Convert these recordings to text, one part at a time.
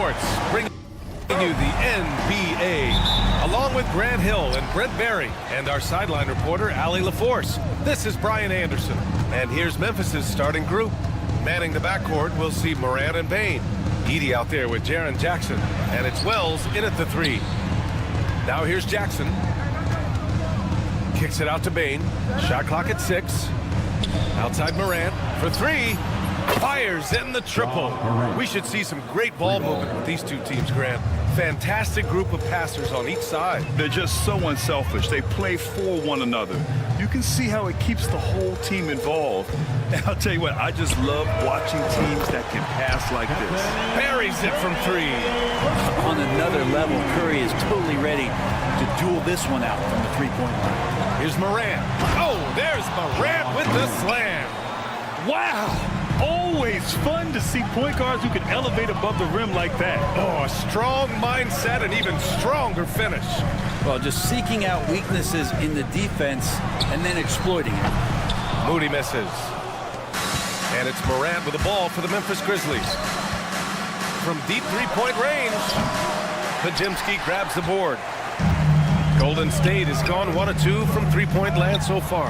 Sports, bringing you the NBA, along with Grant Hill and Brent Berry, and our sideline reporter, Allie LaForce. This is Brian Anderson, and here's Memphis's starting group. Manning the backcourt, we'll see Morant and Bane. Edey out there with Jaren Jackson, and it's Wells in at the 3. Now here's Jackson. Kicks it out to Bane. Shot clock at 6. Outside Morant for 3. Fires in the triple. We should see some great ball movement with these two teams, Grant. Fantastic group of passers on each side. They're just so unselfish. They play for one another. You can see how it keeps the whole team involved. And I'll tell you what, I just love watching teams that can pass like this. Buries it from 3. On another level, Curry is totally ready to duel this one out from the three-point line. Here's Morant. Oh, there's Morant with the slam. Wow! Always fun to see point guards who can elevate above the rim like that. Oh, a strong mindset and even stronger finish. Well, just seeking out weaknesses in the defense and then exploiting it. Moody misses. And it's Morant with the ball for the Memphis Grizzlies. From deep three-point range, Podziemski grabs the board. Golden State has gone 1 of 2 from three-point land so far.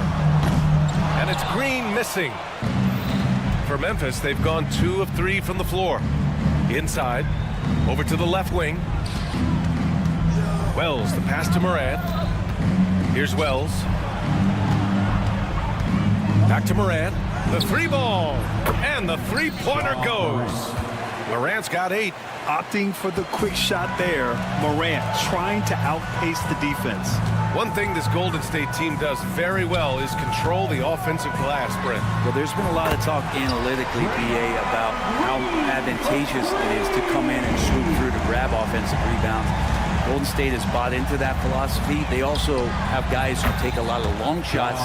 And it's Green missing. For Memphis, they've gone 2 of 3 from the floor. Inside, over to the left wing. Wells, the pass to Morant. Here's Wells. Back to Morant. The 3 ball. And the 3-pointer goes. Morant's got 8. Opting for the quick shot there. Morant trying to outpace the defense. One thing this Golden State team does very well is control the offensive glass, Brent. Well, there's been a lot of talk analytically, BA, about how advantageous it is to come in and swoop through to grab offensive rebounds. Golden State has bought into that philosophy. They also have guys who take a lot of long shots,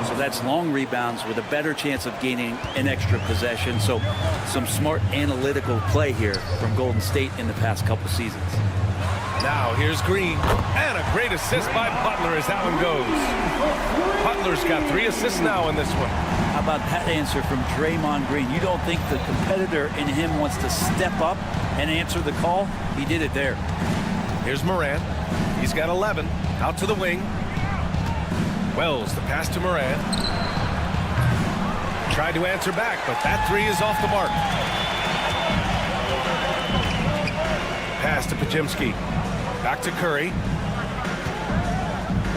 so that's long rebounds with a better chance of gaining an extra possession. So some smart analytical play here from Golden State in the past couple seasons. Now here's Green, and a great assist by Butler as that one goes. Butler's got 3 assists now in this one. How about that answer from Draymond Green? You don't think the competitor in him wants to step up and answer the call? He did it there. Here's Morant. He's got 11. Out to the wing. Wells, the pass to Morant. Tried to answer back, but that 3 is off the mark. Pass to Podziemski. Back to Curry.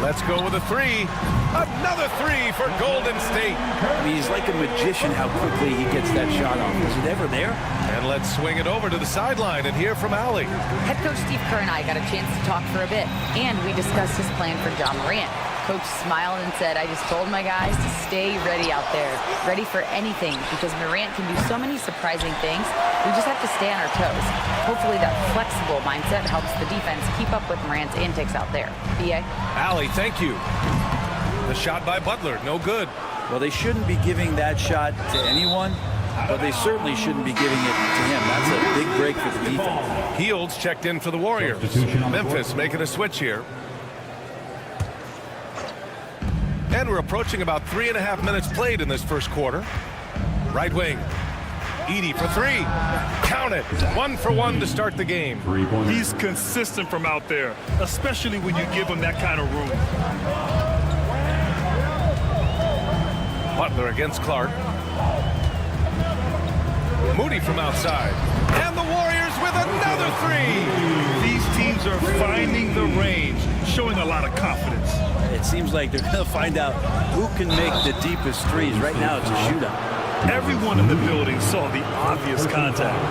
Let's go with a 3. Another 3 for Golden State. I mean, he's like a magician how quickly he gets that shot off. Is it ever there? And let's swing it over to the sideline and hear from Allie. Head coach Steve Kerr and I got a chance to talk for a bit, and we discussed his plan for John Morant. Coach smiled and said, I just told my guys to stay ready out there, ready for anything, because Morant can do so many surprising things. We just have to stay on our toes. Hopefully that flexible mindset helps the defense keep up with Morant's antics out there. B.A.? Allie, thank you. The shot by Butler, no good. Well, they shouldn't be giving that shot to anyone, but they certainly shouldn't be giving it to him. That's a big break for the defense. Hields checked in for the Warriors. Memphis making a switch here. And we're approaching about 3.5 minutes played in this first quarter. Right wing. Edey for 3. Count it. 1 for 1 to start the game. He's consistent from out there, especially when you give him that kind of room. Butler against Clark. Moody from outside. And the Warriors with another 3. These teams are finding the range, showing a lot of confidence. It seems like they're going to find out who can make the deepest threes. Right now, it's a shootout. Everyone in the building saw the obvious contact.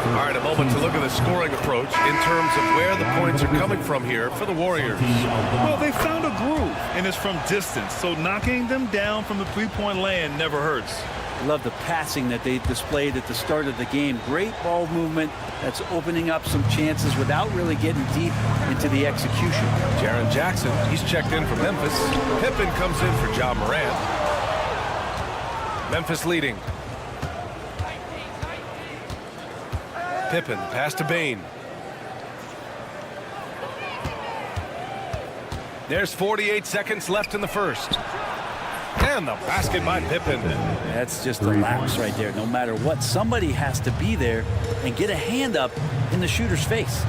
All right, a moment to look at the scoring approach in terms of where the points are coming from here for the Warriors. Well, they found a groove, and it's from distance, so knocking them down from the three-point land never hurts. I love the passing that they displayed at the start of the game. Great ball movement that's opening up some chances without really getting deep into the execution. Jaren Jackson, he's checked in for Memphis. Pippen comes in for Ja Morant. Memphis leading. Pippen, pass to Bane. There's 48 seconds left in the first. And the basket by Pippen. That's just a lapse right there. No matter what, somebody has to be there and get a hand up in the shooter's face.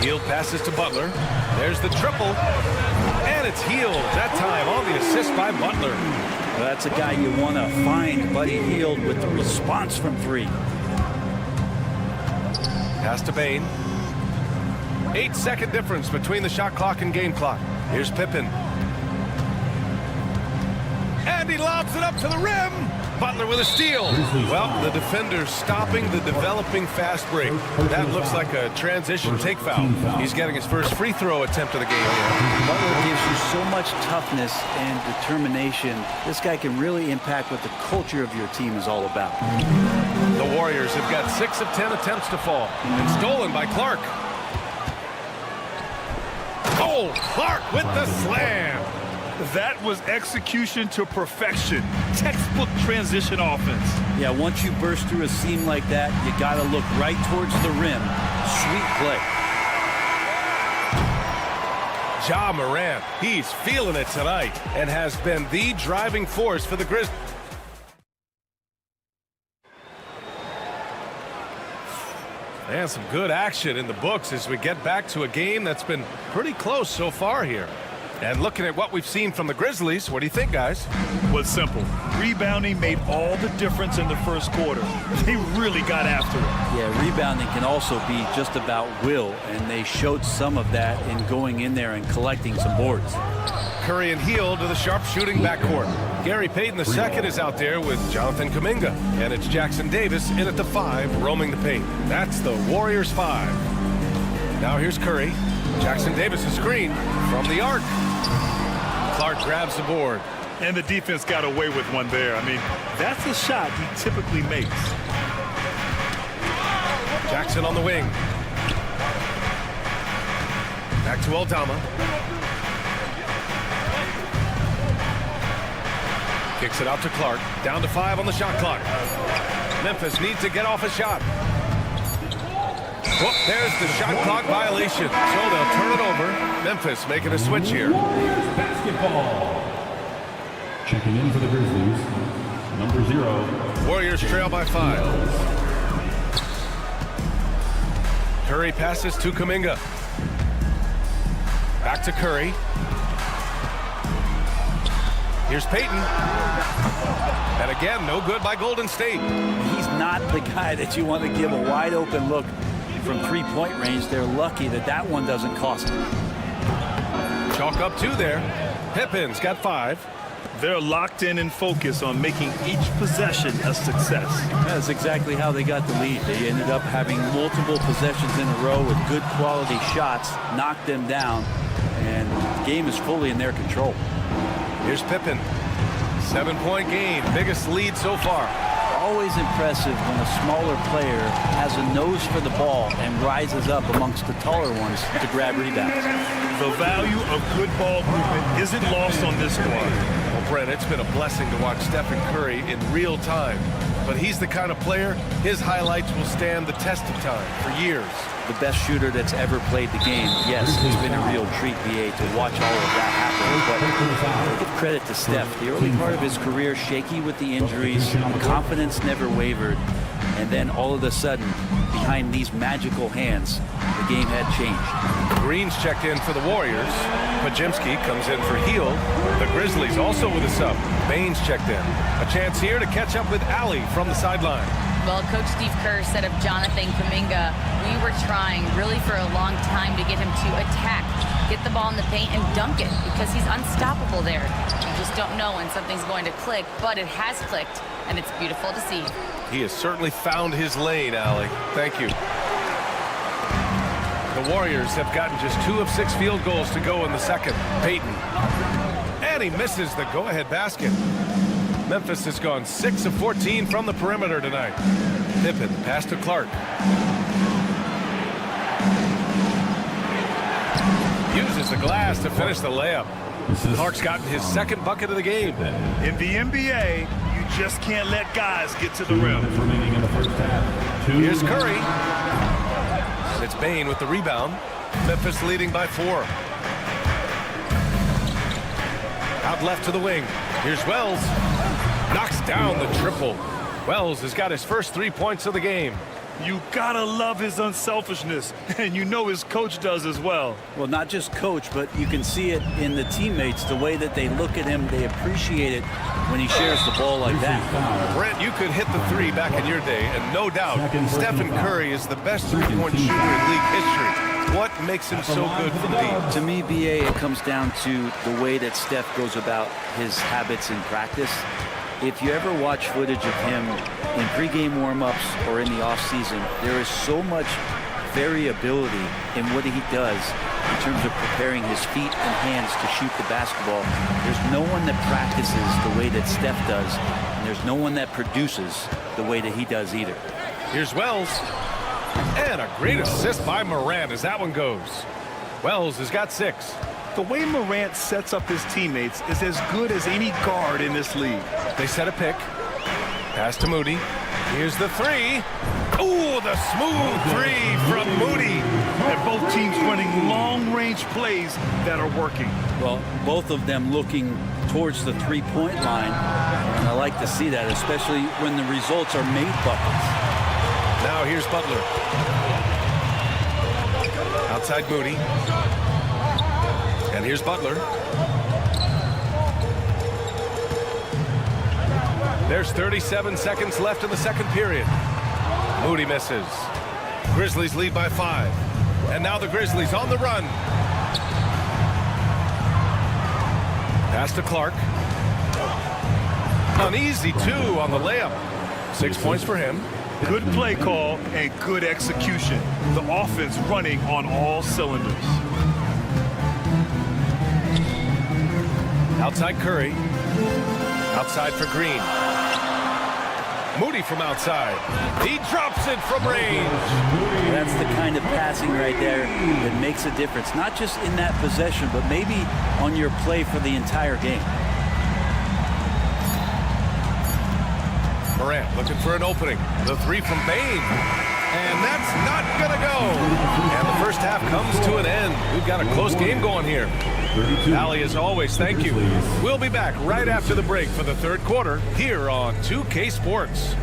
Hield passes to Butler. There's the triple. And it's Hield. That time on the assist by Butler. Well, that's a guy you want to find, Buddy Hield, with the response from three. Pass to Bain. 8-second difference between the shot clock and game clock. Here's Pippen. And he lobs it up to the rim. Butler with a steal. Well, the defender's stopping the developing fast break. That looks like a transition take foul. He's getting his first free throw attempt of the game here. Butler gives you so much toughness and determination. This guy can really impact what the culture of your team is all about. The Warriors have got 6 of 10 attempts to fall. And stolen by Clark. Oh, Clark with the slam. That was execution to perfection. Textbook transition offense. Yeah, once you burst through a seam like that, you got to look right towards the rim. Sweet play. Ja Morant, he's feeling it tonight and has been the driving force for the Grizzlies. And some good action in the books as we get back to a game that's been pretty close so far here. And looking at what we've seen from the Grizzlies, what do you think, guys? Well, it's simple. Rebounding made all the difference in the first quarter. They really got after it. Yeah, rebounding can also be just about will, and they showed some of that in going in there and collecting some boards. Curry and Hield to the sharp-shooting backcourt. Gary Payton II is out there with Jonathan Kuminga. And it's Jackson Davis in at the 5, roaming the paint. That's the Warriors 5. Now here's Curry. Jackson Davis' screen from the arc. Clark grabs the board. And the defense got away with one there. I mean, that's a shot he typically makes. Jackson on the wing. Back to Aldama. Kicks it out to Clark. Down to 5 on the shot clock. Memphis needs to get off a shot. Whoop, there's the shot clock violation. So they'll turn it over. Memphis making a switch here. Basketball. Checking in for the Grizzlies, number 0. Warriors trail by 5. Curry passes to Kuminga. Back to Curry. Here's Payton. And again, no good by Golden State. He's not the guy that you want to give a wide open look from three-point range. They're lucky that that one doesn't cost them. Chalk up 2 there. Pippen's got 5. They're locked in and focused on making each possession a success. That's exactly how they got the lead. They ended up having multiple possessions in a row with good quality shots, knocked them down, and the game is fully in their control. Here's Pippen. 7-point game, biggest lead so far. Always impressive when a smaller player has a nose for the ball and rises up amongst the taller ones to grab rebounds. The value of good ball movement isn't lost on this squad. Well, Brent, it's been a blessing to watch Stephen Curry in real time. But he's the kind of player, his highlights will stand the test of time for years. The best shooter that's ever played the game. Yes, it's been a real treat, BA, to watch all of that happen. But give credit to Steph. The early part of his career, shaky with the injuries, confidence never wavered. And then all of a sudden, behind these magical hands, the game had changed. Green's checked in for the Warriors. Pajimski comes in for Hield. The Grizzlies also with a sub. Baines checked in. A chance here to catch up with Allie from the sideline. Well, Coach Steve Kerr said of Jonathan Kuminga, we were trying really for a long time to get him to attack, get the ball in the paint and dunk it because he's unstoppable there. You just don't know when something's going to click, but it has clicked, and it's beautiful to see. He has certainly found his lane, Allie. Thank you. The Warriors have gotten just 2 of 6 field goals to go in the second. Payton. And he misses the go-ahead basket. Memphis has gone 6 of 14 from the perimeter tonight. Pippen pass to Clark. Uses the glass to finish the layup. Clark's gotten his second bucket of the game. In the NBA, you just can't let guys get to the rim. Remaining in the first half. Here's Curry. And it's Bain with the rebound. Memphis leading by 4. Out left to the wing. Here's Wells. Knocks down the triple. Wells has got his first 3 points of the game. You gotta love his unselfishness, and you know his coach does as well. Well, not just coach, but you can see it in the teammates, the way that they look at him. They appreciate it when he shares the ball like that. Brent, you could hit the three back in your day, and no doubt, Stephen Curry is the best three-point shooter in league history. What makes him so good from deep? To me, BA, it comes down to the way that Steph goes about his habits in practice. If you ever watch footage of him in pregame warm-ups or in the offseason, there is so much variability in what he does in terms of preparing his feet and hands to shoot the basketball. There's no one that practices the way that Steph does, and there's no one that produces the way that he does either. Here's Wells. And a great assist by Morant as that one goes. Wells has got 6. The way Morant sets up his teammates is as good as any guard in this league. They set a pick. Pass to Moody. Here's the three. Ooh, the smooth three from Moody. And both teams running long-range plays that are working. Well, both of them looking towards the three-point line, and I like to see that, especially when the results are made buckets. Now here's Butler. Outside Moody. And here's Butler. There's 37 seconds left in the second period. Moody misses. Grizzlies lead by 5. And now the Grizzlies on the run. Pass to Clark. An easy 2 on the layup. 6 points for him. Good play call and good execution. The offense running on all cylinders. Outside Curry. Outside for Green. Moody from outside. He drops it from range. That's the kind of passing right there that makes a difference, not just in that possession, but maybe on your play for the entire game. Morant looking for an opening. The three from Bane. And that's not going to go. And the first half comes to an end. We've got a close game going here. Allie, as always, thank you. We'll be back right after the break for the third quarter here on 2K Sports.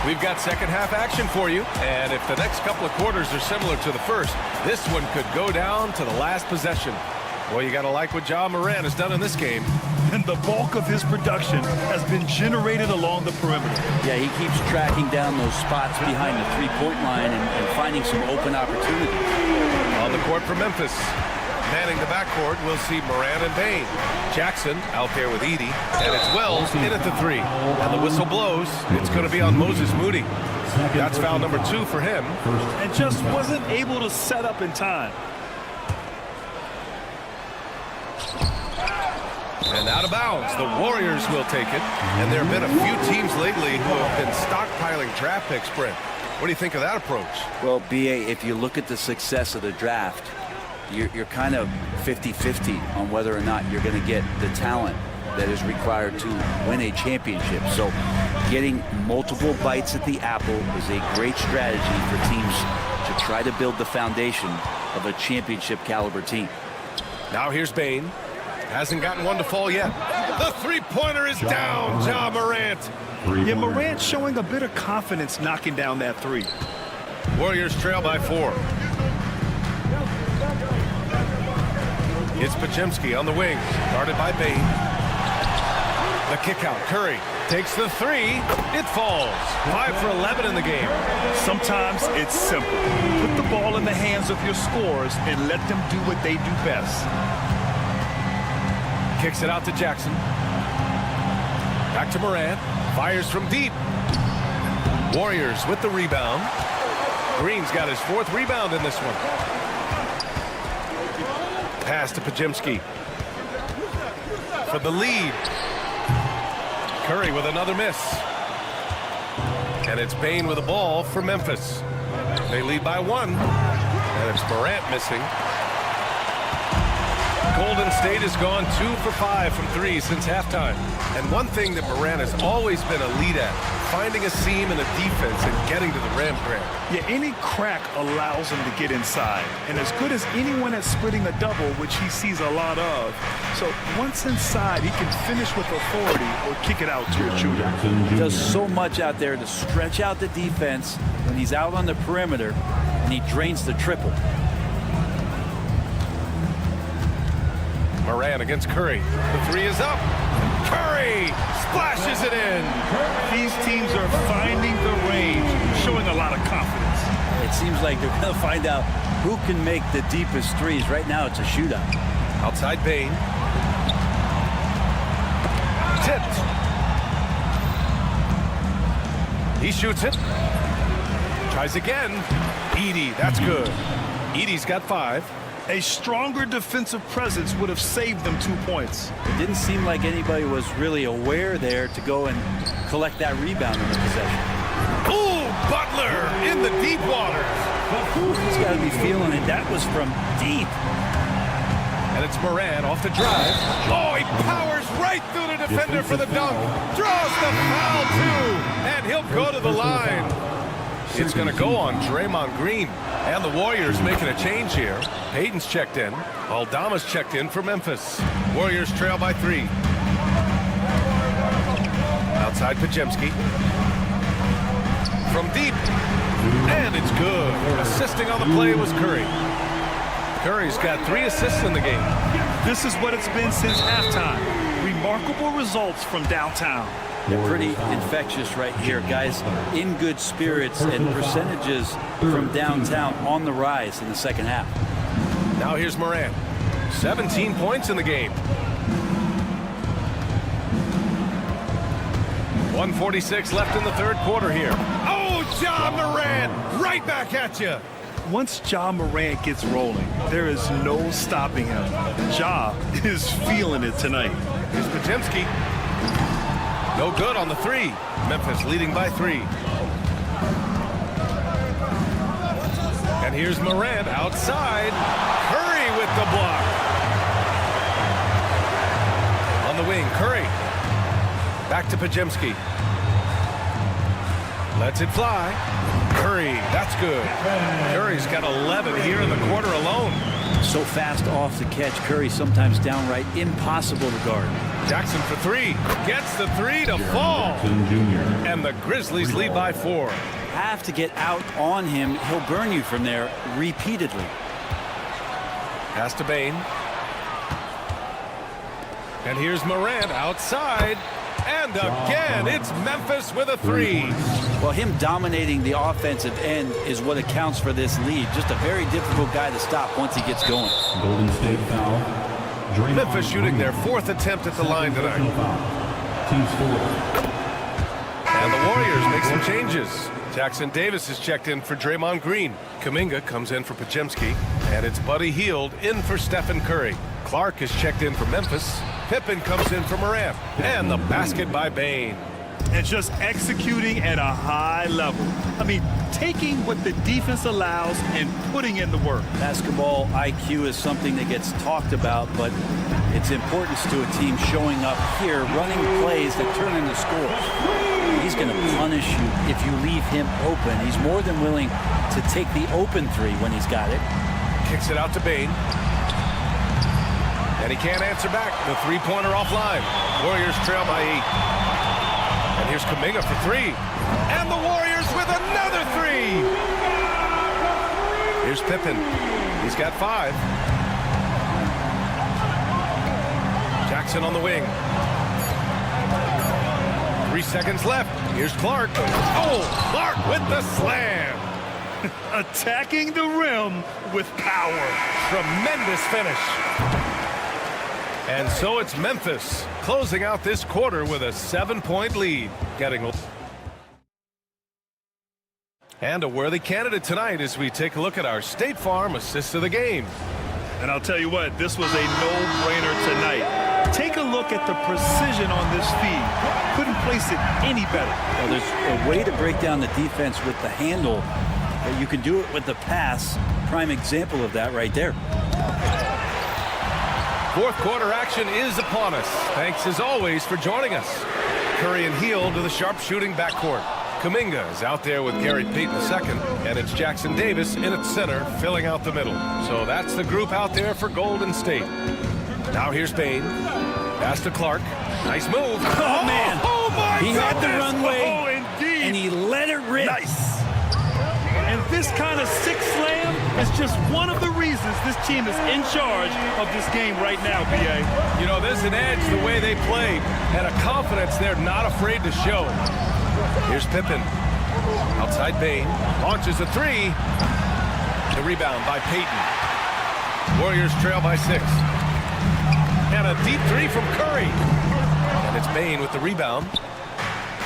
We've got second half action for you, and if the next couple of quarters are similar to the first, this one could go down to the last possession. Well, you got to like what Ja Morant has done in this game. And the bulk of his production has been generated along the perimeter. Yeah, he keeps tracking down those spots behind the three-point line and finding some open opportunities. On the court for Memphis. Manning the backcourt, we'll see Morant and Bane. Jackson out there with Edey, and it's Wells in at the three. And the whistle blows. It's going to be on Moses Moody. That's foul number 2 for him. And just wasn't able to set up in time. And out of bounds, the Warriors will take it. And there have been a few teams lately who have been stockpiling draft picks, Brent. What do you think of that approach? Well, BA, if you look at the success of the draft, you're kind of 50-50 on whether or not you're going to get the talent that is required to win a championship. So getting multiple bites at the apple is a great strategy for teams to try to build the foundation of a championship caliber team. Now here's Bane. Hasn't gotten one to fall yet. The three-pointer is down, Ja Morant. Yeah, Morant showing a bit of confidence knocking down that three. Warriors trail by 4. It's Podziemski on the wing, guarded by Bane. The kick out, Curry takes the three. It falls. 5 for 11 in the game. Sometimes it's simple. Put the ball in the hands of your scorers and let them do what they do best. Kicks it out to Jackson. Back to Morant. Fires from deep. Warriors with the rebound. Green's got his 4th rebound in this one. Pass to Podziemski. For the lead. Curry with another miss. And it's Bane with the ball for Memphis. They lead by 1. And it's Morant missing. Golden State has gone 2 for 5 from 3 since halftime. And one thing that Morant has always been a lead at, finding a seam in a defense and getting to the rim grab. Yeah, any crack allows him to get inside. And as good as anyone at splitting a double, which he sees a lot of. So once inside, he can finish with authority or kick it out to a shooter. He does so much out there to stretch out the defense when he's out on the perimeter, and he drains the triple. Morant against Curry. The 3 is up. Curry splashes it in. These teams are finding the range, showing a lot of confidence. It seems like they're going to find out who can make the deepest threes. Right now, it's a shootout. Outside Bane. Tipped. He shoots it. Tries again. Edey, that's good. Edey's got 5. A stronger defensive presence would have saved them 2 points. It didn't seem like anybody was really aware there to go and collect that rebound in the possession. Ooh, Butler in the deep waters. He's got to be feeling it. That was from deep. And it's Morant off the drive. Oh, he powers right through the defender for the dunk. Draws the foul, too. And he'll go to the line. It's going to go on Draymond Green. And the Warriors making a change here. Payton's checked in. Aldama's checked in for Memphis. Warriors trail by 3. Outside Podziemski. From deep. And it's good. Assisting on the play was Curry. Curry's got 3 assists in the game. This is what it's been since halftime. Remarkable results from downtown. They're pretty infectious right here, guys. In good spirits and percentages from downtown on the rise in the second half. Now here's Morant. 17 points in the game. 1:46 left in the third quarter here. Oh, Ja Morant, right back at you. Once Ja Morant gets rolling, there is no stopping him. Ja is feeling it tonight. Here's Podziemski. No good on the 3. Memphis leading by 3. And here's Morant outside. Curry with the block. On the wing, Curry. Back to Podziemski. Lets it fly. Curry, that's good. Curry's got 11 here in the quarter alone. So fast off the catch, Curry sometimes downright impossible to guard. Jackson for 3. Gets the 3 to fall. And the Grizzlies lead by 4. Have to get out on him. He'll burn you from there repeatedly. Pass to Bane. And here's Morant outside. And again, it's Memphis with a 3. Well, him dominating the offensive end is what accounts for this lead. Just a very difficult guy to stop once he gets going. Golden State foul. Memphis shooting their 4th attempt at the line tonight. Team score. And the Warriors make some changes. Jackson Davis is checked in for Draymond Green. Kuminga comes in for Podziemski. And it's Buddy Hield in for Stephen Curry. Clark is checked in for Memphis. Pippen comes in for Morant. And the basket by Bane. And just executing at a high level. I mean, taking what the defense allows and putting in the work. Basketball IQ is something that gets talked about, but its importance to a team showing up here, running plays that turn into scores. He's going to punish you if you leave him open. He's more than willing to take the open 3 when he's got it. Kicks it out to Bane. And he can't answer back. The 3-pointer offline. Warriors trail by 8. And here's Kuminga for 3. And the Warriors with another 3. Here's Pippen. He's got 5. Jackson on the wing. 3 seconds left. Here's Clark. Oh, Clark with the slam. Attacking the rim with power. Tremendous finish. And so it's Memphis closing out this quarter with a 7-point lead. And a worthy candidate tonight as we take a look at our State Farm assist of the game. And I'll tell you what, this was a no-brainer tonight. Take a look at the precision on this feed. Couldn't place it any better. Well, there's a way to break down the defense with the handle, but you can do it with the pass. Prime example of that right there. Fourth quarter action is upon us. Thanks as always for joining us. Curry and Heel to the sharpshooting backcourt. Kuminga is out there with Gary Payton II, and it's Jackson Davis in at center, filling out the middle. So that's the group out there for Golden State. Now here's Bain. Pass to Clark. Nice move. Oh, man. Oh, my He goodness. had the runway, Oh, indeed. and he let it rip. Nice. And this kind of six slam is just one of the reasons this team is in charge of this game right now, B.A. You know, there's an edge the way they play and a confidence they're not afraid to show. Here's Pippen. Outside Bain. Launches a three. The rebound by Payton. Warriors trail by 6. And a deep three from Curry. And it's Bain with the rebound.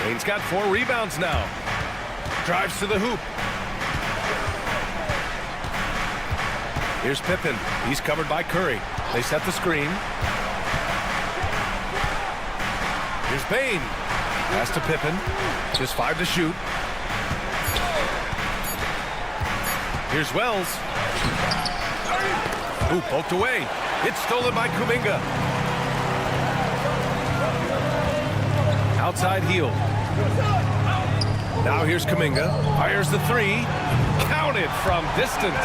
Bain's got 4 rebounds now. Drives to the hoop. Here's Pippen. He's covered by Curry. They set the screen. Here's Bain. Pass to Pippen. Just 5 to shoot. Here's Wells. Ooh, poked away. It's stolen by Kuminga. Outside Heel. Now here's Kuminga. Fires the three. Counted from distance.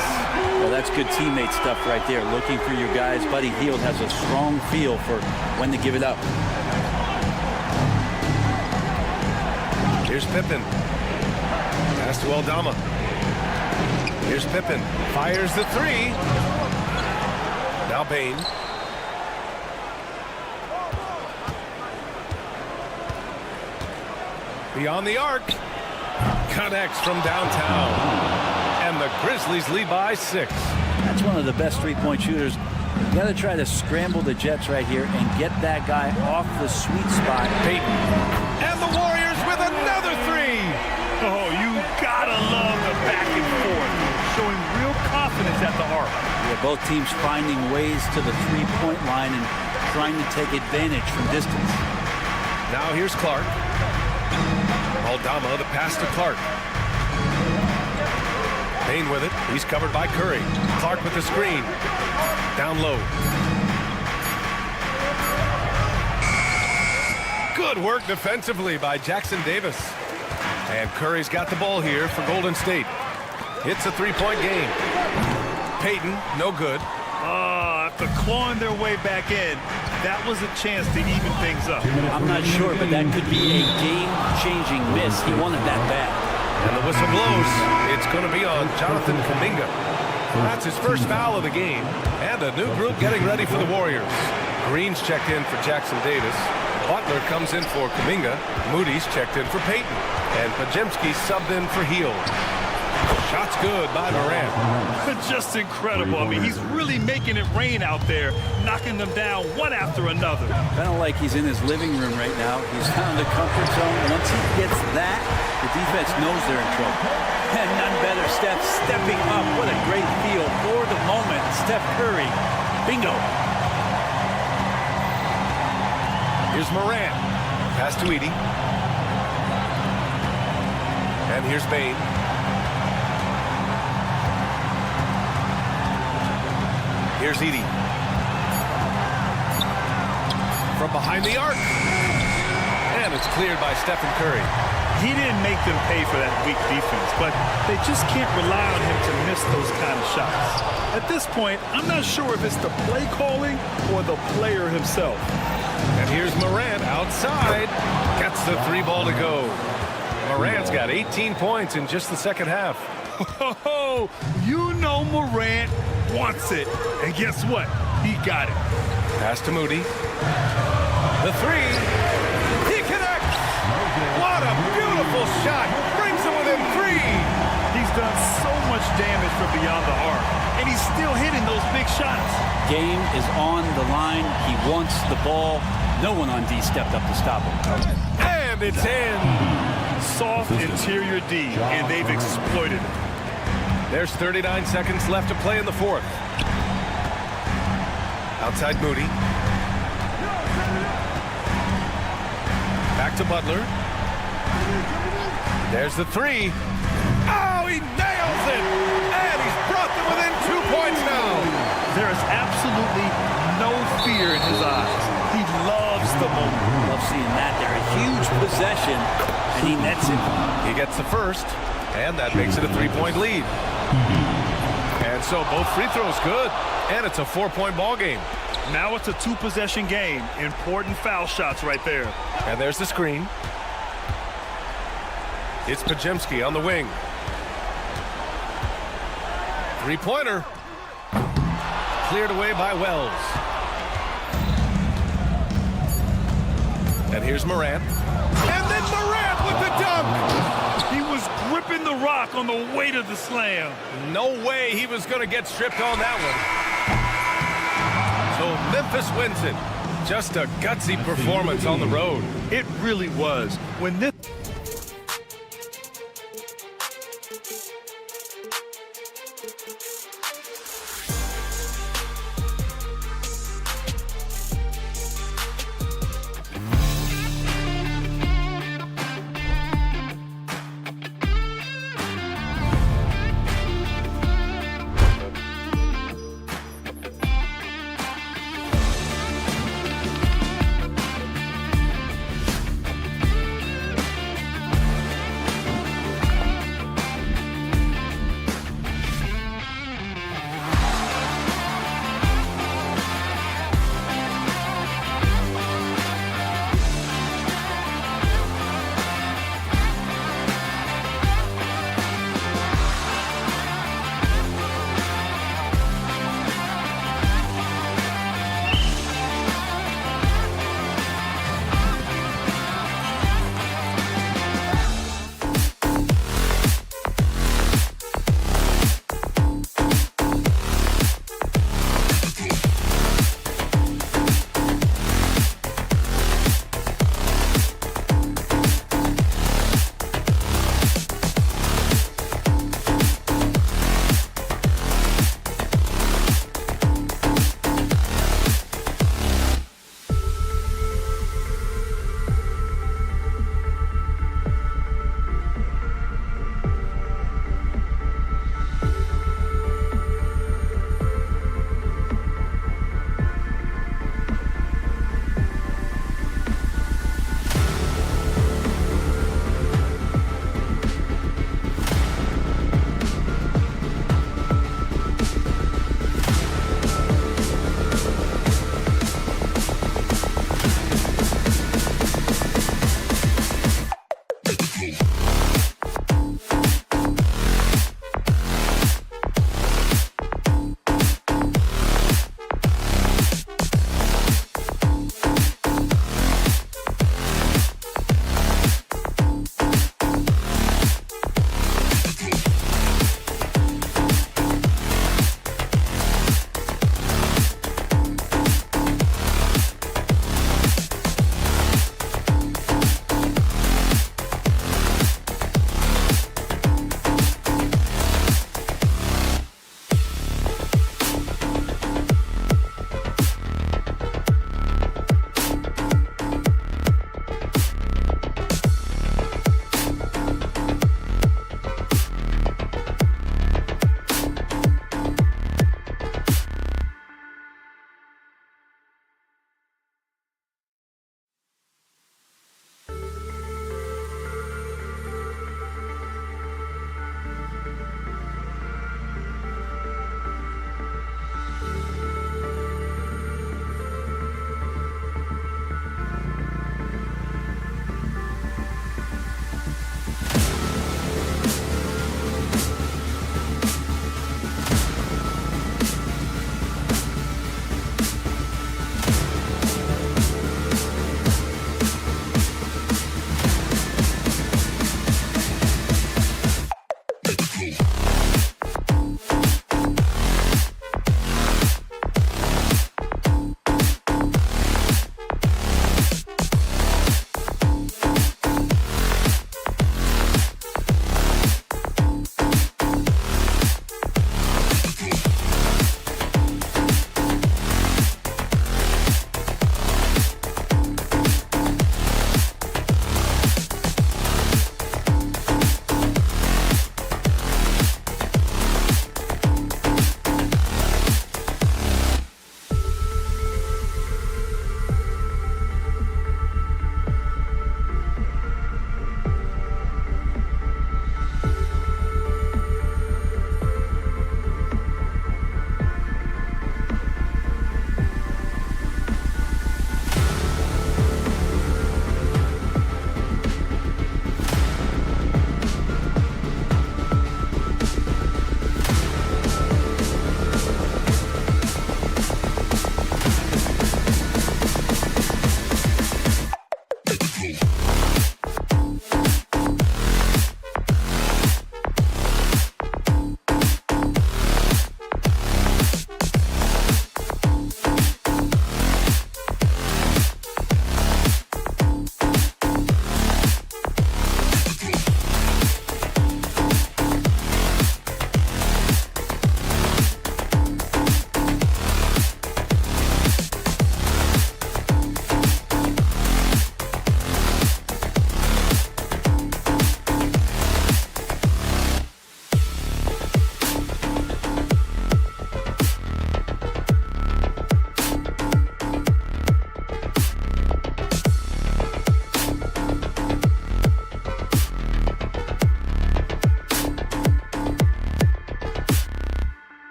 Well, that's good teammate stuff right there. Looking for your guys. Buddy Hield has a strong feel for when to give it up. Here's Pippen. Pass to Aldama. Here's Pippen. Fires the three. Now Bain. Beyond the arc. Connects from downtown. And the Grizzlies lead by 6. That's one of the best three-point shooters. You got to try to scramble the Jets right here and get that guy off the sweet spot. Payton. And the Warriors with another three. Oh, you gotta love the back and forth, showing real confidence at the arc. Yeah, both teams finding ways to the three-point line and trying to take advantage from distance. Now here's Clark. Aldama, the pass to Clark. Bain with it. He's covered by Curry. Clark with the screen. Down low. Good work defensively by Jackson Davis. And Curry's got the ball here for Golden State. It's a three-point game. Payton, no good. After clawing their way back in, that was a chance to even things up. I'm not sure, but that could be a game-changing miss. He wanted that bad. And the whistle blows. It's going to be on Jonathan Kuminga. That's his first foul of the game. And a new group getting ready for the Warriors. Green's checked in for Jackson Davis. Butler comes in for Kuminga. Moody's checked in for Payton. And Pajemski subbed in for Heel. Shot's good by Morant. Just incredible. I mean, he's really making it rain out there, knocking them down one after another. Kind of like he's in his living room right now. He's found the comfort zone. Once he gets that, the defense knows they're in trouble. And none better. Steph stepping up. What a great feel for the moment. Steph Curry. Bingo. Here's Morant. Pass to Edie. And here's Bain. Here's Edie. From behind the arc. And it's cleared by Stephen Curry. He didn't make them pay for that weak defense, but they just can't rely on him to miss those kind of shots. At this point, I'm not sure if it's the play calling or the player himself. And here's Morant outside. Gets the 3 ball to go. Morant's got 18 points in just the second half. Oh, you know Morant wants it. And guess what? He got it. Pass to Moody. The 3. He connects. What a beautiful shot. Brings him within 3. He's done so much damage from beyond the arc, and he's still hitting those big shots. Game is on the line. He wants the ball. No one on D stepped up to stop him. And it's in. Soft interior D, and they've exploited it. There's 39 seconds left to play in the fourth. Outside Moody. Back to Butler. There's the 3. Oh, he nails it! And he's brought them within 2 points now. There is absolutely no fear in his eyes. He loves the moment. Love seeing that there. A huge possession, and he nets it. He gets the first, and that makes it a 3-point lead. And so both free throws good, and it's a 4-point ball game. Now it's a 2-possession game. Important foul shots right there. And there's the screen. It's Podziemski on the wing. Three-pointer. Cleared away by Wells. And here's Morant. And then Morant with the dunk! He was gripping the rock on the weight of the slam. No way he was going to get stripped on that one. So Memphis wins it. Just a gutsy performance on the road. It really was. When this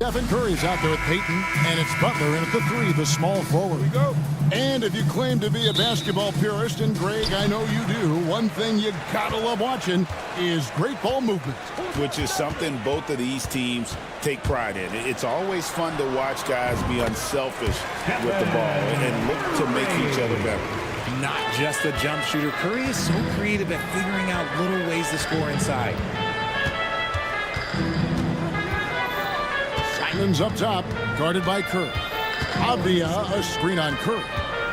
Stephen Curry's out there with Peyton, and it's Butler in at the 3, the small forward. Here we go. And if you claim to be a basketball purist, and Greg, I know you do, one thing you gotta love watching is great ball movement. Which is something both of these teams take pride in. It's always fun to watch guys be unselfish with the ball and look to make each other better. Not just a jump shooter. Curry is so creative at figuring out little ways to score inside. Simon's up top, guarded by Curry. Avdia, a screen on Curry.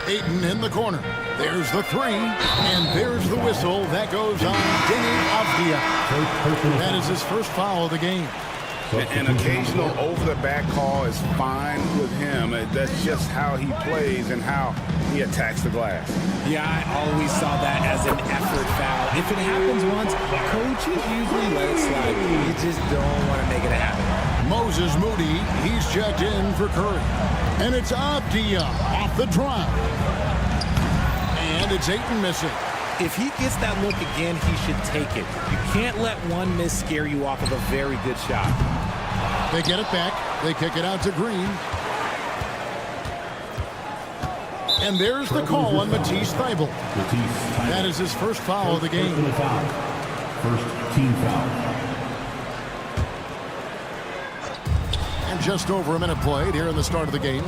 Ayton in the corner. There's the 3, and there's the whistle. That goes on Denny Avdia. That is his first foul of the game. An occasional over-the-back call is fine with him. That's just how he plays and how he attacks the glass. Yeah, I always saw that as an effort foul. If it happens once, coaches usually let it slide. You just don't want to make it happen. Moses Moody, he's checked in for Curry. And it's Avdia off the drive. And it's Ayton missing. If he gets that look again, he should take it. You can't let one miss scare you off of a very good shot. They get it back. They kick it out to Green. And there's the call on Matisse Thybulle. That is his first foul of the game. First team foul. And just over a minute played here in the start of the game.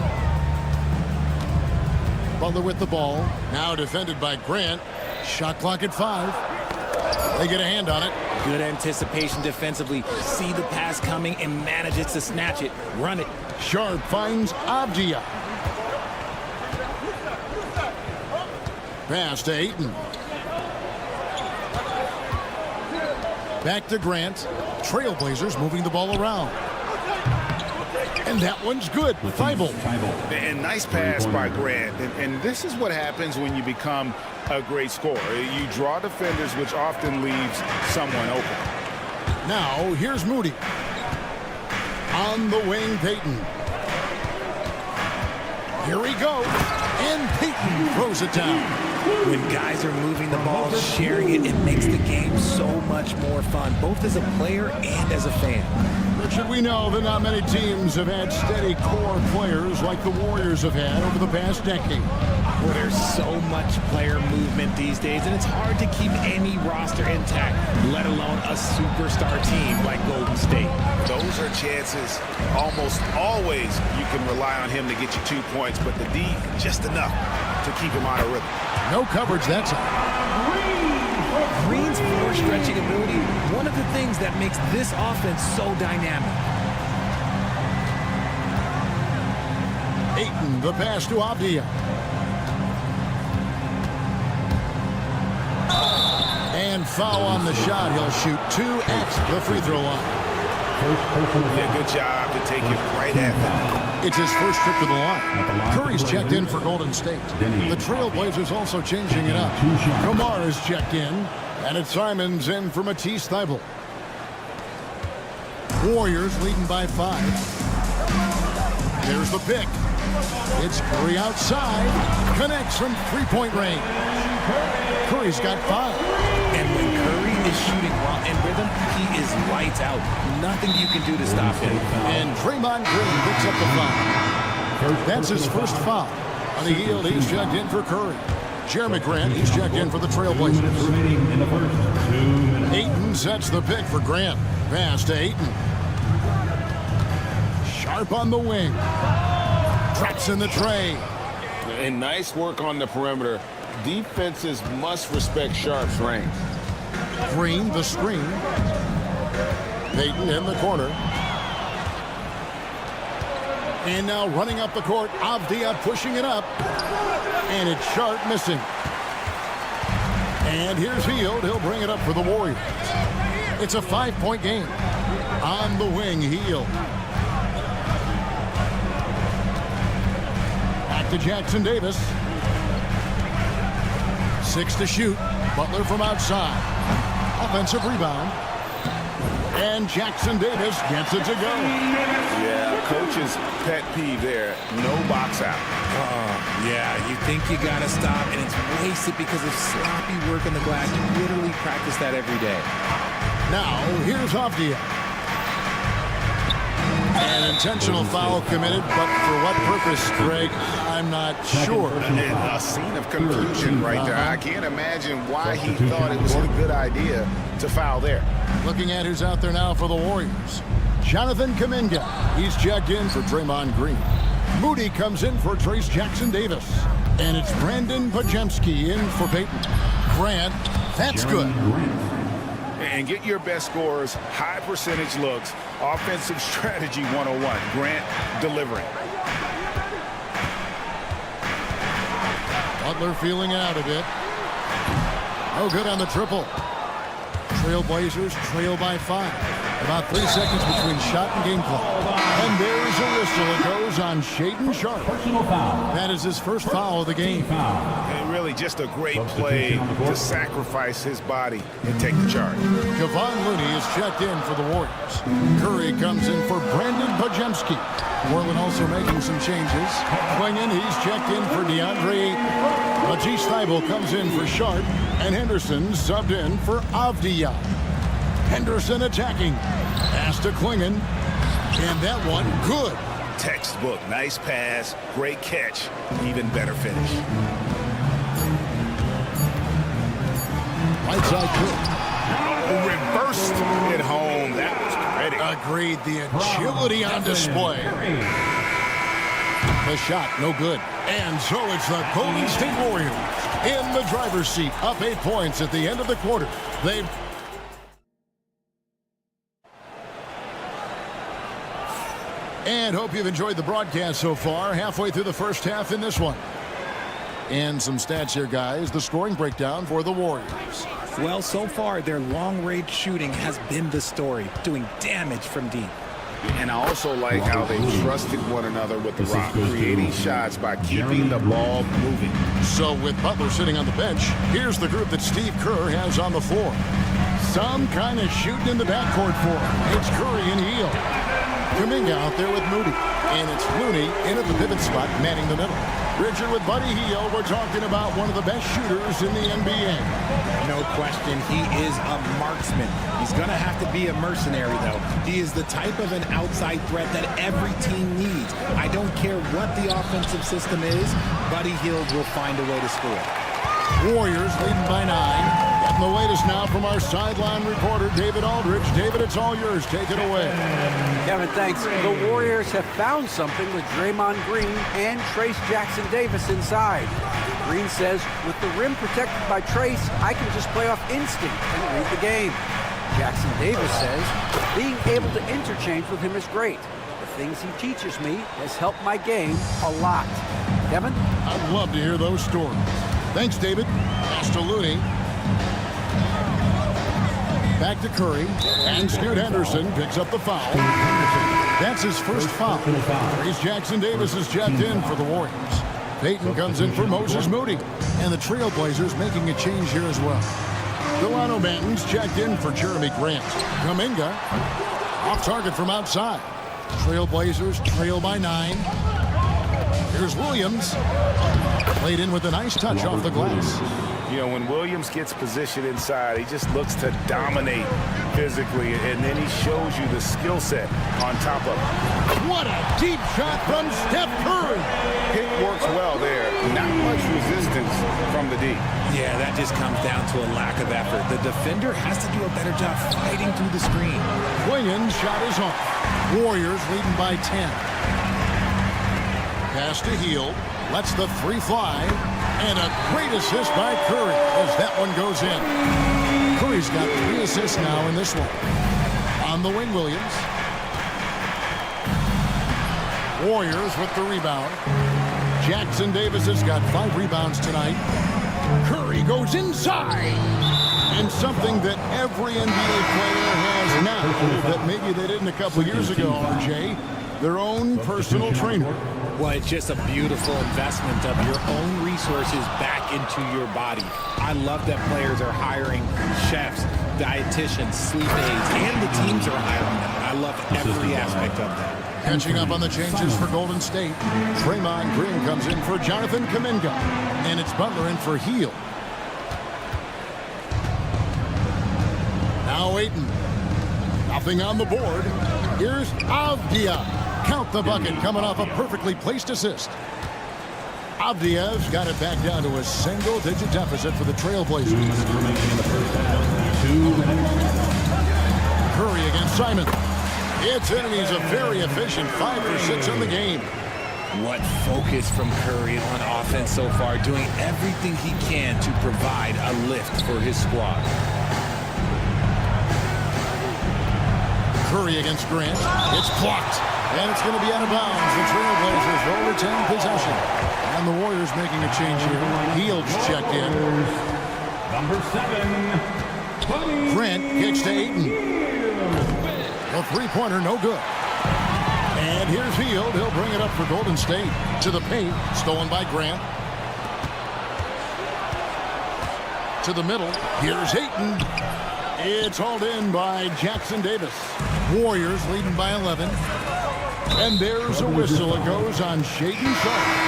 Butler with the ball. Now defended by Grant. Shot clock at 5. They get a hand on it. Good anticipation defensively. See the pass coming and manages to snatch it. Run it. Sharp finds Avdia. Pass to Ayton. Back to Grant. Trailblazers moving the ball around. And that one's good. Thybulle. And nice pass by Grant. And this is what happens when you become a great scorer. You draw defenders, which often leaves someone open. Now, here's Moody. On the wing, Peyton. Here he goes. And Peyton throws it down. When guys are moving the ball, sharing it, it makes the game so much more fun, both as a player and as a fan. Richard, we know that not many teams have had steady core players like the Warriors have had over the past decade. Well, there's so much player movement these days, and it's hard to keep any roster intact, let alone a superstar team like Golden State. Those are chances almost always you can rely on him to get you 2 points, but the D, just enough to keep him out of rhythm. No coverage that time. Green's floor stretching ability, one of the things that makes this offense so dynamic. Ayton, the pass to Avdia. And foul on the shot. He'll shoot 2 at the free throw line. Yeah, good job to take it right at them. It's his first trip to the line. Curry's checked in for Golden State. The Trailblazers also changing it up. Kumar is checked in, and it's Simons in for Matisse Thybulle. Warriors leading by 5. There's the pick. It's Curry outside. Connects from three-point range. Curry's got 5. And when Curry is shooting while in rhythm, he is lights out. Nothing you can do to stop him. And Draymond Green picks up the foul. That's his first foul. On the heel, he's checked in for Curry. Jeremy Grant, he's checked in for the Trailblazers. Ayton sets the pick for Grant. Pass to Ayton. Sharp on the wing. Traps in the tray. And nice work on the perimeter. Defenses must respect Sharp's range. Green, the screen. Peyton in the corner. And now running up the court, Avdia pushing it up. And it's Sharp missing. And here's Hield. He'll bring it up for the Warriors. It's a 5-point game. On the wing, Hield. Back to Jackson Davis. 6 to shoot. Butler from outside. Offensive rebound. And Jackson Davis gets it to go. Yeah, coach's pet peeve there. No box out. Yeah, you think you got to stop, and it's wasted because of sloppy work on the glass. You literally practice that every day. Now, here's Avdia. An intentional foul committed, but for what purpose, Greg? I'm not sure. A scene of confusion right there. I can't imagine why he thought it was a good idea to foul there. Looking at who's out there now for the Warriors. Jonathan Kuminga. He's checked in for Draymond Green. Moody comes in for Trace Jackson-Davis. And it's Brandon Pajemski in for Peyton. Grant, that's good. And get your best scores, high percentage looks, offensive strategy 101. Grant delivering. Butler feeling out a bit. No good on the triple. Trailblazers trail by 5. About 3 seconds between shot and game clock. And there's a whistle. It goes on Shaedon Sharpe. That is his first foul of the game. And really just a great play to sacrifice his body and take the charge. Kevon Looney is checked in for the Warriors. Curry comes in for Brandon Pajemski. Portland also making some changes. Quingen, he's checked in for DeAndre Ayton. Matisse Thybulle comes in for Sharpe. And Henderson subbed in for Avdia. Henderson attacking. Pass to Quingen. And that one, good. Textbook, nice pass, great catch, even better finish. Right side good. Reversed it home. That was pretty. Agreed. The agility on display. The shot, no good. And so it's the Golden State Warriors in the driver's seat, up 8 points at the end of the quarter. They've And hope you've enjoyed the broadcast so far. Halfway through the first half in this one. And some stats here, guys. The scoring breakdown for the Warriors. Well, so far, their long-range shooting has been the story, doing damage from deep. And I also like how they trusted one another with the rock, creating shots by keeping the ball moving. So with Butler sitting on the bench, here's the group that Steve Kerr has on the floor. Some kind of shooting in the backcourt for him. It's Curry and Hield. Kuminga out there with Moody. And it's Looney in at the pivot spot, manning the middle. Richard with Buddy Hield. We're talking about one of the best shooters in the NBA. No question, he is a marksman. He's going to have to be a mercenary, though. He is the type of an outside threat that every team needs. I don't care what the offensive system is, Buddy Hield will find a way to score. Warriors leading by 9. Getting the latest now from our sideline reporter, David Aldridge. David, it's all yours. Take it away. Kevin, thanks. The Warriors have found something with Draymond Green and Trace Jackson-Davis inside. Green says, with the rim protected by Trace, I can just play off instinct and read the game. Jackson-Davis says, being able to interchange with him is great. The things he teaches me has helped my game a lot. Kevin? I'd love to hear those stories. Thanks, David. Pass to Looney. Back to Curry. And Scoot Henderson picks up the foul. That's his first foul. Trace Jackson-Davis is checked in for the Warriors. Peyton comes in for Moses Moody. And the Trailblazers making a change here as well. Delano Banton's checked in for Jeremy Grant. Kuminga off target from outside. Trailblazers trail by 9. Here's Williams. Played in with a nice touch off the glass. You know, when Williams gets positioned inside, he just looks to dominate physically, and then he shows you the skill set on top of it. What a deep shot from Steph Curry. It works well there. Not much resistance from the D. Yeah, that just comes down to a lack of effort. The defender has to do a better job fighting through the screen. Quingen's shot is off. Warriors leading by 10. Pass to Hield. Lets the 3 fly. And a great assist by Curry as that one goes in. Curry's got 3 assists now in this one. On the wing, Williams. Warriors with the rebound. Jackson-Davis has got 5 rebounds tonight. Curry goes inside. And something that every NBA player has now that maybe they didn't a couple years ago, RJ, their own personal trainer. Well, it's just a beautiful investment of your own resources back into your body. I love that players are hiring chefs, dietitians, sleep aides, and the teams are hiring them. I love every aspect of that. Catching up on the changes for Golden State. Draymond Green comes in for Jonathan Kuminga. And it's Butler in for Hield. Now Ayton. Nothing on the board. Here's Avdia. Count the bucket coming off a perfectly placed assist. Avdia's got it back down to a single-digit deficit for the Trailblazers. 2 minutes remaining in the first half. 2 minutes. Curry against Simon. It's in, and he's a very efficient 5 for 6 in the game. What focus from Curry on offense so far, doing everything he can to provide a lift for his squad. Curry against Grant. It's blocked, and it's going to be out of bounds. The Trailblazers will retain possession. And the Warriors making a change here. Heald's checked in. Number 7. Grant kicks to Ayton. A three-pointer, no good. And here's Hield. He'll bring it up for Golden State. To the paint, stolen by Grant. To the middle, here's Ayton. It's hauled in by Jackson Davis. Warriors leading by 11. And there's a whistle. It goes on Shaedon Sharpe.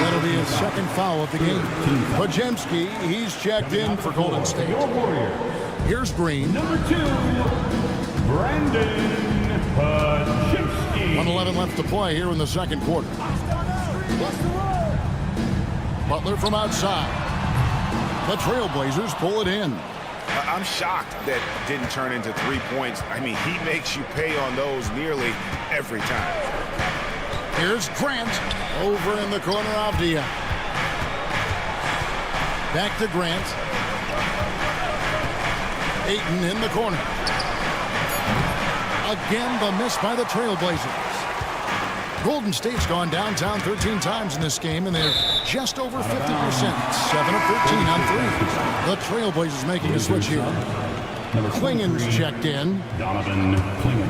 That'll be his second foul of the game. Podziemski, he's checked in for Golden State. Here's Green. Number 2, Brandon Podziemski. 1:11 left to play here in the second quarter. Butler from outside. The Trailblazers pull it in. I'm shocked that didn't turn into 3 points. I mean, he makes you pay on those nearly every time. Here's Grant. Over in the corner, Avdia. Back to Grant. Ayton in the corner. Again, the miss by the Trailblazers. Golden State's gone downtown 13 times in this game, and they're just over 50%. 7 of 13 on 3. The Trailblazers making a switch here. Klingen's checked in. Donovan Klingen.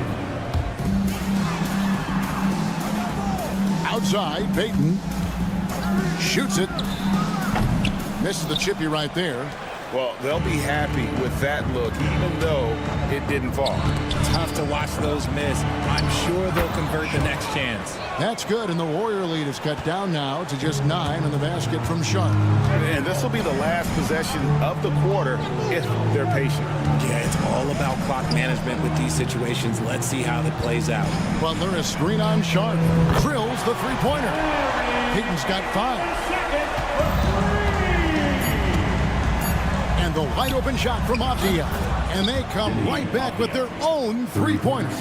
Outside, Payton shoots it. Misses the chippy right there. Well, they'll be happy with that look, even though it didn't fall. Tough to watch those miss. I'm sure they'll convert the next chance. That's good, and the Warrior lead is cut down now to just 9 on the basket from Sharpe. And this will be the last possession of the quarter if they're patient. Yeah, it's all about clock management with these situations. Let's see how it plays out. Butler, a screen on Sharpe. Drills the three-pointer. Payton's got 5. And the wide-open shot from Avdia. And they come right back with their own three-pointer.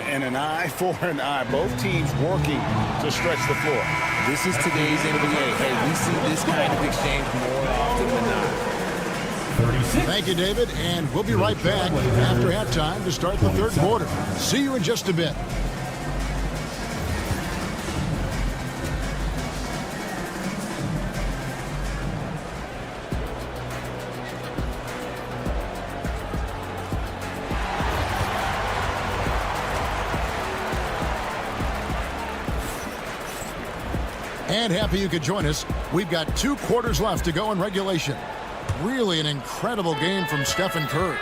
And an eye for an eye. Both teams working to stretch the floor. This is today's NBA. Hey, we see this kind of exchange more often than not. 36. Thank you, David. And we'll be right back after halftime to start the third quarter. See you in just a bit. And happy you could join us. We've got 2 quarters left to go in regulation. Really an incredible game from Stephen Curry.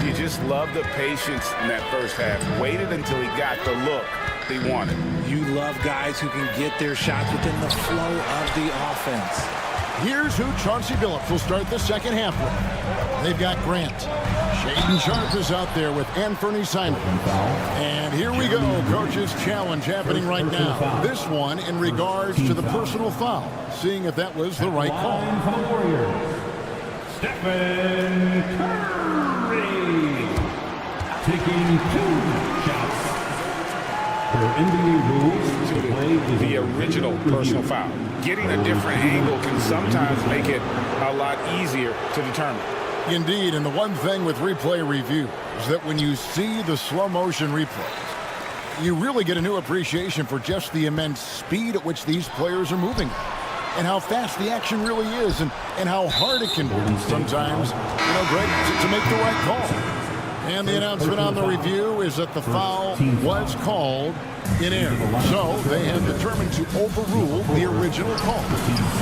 You just love the patience in that first half. Waited until he got the look he wanted. You love guys who can get their shots within the flow of the offense. Here's who Chauncey Billups will start the second half with. They've got Grant. Shaedon Sharpe is out there with Anthony Simon. And here we go. Coach's challenge happening right now. This one in regards to the personal foul. Seeing if that was the right call. For the Warriors, Stephen Curry. Taking 2 shots. Per NBA rules, the play is The original personal foul. Getting a different angle can sometimes make it a lot easier to determine. Indeed, and the one thing with replay review is that when you see the slow motion replays, you really get a new appreciation for just the immense speed at which these players are moving and how fast the action really is and how hard it can be sometimes, Greg, to make the right call. And the announcement on the review is that the foul was called in error. So they have determined to overrule the original call.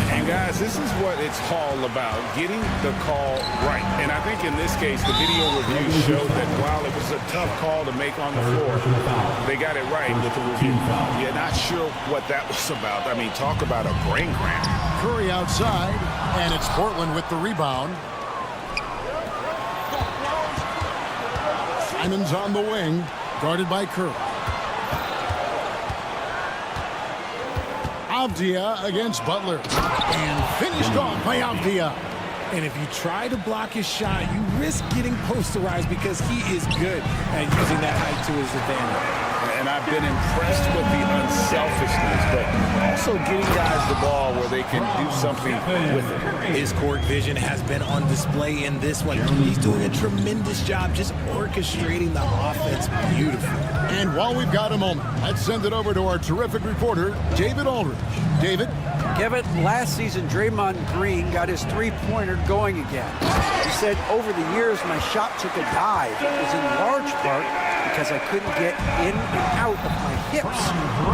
And guys, this is what it's all about, getting the call right. And I think in this case, the video review showed that while it was a tough call to make on the floor, they got it right with the review. Yeah, not sure what that was about. I mean, talk about a brain cramp. Curry outside, and it's Portland with the rebound. Simon's on the wing. Guarded by Kerr. Avdia against Butler. And finished off by Avdia. And if you try to block his shot, you risk getting posterized because he is good at using that height to his advantage. And I've been impressed with the unselfishness, but also getting guys the ball where they can do something with it. His court vision has been on display in this one. He's doing a tremendous job just orchestrating the offense beautifully. And while we've got a moment, let's send it over to our terrific reporter, David Aldridge. David? Kevin, last season, Draymond Green got his three-pointer going again. He said, over the years, my shot took a dive. It was in large part because I couldn't get in and out of my hips.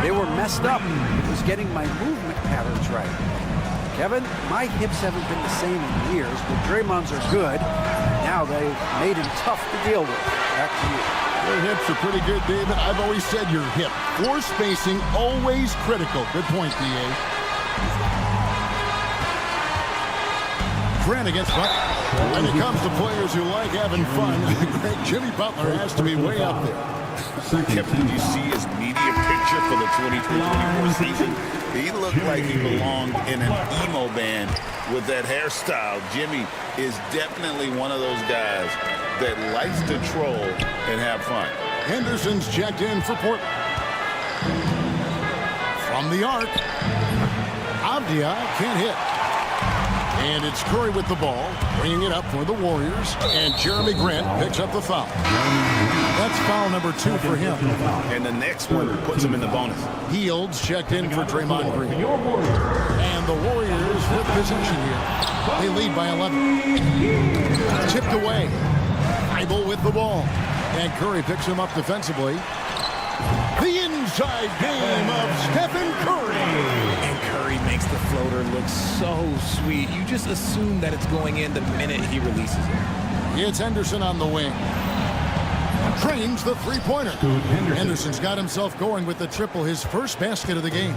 They were messed up. It was getting my movement patterns right. Kevin, my hips haven't been the same in years, but Draymond's are good. Now they've made him tough to deal with. Back to you. Your hips are pretty good, David. I've always said your hip. Floor spacing, always critical. Good point, D.A. Grant against Butler. When it comes to players who like having fun, great Jimmy Butler has to be way up there. Kevin, did you see his media picture for the 23-24 season? He looked like he belonged in an emo band with that hairstyle. Jimmy is definitely one of those guys that likes to troll and have fun. Henderson's checked in for Portland. From the arc, Avdia can't hit. And it's Curry with the ball, bringing it up for the Warriors. And Jeremy Grant picks up the foul. That's foul number 2 for him. And the next one puts him in the bonus. Fields checked in for Draymond Green. And the Warriors with possession here. They lead by 11. Tipped away. Eibel with the ball. And Curry picks him up defensively. The inside game of Stephen Curry. And Curry makes the floater look so sweet. You just assume that it's going in the minute he releases it. It's Henderson on the wing. Trains the three-pointer. Henderson's got himself going with the triple, his first basket of the game.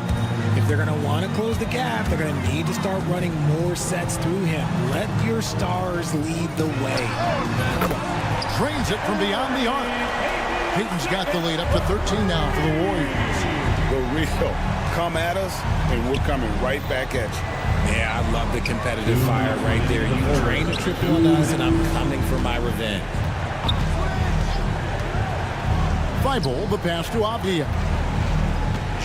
If they're going to want to close the gap, they're going to need to start running more sets through him. Let your stars lead the way. Trains it from beyond the arc. Payton's got the lead up to 13 now for the Warriors. The real come at us, and we're coming right back at you. Yeah, I love the competitive fire right there. You drain the triple on us, and I'm coming for my revenge. Eibel, the pass to Avdia.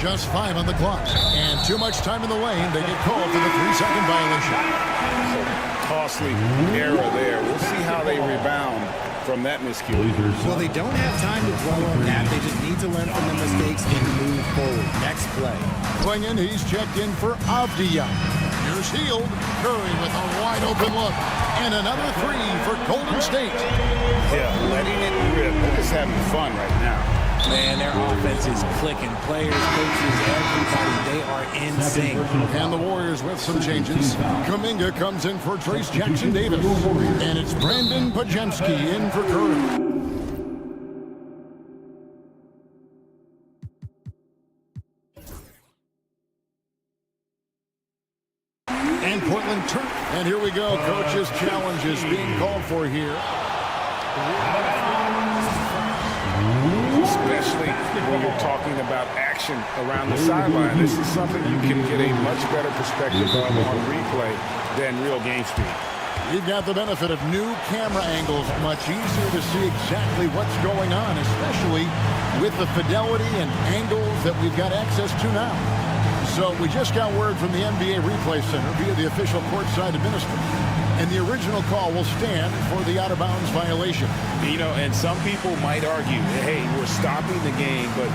Just 5 on the clock. And too much time in the lane. They get called for the 3-second violation. Costly error there. We'll see how they rebound from that miscue. Well, they don't have time to dwell on that. They just need to learn from their mistakes and move forward. Next play. Swinging, he's checked in for Avdia. Here's Hield. Curry with a wide open look. And another 3 for Golden State. Yeah, letting it rip. They're just having fun right now. Man, their offense is clicking. Players, coaches, everybody, they are in sync. And the Warriors with some changes. Kuminga comes in for Trace Jackson-Davis. And it's Brandon Pajemski in for Curry. And Portland turn. And here we go. Coach's challenge is being called for here. Especially when you're talking about action around the sideline. This is something you can get a much better perspective of on replay than real game speed. You've got the benefit of new camera angles. Much easier to see exactly what's going on, especially with the fidelity and angles that we've got access to now. So we just got word from the NBA Replay Center via the official courtside administrator. And the original call will stand for the out-of-bounds violation. You know, and some people might argue, hey, we're stopping the game, but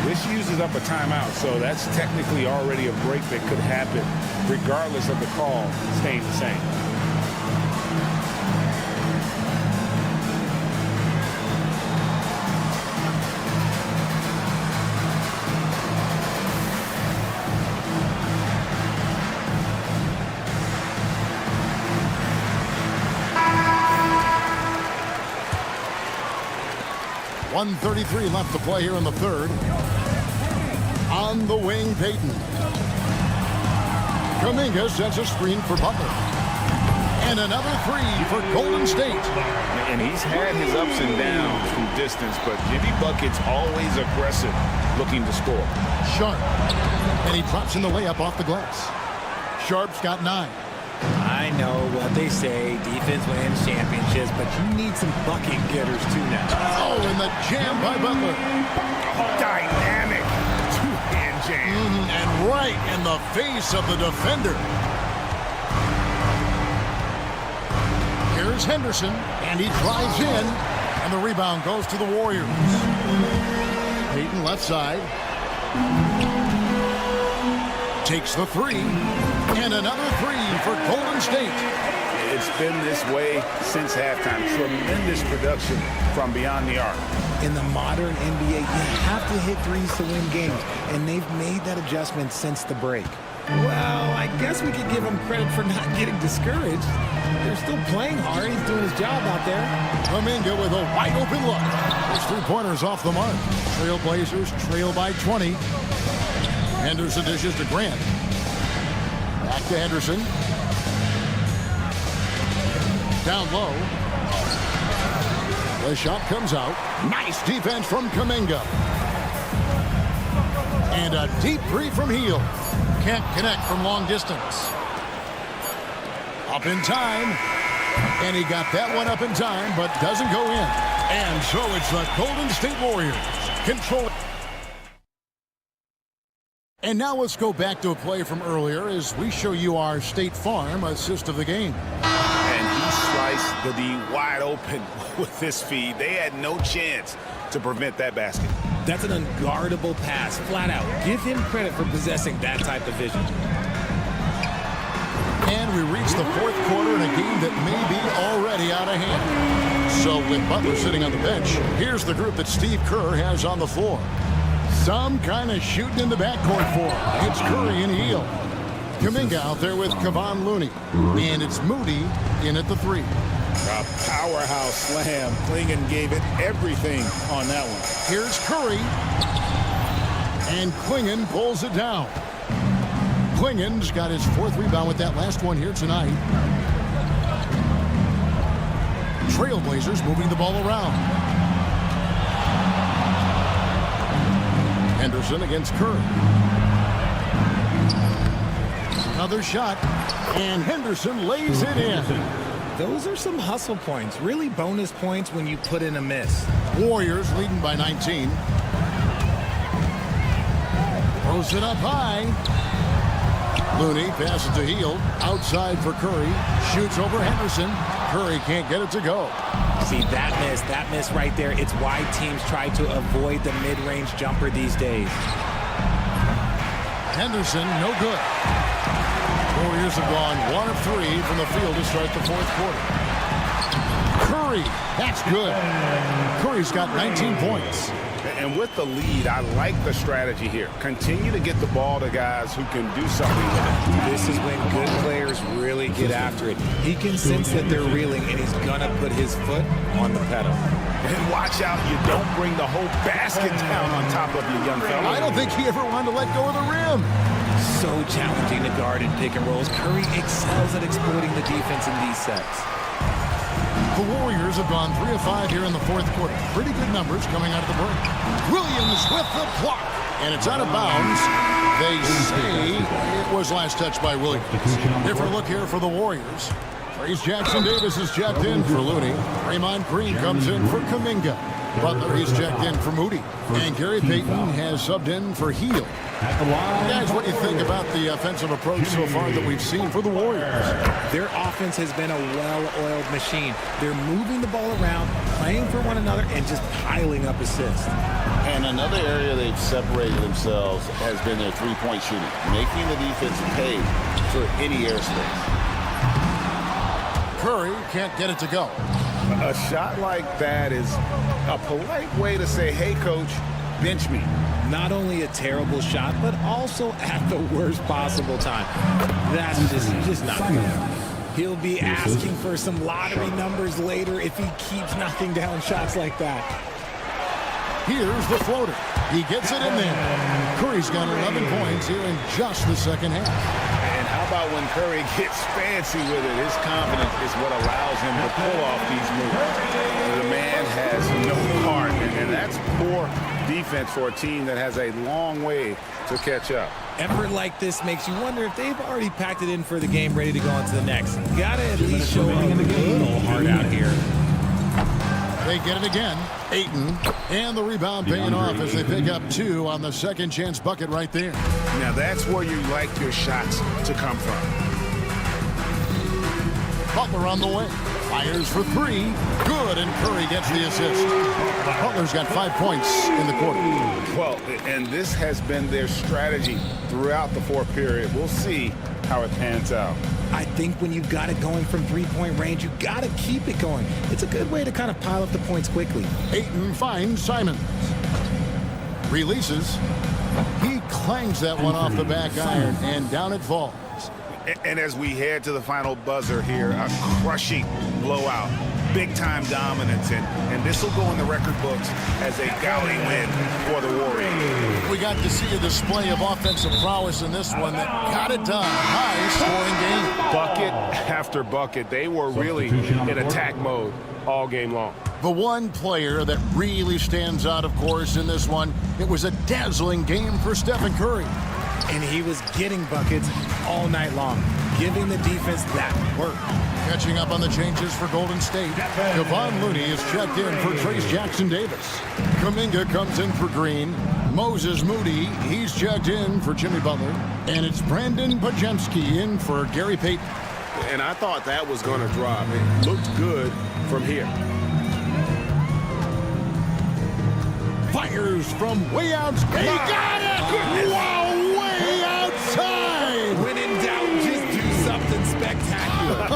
this uses up a timeout, so that's technically already a break that could happen, regardless of the call staying the same. .133 left to play here in the third. On the wing, Payton. Kuminga sets a screen for Butler. And another three for Golden State. And he's had his ups and downs from distance, but Jimmy Bucket's always aggressive, looking to score. Sharp. And he drops in the layup off the glass. Sharp's got 9. I know what they say, defense wins championships, but you need some bucket getters too now. Oh, and the jam by Butler. Dynamic two-hand jam. And right in the face of the defender. Here's Henderson, and he drives in, and the rebound goes to the Warriors. Peyton left side. Takes the three, and another three for Golden State. It's been this way since halftime. Tremendous production from beyond the arc. In the modern NBA, you have to hit threes to win games, and they've made that adjustment since the break. Well, I guess we could give him credit for not getting discouraged. They're still playing hard. He's doing his job out there. Kuminga with a wide open look. His three-pointers off the mark. Trailblazers trail by 20. Henderson dishes to Grant. Back to Henderson. Down low. The shot comes out. Nice defense from Kuminga. And a deep three from Hield. Can't connect from long distance. Up in time. And he got that one up in time, but doesn't go in. And so it's the Golden State Warriors controlling. And now let's go back to a play from earlier as we show you our State Farm assist of the game. And he sliced the D wide open with this feed. They had no chance to prevent that basket. That's an unguardable pass, flat out. Give him credit for possessing that type of vision. And we reach the fourth quarter in a game that may be already out of hand. So with Butler sitting on the bench, here's the group that Steve Kerr has on the floor. Some kind of shooting in the backcourt for. It's Curry and Hield. Kuminga out there with Kevon Looney. And it's Moody in at the three. A powerhouse slam. Klingon gave it everything on that one. Here's Curry. And Klingon pulls it down. Klingon's got his fourth rebound with that last one here tonight. Trailblazers moving the ball around. Henderson against Kerr. Another shot, and Henderson lays it in. Those are some hustle points, really bonus points when you put in a miss. Warriors leading by 19. Throws it up high. Looney passes to Hield. Outside for Curry. Shoots over Henderson. Curry can't get it to go. See, that miss right there, it's why teams try to avoid the mid-range jumper these days. Henderson, no good. Warriors have gone 1 of 3 from the field to start the fourth quarter. Curry, that's good. Curry's got 19 points. And with the lead, I like the strategy here. Continue to get the ball to guys who can do something with it. This is when good players really get after it. He can sense that they're reeling, and he's going to put his foot on the pedal. And watch out, you don't bring the whole basket down on top of you, young fella. I don't think he ever wanted to let go of the rim. So challenging to guard in pick and rolls. Curry excels at exploiting the defense in these sets. The Warriors have gone 3 of 5 here in the fourth quarter. Pretty good numbers coming out of the break. Williams with the block, and it's out of bounds. They say it was last touched by Williams. Different look here for the Warriors. Trace Jackson-Davis is checked in for Looney. Draymond Green comes in for Kuminga. Butler, he's checked in for Moody. And Gary Payton has subbed in for Hield. Guys, what do you think about the offensive approach so far that we've seen for the Warriors? Their offense has been a well-oiled machine. They're moving the ball around, playing for one another, and just piling up assists. And another area they've separated themselves has been their three-point shooting, making the defense pay for any airspace. Curry can't get it to go. A shot like that is a polite way to say, hey, coach, bench me. Not only a terrible shot, but also at the worst possible time. That's just not good. He'll be asking for some lottery numbers later if he keeps knocking down shots like that. Here's the floater. He gets it in there. Curry's got 11 points here in just the second half. And how about when Curry gets fancy with it? His confidence is what allows him to pull off these moves. The man has no heart, and that's poor defense for a team that has a long way to catch up. Effort like this makes you wonder if they've already packed it in for the game, ready to go on to the next. Gotta at least show a little heart out here. They get it again. Ayton, and the rebound paying off as they pick up 2 on the second chance bucket right there. Now that's where you like your shots to come from. Butler on the way. Fires for 3. Good, and Curry gets the assist. Butler's got 5 points in the quarter. Well, and this has been their strategy throughout the fourth period. We'll see how it pans out. I think when you've got it going from three-point range, you got to keep it going. It's a good way to kind of pile up the points quickly. Ayton finds Simons. Releases. He clangs that one off the back iron, and down it falls. And as we head to the final buzzer here, a crushing blowout. Big-time dominance, and this will go in the record books as a gaudy win for the Warriors. We got to see a display of offensive prowess in this one that got it done. High-scoring game. Bucket after bucket. They were really in attack mode all game long. The one player that really stands out, of course, in this one, it was a dazzling game for Stephen Curry. And he was getting buckets all night long, giving the defense that work. Catching up on the changes for Golden State. Kevon Looney is checked in for Trace Jackson-Davis. Kuminga comes in for Green. Moses Moody, he's checked in for Jimmy Butler. And it's Brandon Pajemski in for Gary Payton. And I thought that was going to drop. It looked good from here. Fires from way outside. He got it! Wow, way outside! When in doubt, just do something spectacular.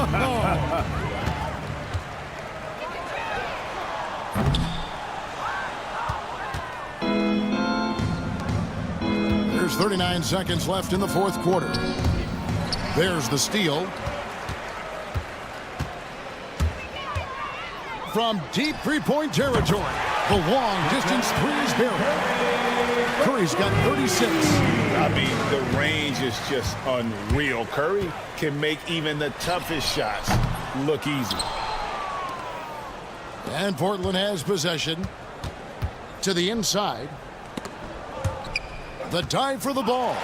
There's 39 seconds left in the fourth quarter. There's the steal. From deep three-point territory, the long-distance three is buried. Curry's got 36. I mean, the range is just unreal. Curry can make even the toughest shots look easy. And Portland has possession to the inside. The dive for the ball.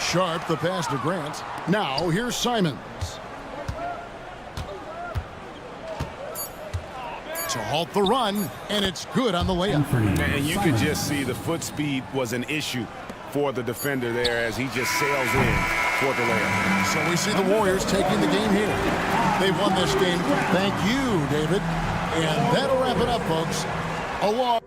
Sharp, the pass to Grant. Now, here's Simons. To halt the run, and it's good on the layup. And you could just see the foot speed was an issue for the defender there as he just sails in for the layup. So we see the Warriors taking the game here. They won this game. Thank you, David. And that'll wrap it up, folks. Along.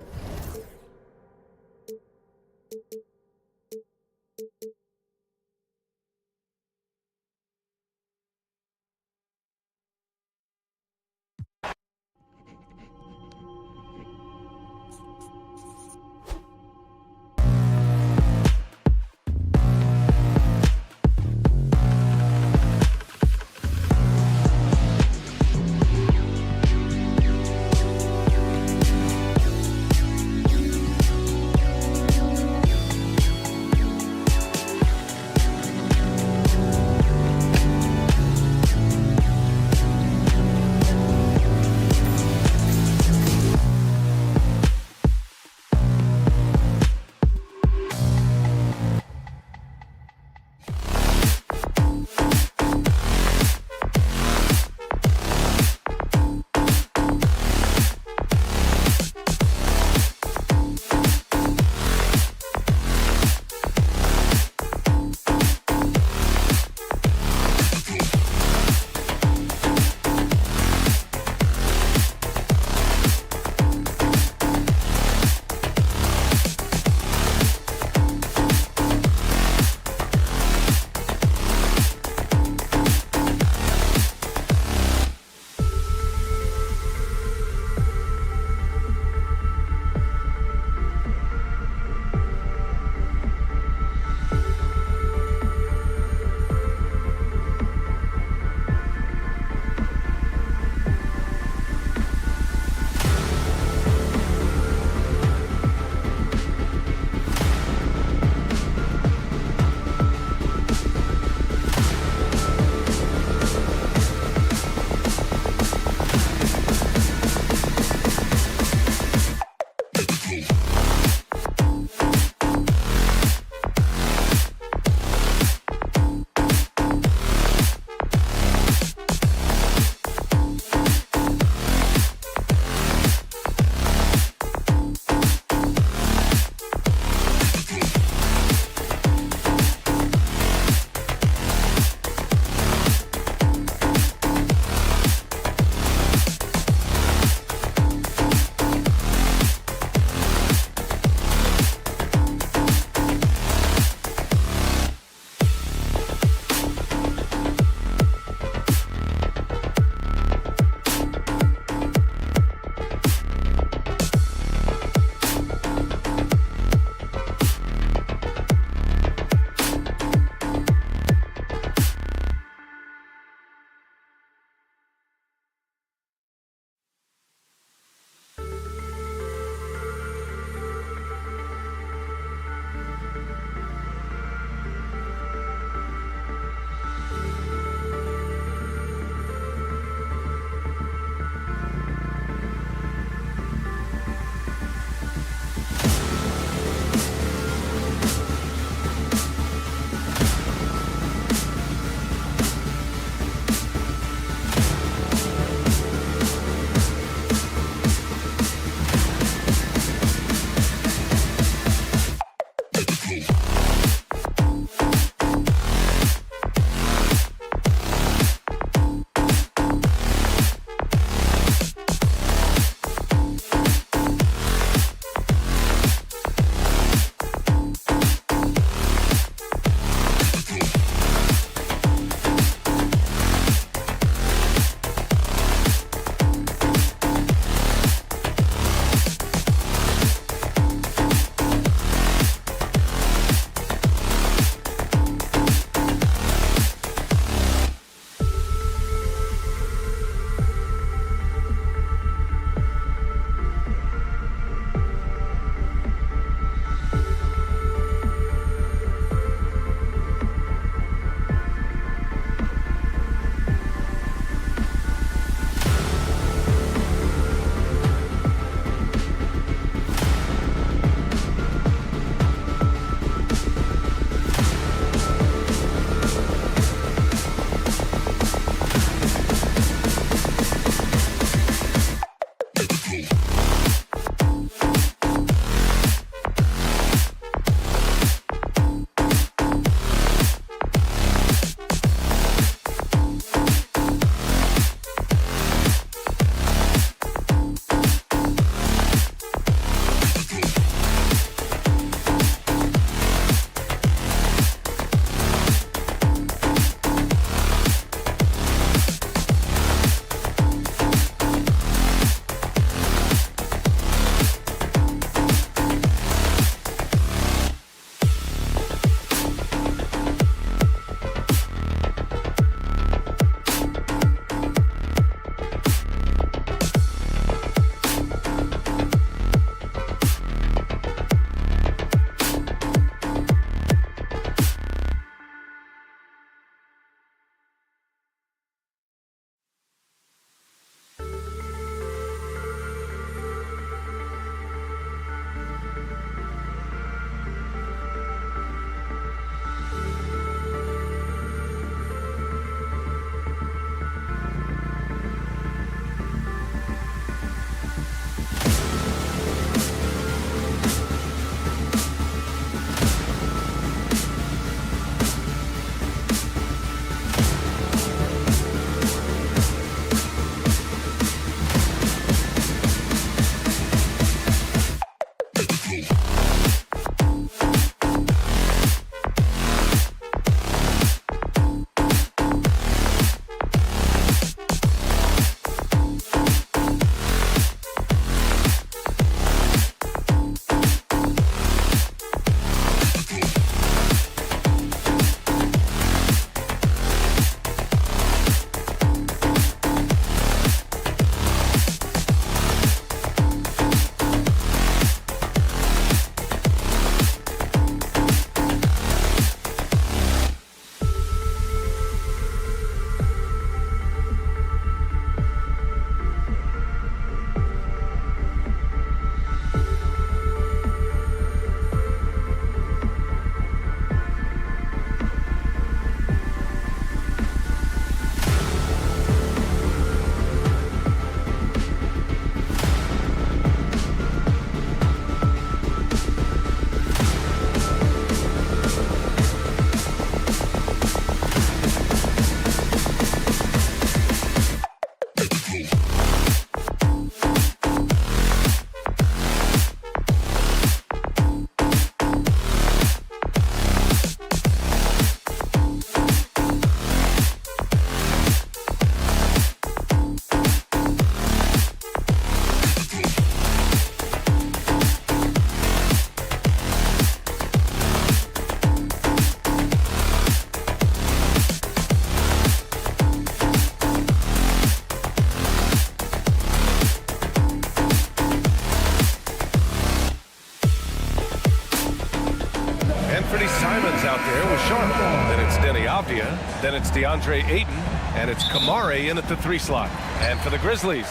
Avdia. Then it's DeAndre Ayton, and it's Kamare in at the 3 slot. And for the Grizzlies,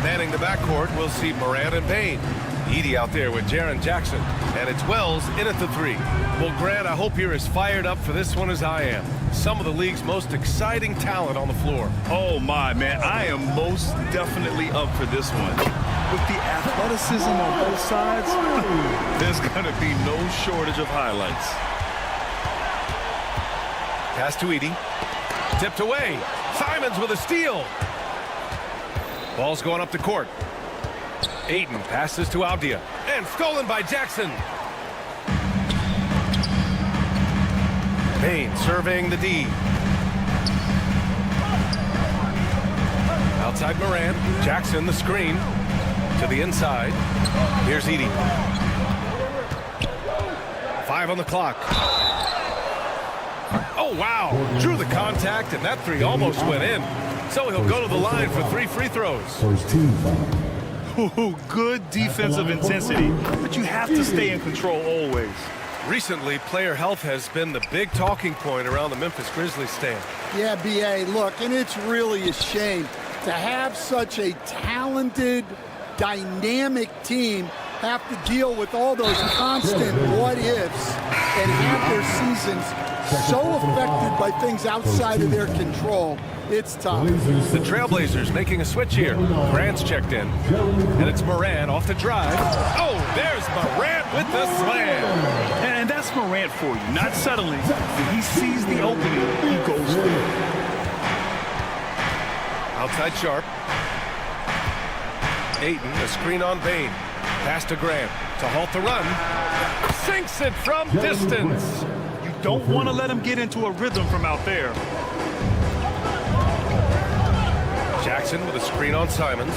manning the backcourt, we'll see Morant and Bane. Edey out there with Jaren Jackson, and it's Wells in at the 3. Well, Grant, I hope you're as fired up for this one as I am. Some of the league's most exciting talent on the floor. Oh, my, man. I am most definitely up for this one. With the athleticism on both sides, there's going to be no shortage of highlights. Pass to Edey. Tipped away. Simons with a steal. Ball's going up the court. Ayton passes to Avdia. And stolen by Jackson. Bane surveying the D. Outside Morant. Jackson the screen. To the inside. Here's Edey. 5 on the clock. Oh, wow. Drew the contact, and that 3 almost went in. So he'll go to the line for 3 free throws. Ooh, good defensive intensity, but you have to stay in control always. Recently, player health has been the big talking point around the Memphis Grizzlies stand. Yeah, B.A., look, and it's really a shame to have such a talented, dynamic team have to deal with all those constant what-ifs and have their seasons so affected by things outside of their control. It's tough. The Trailblazers making a switch here. Grant's checked in. And it's Morant off the drive. Oh, there's Morant with the slam. And that's Morant for you. Not settling. When he sees the opening, he goes for it. Outside Sharp. Ayton, a screen on Bane. Pass to Grant to halt the run. Sinks it from distance. You don't want to let him get into a rhythm from out there. Jackson with a screen on Simons.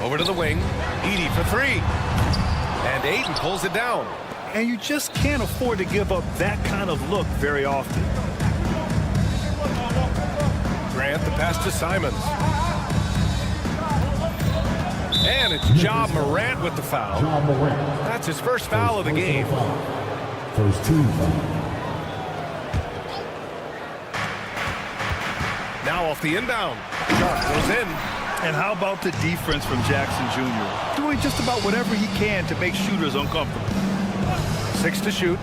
Over to the wing. Edey for 3. And Ayton pulls it down. And you just can't afford to give up that kind of look very often. Grant, the pass to Simons. And it's Ja Morant with the foul. That's his first foul of the game. First team foul. Now off the inbound. Sharp goes in. And how about the defense from Jackson Jr.? Doing just about whatever he can to make shooters uncomfortable. 6 to shoot.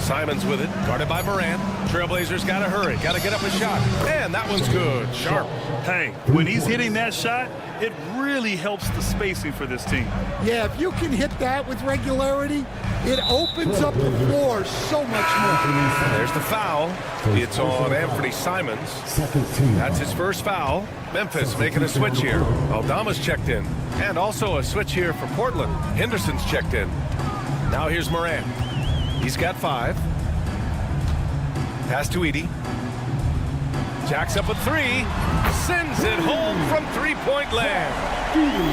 Simons with it, guarded by Morant. Trailblazers got to hurry, got to get up a shot. And that one's good. Sharp. Hey, when he's hitting that shot, it really helps the spacing for this team. Yeah, if you can hit that with regularity, it opens up the floor so much more. There's the foul. It's on Anthony Simons. That's his first foul. Memphis making a switch here. Aldama's checked in. And also a switch here for Portland. Henderson's checked in. Now here's Morant. He's got 5. Pass to Edey. Jacks up a 3. Sends it home from 3-point land.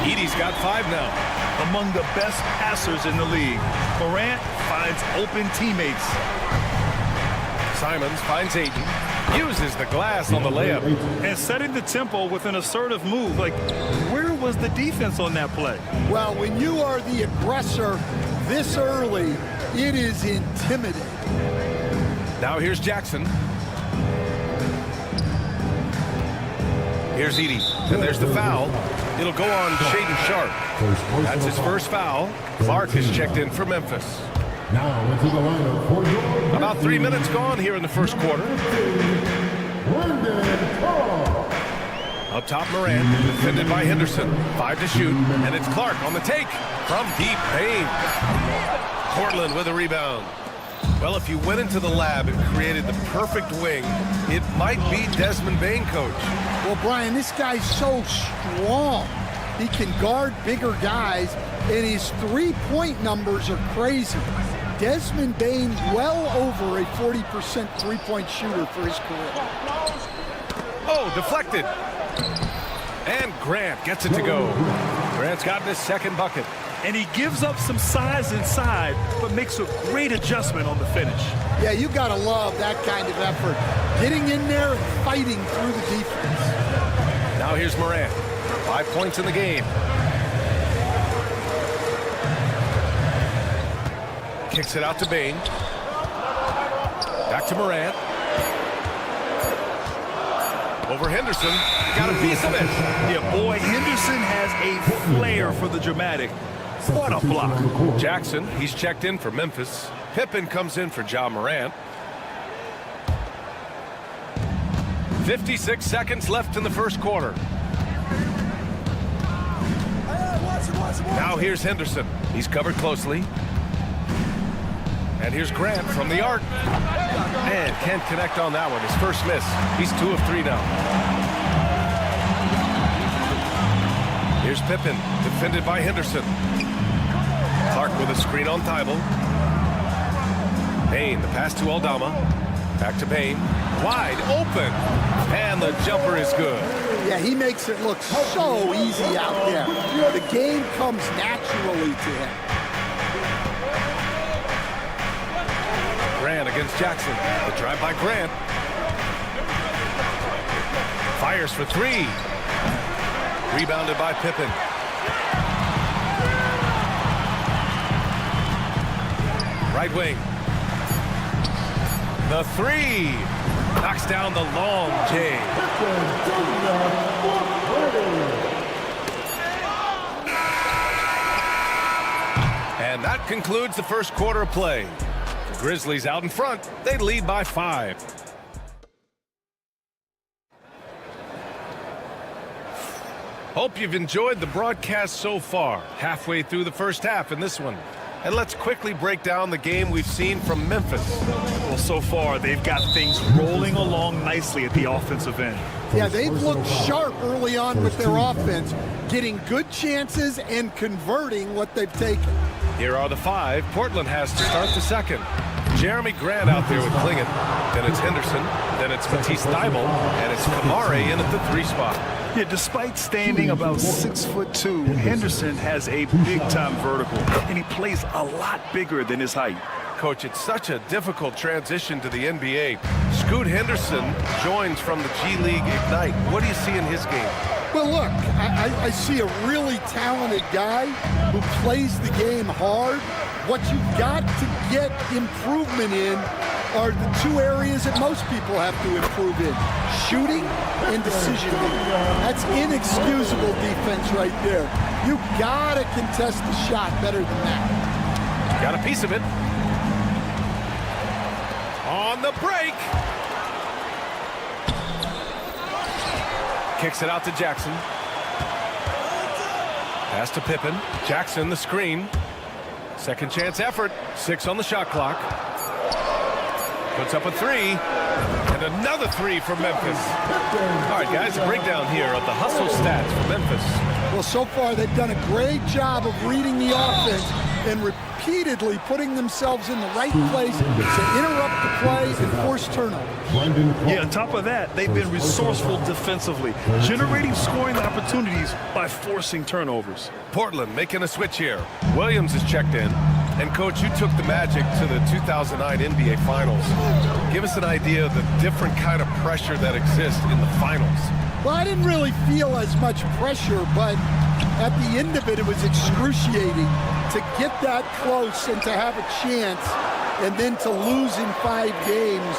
Edey's got 5 now. Among the best passers in the league, Morant finds open teammates. Simons finds Ayton. Uses the glass on the layup. And setting the tempo with an assertive move. Like, where was the defense on that play? Well, when you are the aggressor this early, it is intimidating. Now here's Jackson. Here's Edey. And there's the foul. It'll go on Shaedon Sharp. That's his first foul. Clark is checked in for Memphis. Now into the lineup for your About 3 minutes gone here in the first quarter. Up top, Morant, defended by Henderson. 5 to shoot, and it's Clark on the take from deep Bane. Portland with a rebound. Well, if you went into the lab and created the perfect wing, it might be Desmond Bane, coach. Well, Brian, this guy's so strong. He can guard bigger guys, and his three-point numbers are crazy. Desmond Bane well over a 40% three-point shooter for his career. Oh, deflected. And Grant gets it to go. Grant's gotten his second bucket. And he gives up some size inside, but makes a great adjustment on the finish. Yeah, you got to love that kind of effort. Getting in there and fighting through the defense. Now here's Morant. 5 points in the game. Kicks it out to Bane. to Morant. Over Henderson. Got a piece of it. Yeah, boy, Henderson has a flair for the dramatic. What a block. Jackson, he's checked in for Memphis. Pippen comes in for Ja Morant. 56 seconds left in the first quarter. Now here's Henderson. He's covered closely. And here's Grant from the arc. And can't connect on that one. His first miss. He's 2 of 3 now. Here's Pippen, defended by Henderson. Clark with a screen on Thibault. Payne, the pass to Aldama. Back to Payne. Wide open. And the jumper is good. Yeah, he makes it look so easy out there. The game comes naturally to him. Grant against Jackson. The drive by Grant. Fires for 3. Rebounded by Pippen. Right wing. The 3. Knocks down the long J. And that concludes the first quarter of play. The Grizzlies out in front. They lead by 5. Hope you've enjoyed the broadcast so far. Halfway through the first half in this one. And let's quickly break down the game we've seen from Memphis. Well, so far, they've got things rolling along nicely at the offensive end. Yeah, they've looked sharp early on with their offense, getting good chances and converting what they've taken. Here are the 5 Portland has to start the second. Jeremy Grant out there with Klingon. Then it's Henderson. Then it's Matisse Thybulle. And it's Kamare in at the 3 spot. Yeah, despite standing about 6'2", Henderson has a big-time vertical, and he plays a lot bigger than his height. Coach, it's such a difficult transition to the NBA. Scoot Henderson joins from the G League Ignite. What do you see in his game? Well, look, I see a really talented guy who plays the game hard. What you've got to get improvement in are the 2 areas that most people have to improve in: shooting and decision-making. That's inexcusable defense right there. You gotta contest the shot better than that. Got a piece of it. On the break. Kicks it out to Jackson. Pass to Pippen. Jackson, the screen. Second chance effort. 6 on the shot clock. Puts up a 3. And another 3 for Memphis. All right, guys, a breakdown here of the hustle stats for Memphis. Well, so far they've done a great job of reading the offense and repeatedly putting themselves in the right place to interrupt the play and force turnovers. Yeah, on top of that, they've been resourceful defensively, generating scoring opportunities by forcing turnovers. Portland making a switch here. Williams is checked in. And, Coach, you took the Magic to the 2009 NBA Finals. Give us an idea of the different kind of pressure that exists in the finals. Well, I didn't really feel as much pressure, but at the end of it, it was excruciating to get that close and to have a chance and then to lose in 5 games.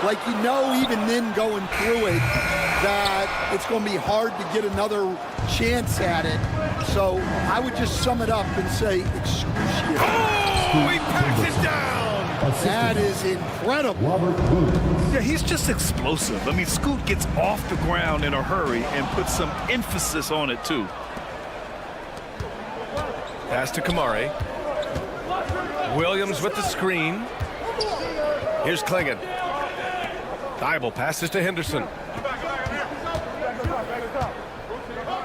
Like, you know, even then going through it, that it's going to be hard to get another chance at it. So I would just sum it up and say excruciating. Oh, he packs it down. That is incredible. Yeah, he's just explosive. I mean, Scoot gets off the ground in a hurry and puts some emphasis on it, too. Pass to Kamare. Williams with the screen. Here's Klingon. Thybulle passes to Henderson.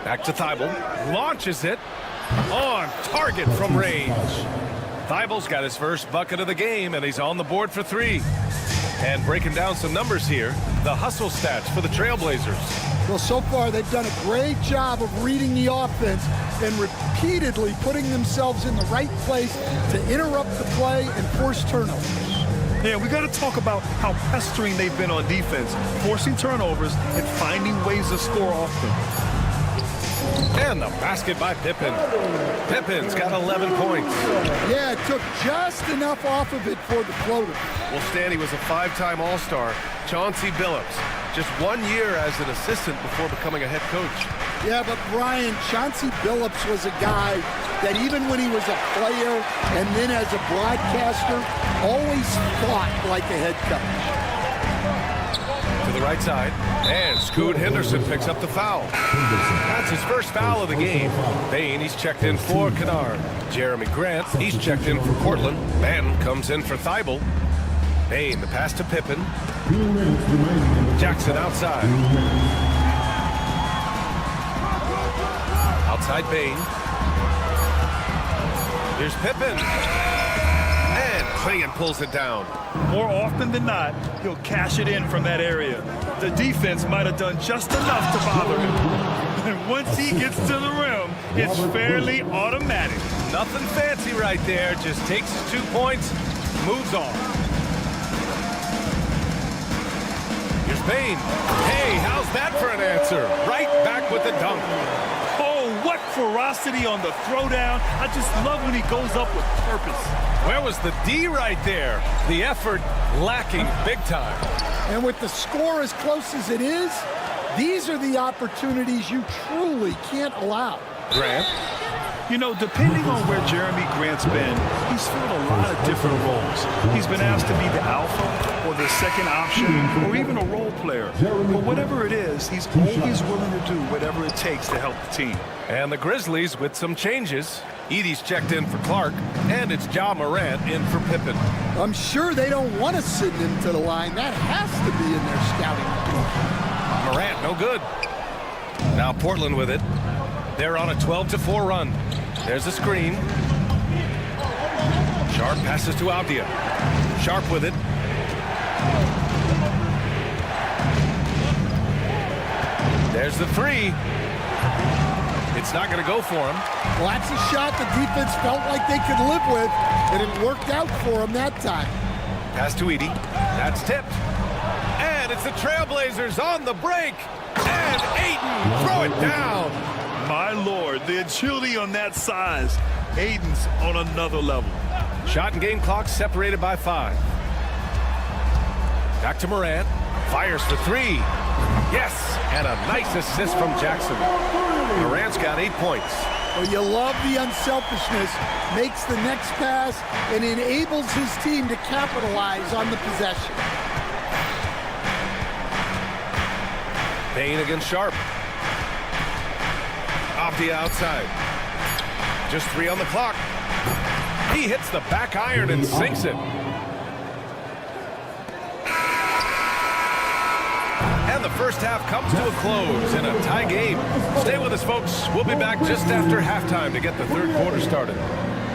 Back to Thybulle. Launches it. On target from range. Thybulle's got his first bucket of the game, and he's on the board for 3. And breaking down some numbers here, the hustle stats for the Trailblazers. Well, so far they've done a great job of reading the offense and repeatedly putting themselves in the right place to interrupt the play and force turnovers. Yeah, we got to talk about how pestering they've been on defense, forcing turnovers and finding ways to score off them. And the basket by Pippen. Pippin's got 11 points. Yeah, it took just enough off of it for the floater. Well, Stanley was a 5-time All-Star. Chauncey Billups, just 1 year as an assistant before becoming a head coach. Yeah, but Brian, Chauncey Billups was a guy that even when he was a player and then as a broadcaster, always fought like a head coach. To the right side, and Scoot Henderson picks up the foul. That's his first foul of the game. Bain, he's checked in for Kennard. Jeremy Grant, he's checked in for Portland. Ben comes in for Thibault. Bain, the pass to Pippen. Jackson outside. Outside Bain. Here's Pippen. And Clingan pulls it down. More often than not, he'll cash it in from that area. The defense might have done just enough to bother him. And once he gets to the rim, it's fairly automatic. Nothing fancy right there. Just takes his 2 points, moves on. Here's Bain. Hey, how's that for an answer? Right back with the dunk. Oh, what ferocity on the throwdown. I just love when he goes up with purpose. Where was the D right there? The effort lacking big time. And with the score as close as it is, these are the opportunities you truly can't allow. Grant. You know, depending on where Jeremy Grant's been, he's filled a lot of different roles. He's been asked to be the alpha or the second option or even a role player. But whatever it is, he's always willing to do whatever it takes to help the team. And the Grizzlies with some changes. Edie's checked in for Clark, and it's Ja Morant in for Pippen. I'm sure they don't want to send him to the line. That has to be in their scouting report. Morant, no good. Now Portland with it. They're on a 12-4 run. There's a screen. Sharp passes to Avdia. Sharp with it. There's the three. It's not going to go for him. Well, that's a shot the defense felt like they could live with, and it worked out for him that time. Pass to Edie. That's tipped. And it's the Trailblazers on the break. And Ayton, throw it down. My Lord, the agility on that size. Ayton's on another level. Shot and game clock separated by 5. Back to Morant. Fires for 3. Yes, and a nice assist from Jackson. Morant's got 8 points. Well, you love the unselfishness. Makes the next pass and enables his team to capitalize on the possession. Bain against Sharp. Off the outside. Just 3 on the clock. He hits the back iron and sinks it. And the first half comes to a close in a tie game. Stay with us, folks. We'll be back just after halftime to get the third quarter started.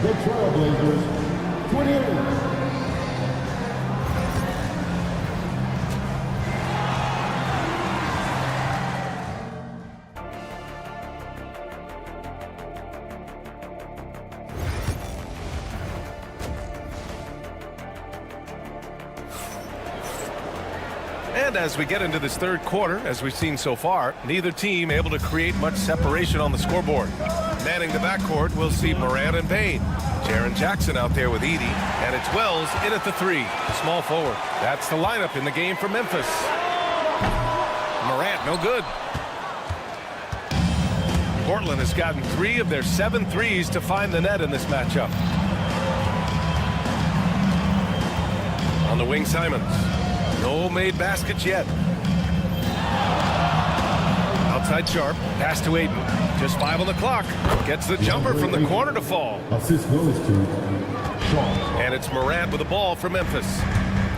The Trailblazers, 28. And as we get into this third quarter, as we've seen so far, neither team able to create much separation on the scoreboard. Manning the backcourt, we'll see Morant and Bain. Jaren Jackson out there with Edie, and it's Wells in at the 3, small forward. That's the lineup in the game for Memphis. Morant, no good. Portland has gotten 3 of their 7 threes to find the net in this matchup. On the wing, Simons. No made baskets yet. Outside Sharp, pass to Ayton. Just 5 on the clock. Gets the jumper from the corner to fall. Assist goes to Sharp. And it's Morant with the ball for Memphis.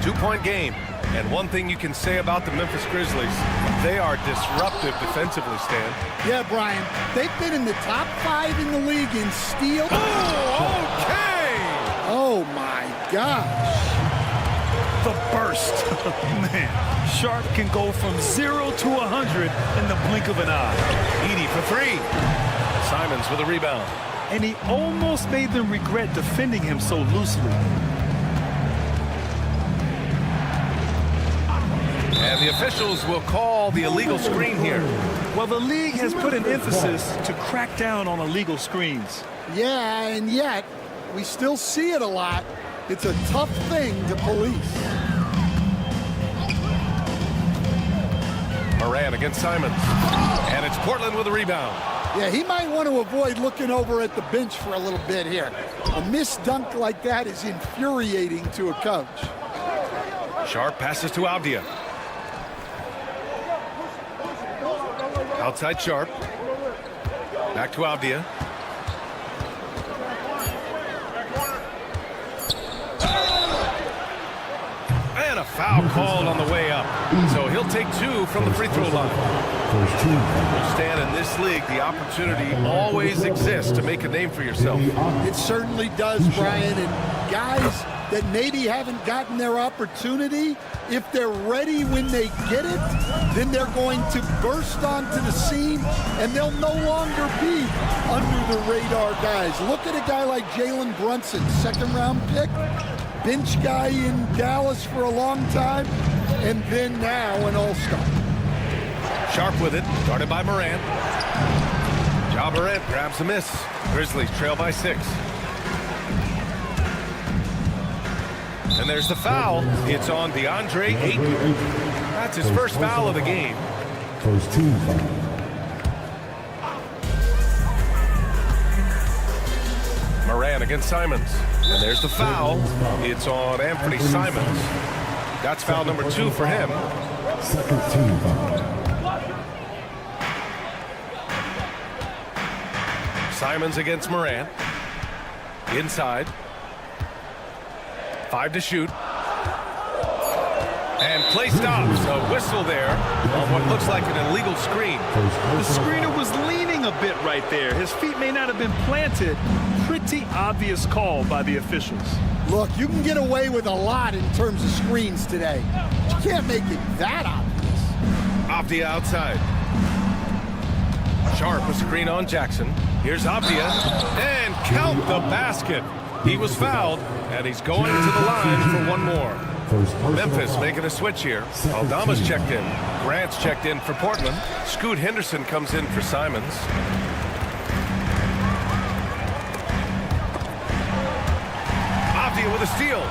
2-point game. And one thing you can say about the Memphis Grizzlies, they are disruptive defensively, Stan. Yeah, Brian, they've been in the top 5 in the league in steal. Oh, okay! Oh, my gosh. The burst. Man, Sharp can go from 0 to 100 in the blink of an eye. Edie for 3. Simons with a rebound. And he almost made them regret defending him so loosely. And the officials will call the illegal screen here. Well, the league has put an emphasis to crack down on illegal screens. Yeah, and yet we still see it a lot. It's a tough thing to police. Morant against Simons. And it's Portland with a rebound. Yeah, he might want to avoid looking over at the bench for a little bit here. A missed dunk like that is infuriating to a coach. Sharp passes to Avdia. Outside Sharp. Back to Avdia. And a foul called on the way up. So he'll take 2 from the free throw line. Stan, in this league, the opportunity always exists to make a name for yourself. It certainly does, Brian. And guys that maybe haven't gotten their opportunity, if they're ready when they get it, then they're going to burst onto the scene, and they'll no longer be under the radar guys. Look at a guy like Jalen Brunson, second-round pick, bench guy in Dallas for a long time, and then now an all-star. Sharp with it, guarded by Morant. Ja Morant grabs the miss. Grizzlies trail by 6. And there's the foul. It's on DeAndre Ayton. That's his first foul of the game. First team foul. Morant against Simons. And there's the foul. It's on Anthony Simons. That's foul number 2 for him. Second team foul. Simons against Morant. Inside. 5 to shoot. And play stops. A whistle there on what looks like an illegal screen. The screener was leaning a bit right there. His feet may not have been planted. Pretty obvious call by the officials. Look, you can get away with a lot in terms of screens today. You can't make it that obvious. Avdia outside. Sharp a screen on Jackson. Here's Avdia. And count the basket. He was fouled, and he's going to the line for one more. Memphis making a switch here. Aldama's checked in. Grant's checked in for Portland. Scoot Henderson comes in for Simons. Avdia with a steal.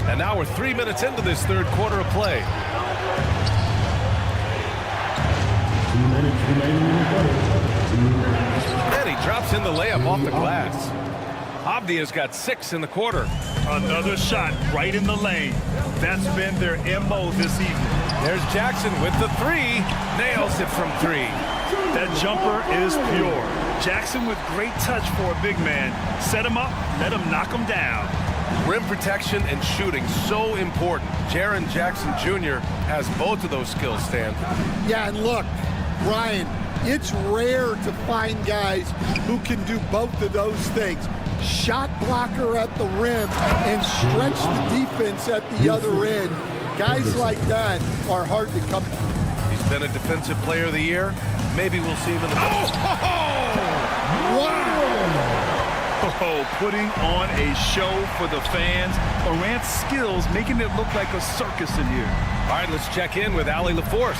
And now we're 3 minutes into this third quarter of play. 2 minutes remaining in the quarter. And he drops in the layup off the glass. Avdia's got 6 in the quarter. Another shot right in the lane. That's been their MO this evening. There's Jackson with the 3. Nails it from 3. That jumper is pure. Jackson with great touch for a big man. Set him up, let him knock him down. Rim protection and shooting, so important. Jaren Jackson Jr. has both of those skills, Stan. Yeah, and look, Brian, it's rare to find guys who can do both of those things. Shot blocker at the rim and stretch the defense at the other end. Guys like that are hard to come by. He's been a defensive player of the year. Maybe we'll see him in the... Oh, putting on a show for the fans. Morant's skills making it look like a circus in here. All right, let's check in with Allie LaForce.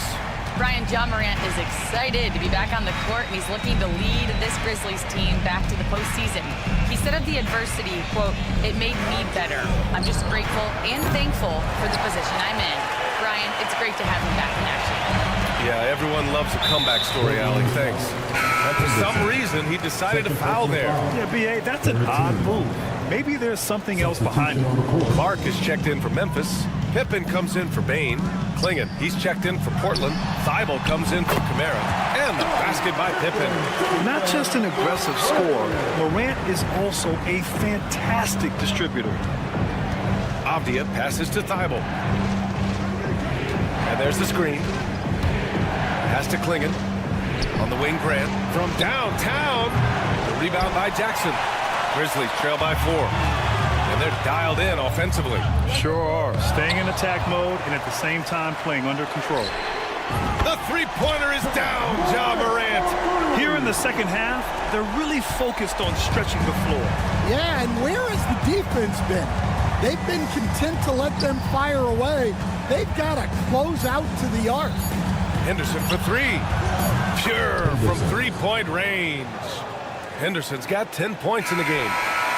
Brian, Ja Morant is excited to be back on the court, and he's looking to lead this Grizzlies team back to the postseason. He said of the adversity, quote, "It made me better. I'm just grateful and thankful for the position I'm in." Brian, it's great to have him back in action. Yeah, everyone loves a comeback story, Allie. Thanks. And for some reason, he decided to foul there. Yeah, B.A., that's an odd move. Maybe there's something else behind it. Clark is checked in for Memphis. Pippen comes in for Bain. Klingon, he's checked in for Portland. Thibault comes in for Kamara. And the basket by Pippen. Not just an aggressive scorer, Morant is also a fantastic distributor. Avdia passes to Thibault. And there's the screen. Pass to Klingon. On the wing, Grant. From downtown. The rebound by Jackson. Grizzlies trail by 4. And they're dialed in offensively. Sure are. Staying in attack mode and at the same time playing under control. The three-pointer is down, Ja Morant. Here in the second half, they're really focused on stretching the floor. Yeah, and where has the defense been? They've been content to let them fire away. They've got to close out to the arc. Henderson for three. Pure from three-point range. Henderson's got 10 points in the game.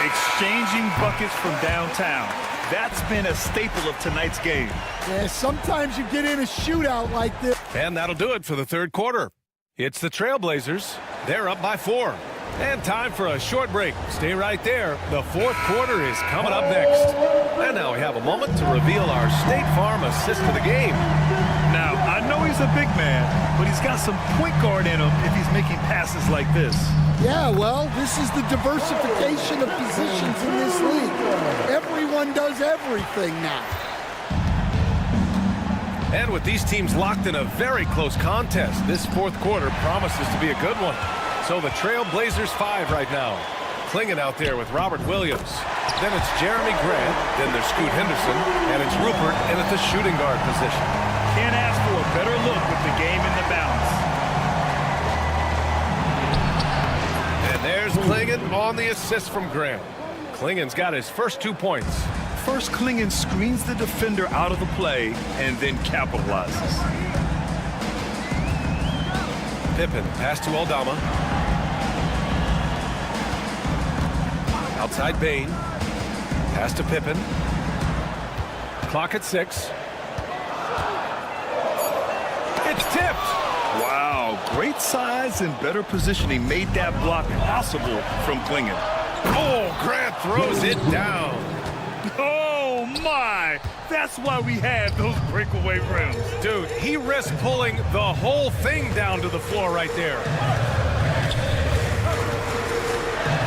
Exchanging buckets from downtown. That's been a staple of tonight's game. Yeah, sometimes you get in a shootout like this. And that'll do it for the third quarter. It's the Trailblazers. They're up by 4. And time for a short break. Stay right there. The fourth quarter is coming up next. And now we have a moment to reveal our State Farm assist of the game. Now, I know he's a big man, but he's got some point guard in him if he's making passes like this. Yeah, well, this is the diversification of positions in this league. Everyone does everything now. And with these teams locked in a very close contest, this fourth quarter promises to be a good one. So the Trailblazers 5 right now. Clingan out there with Robert Williams. Then it's Jeremy Grant. Then there's Scoot Henderson. And it's Rupert in at the shooting guard position. Can't ask for a better look with the game in the balance. And there's Clingan on the assist from Grant. Klingan's got his first 2 points. First, Clingan screens the defender out of the play and then capitalizes. Pippen, pass to Aldama. Outside Bain. Pass to Pippen. Clock at 6. It's tipped. Wow, great size and better positioning made that block possible from Clingan. Oh, Grant throws it down. Oh, my. That's why we have those breakaway rims. Dude, he risked pulling the whole thing down to the floor right there.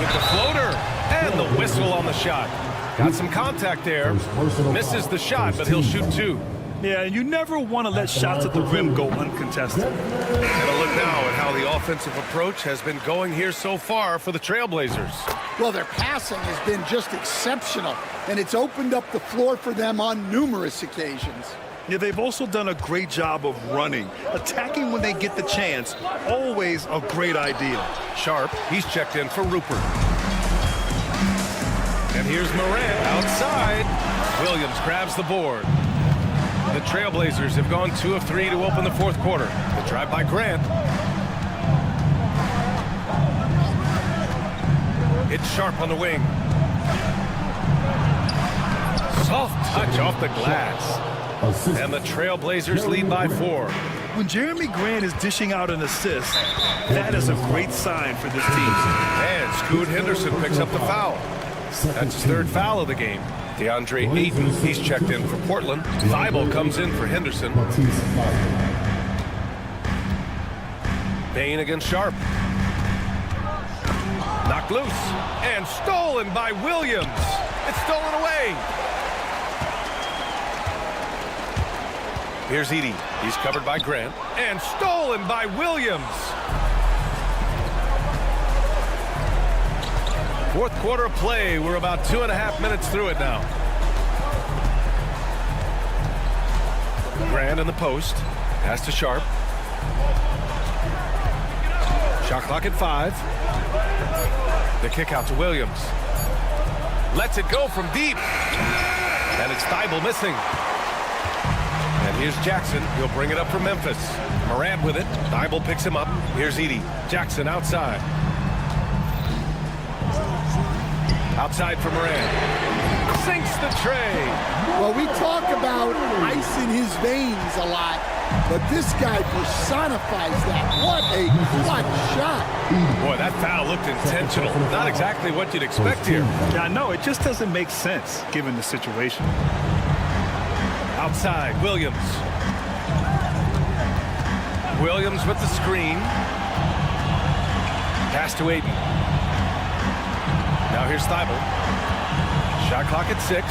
With the floater and the whistle on the shot. Got some contact there. Misses the shot, but he'll shoot 2. Yeah, and you never want to let shots at the rim go uncontested. And a look now at how the offensive approach has been going here so far for the Trailblazers. Well, their passing has been just exceptional, and it's opened up the floor for them on numerous occasions. Yeah, they've also done a great job of running. Attacking when they get the chance, always a great idea. Sharp, he's checked in for Rupert. And here's Morant outside. Williams grabs the board. The Trailblazers have gone 2 of 3 to open the fourth quarter. The drive by Grant. It's Sharp on the wing. Soft touch off the glass. And the Trailblazers lead by 4. When Jeremy Grant is dishing out an assist, that is a great sign for this team. And Scoot Henderson picks up the foul. That's his third foul of the game. DeAndre Ayton, he's checked in for Portland. Thibault comes in for Henderson. Bain against Sharp. Knocked loose. And stolen by Williams. It's stolen away. Here's Edey. He's covered by Grant. And stolen by Williams. Fourth quarter of play. We're about 2.5 minutes through it now. Grant in the post. Pass to Sharp. Shot clock at 5. The kick out to Williams. Lets it go from deep. And it's Thibault missing. And here's Jackson. He'll bring it up from Memphis. Morant with it. Thibault picks him up. Here's Edey. Jackson outside. Outside for Morant. Sinks the tray. Well, we talk about ice in his veins a lot, but this guy personifies that. What a clutch shot. Boy, that foul looked intentional. Not exactly what you'd expect here. Yeah, I know. It just doesn't make sense given the situation. Outside, Williams. Williams with the screen. Pass to Ayton. Now here's Thibault. Shot clock at 6.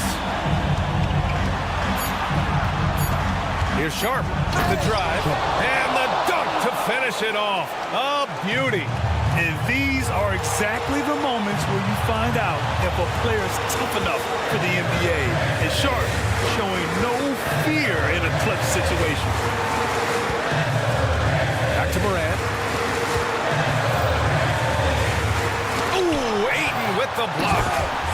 Here's Sharp with the drive. And the dunk to finish it off. A beauty. And these are exactly the moments where you find out if a player is tough enough for the NBA. And Sharp showing no fear in a clutch situation. Back to Morant. Ooh, Ayton with the block.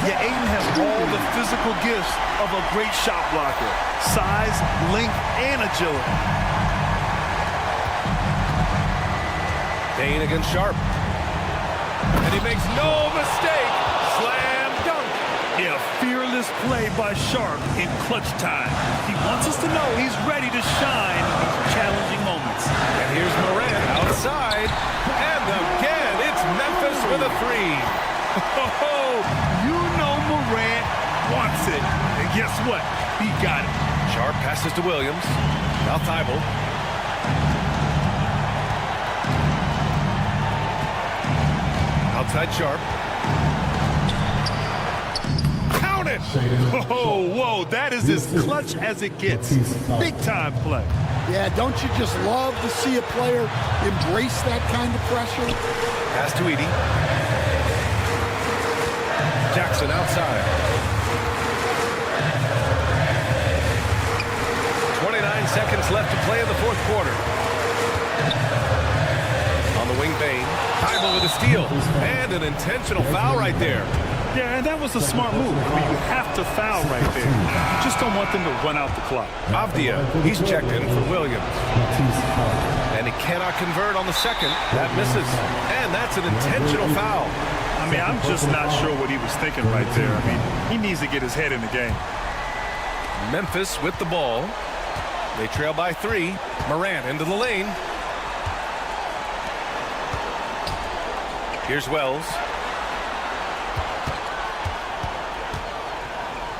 Yeah, Ayton has all the physical gifts of a great shot blocker. Size, length, and agility. Bain against Sharp. And he makes no mistake. Slam dunk. A fearless play by Sharp in clutch time. He wants us to know he's ready to shine in these challenging moments. And here's Morant outside. And again, it's Memphis with a three. Oh, you know Morant wants it. And guess what? He got it. Sharp passes to Williams. Now Thibault. Outside Sharp. Count it! Oh, whoa, that is as clutch as it gets. Big time play. Yeah, don't you just love to see a player embrace that kind of pressure? Pass to Edey. Jackson outside. 29 seconds left to play in the fourth quarter. On the wing, Bain. Thibault with a steal. And an intentional foul right there. Yeah, and that was a smart move. I mean, you have to foul right there. You just don't want them to run out the clock. Avdia, he's checked in for Williams. And he cannot convert on the second. That misses. And that's an intentional foul. I mean, I'm just not sure what he was thinking right there. I mean, he needs to get his head in the game. Memphis with the ball. They trail by 3. Morant into the lane. Here's Wells.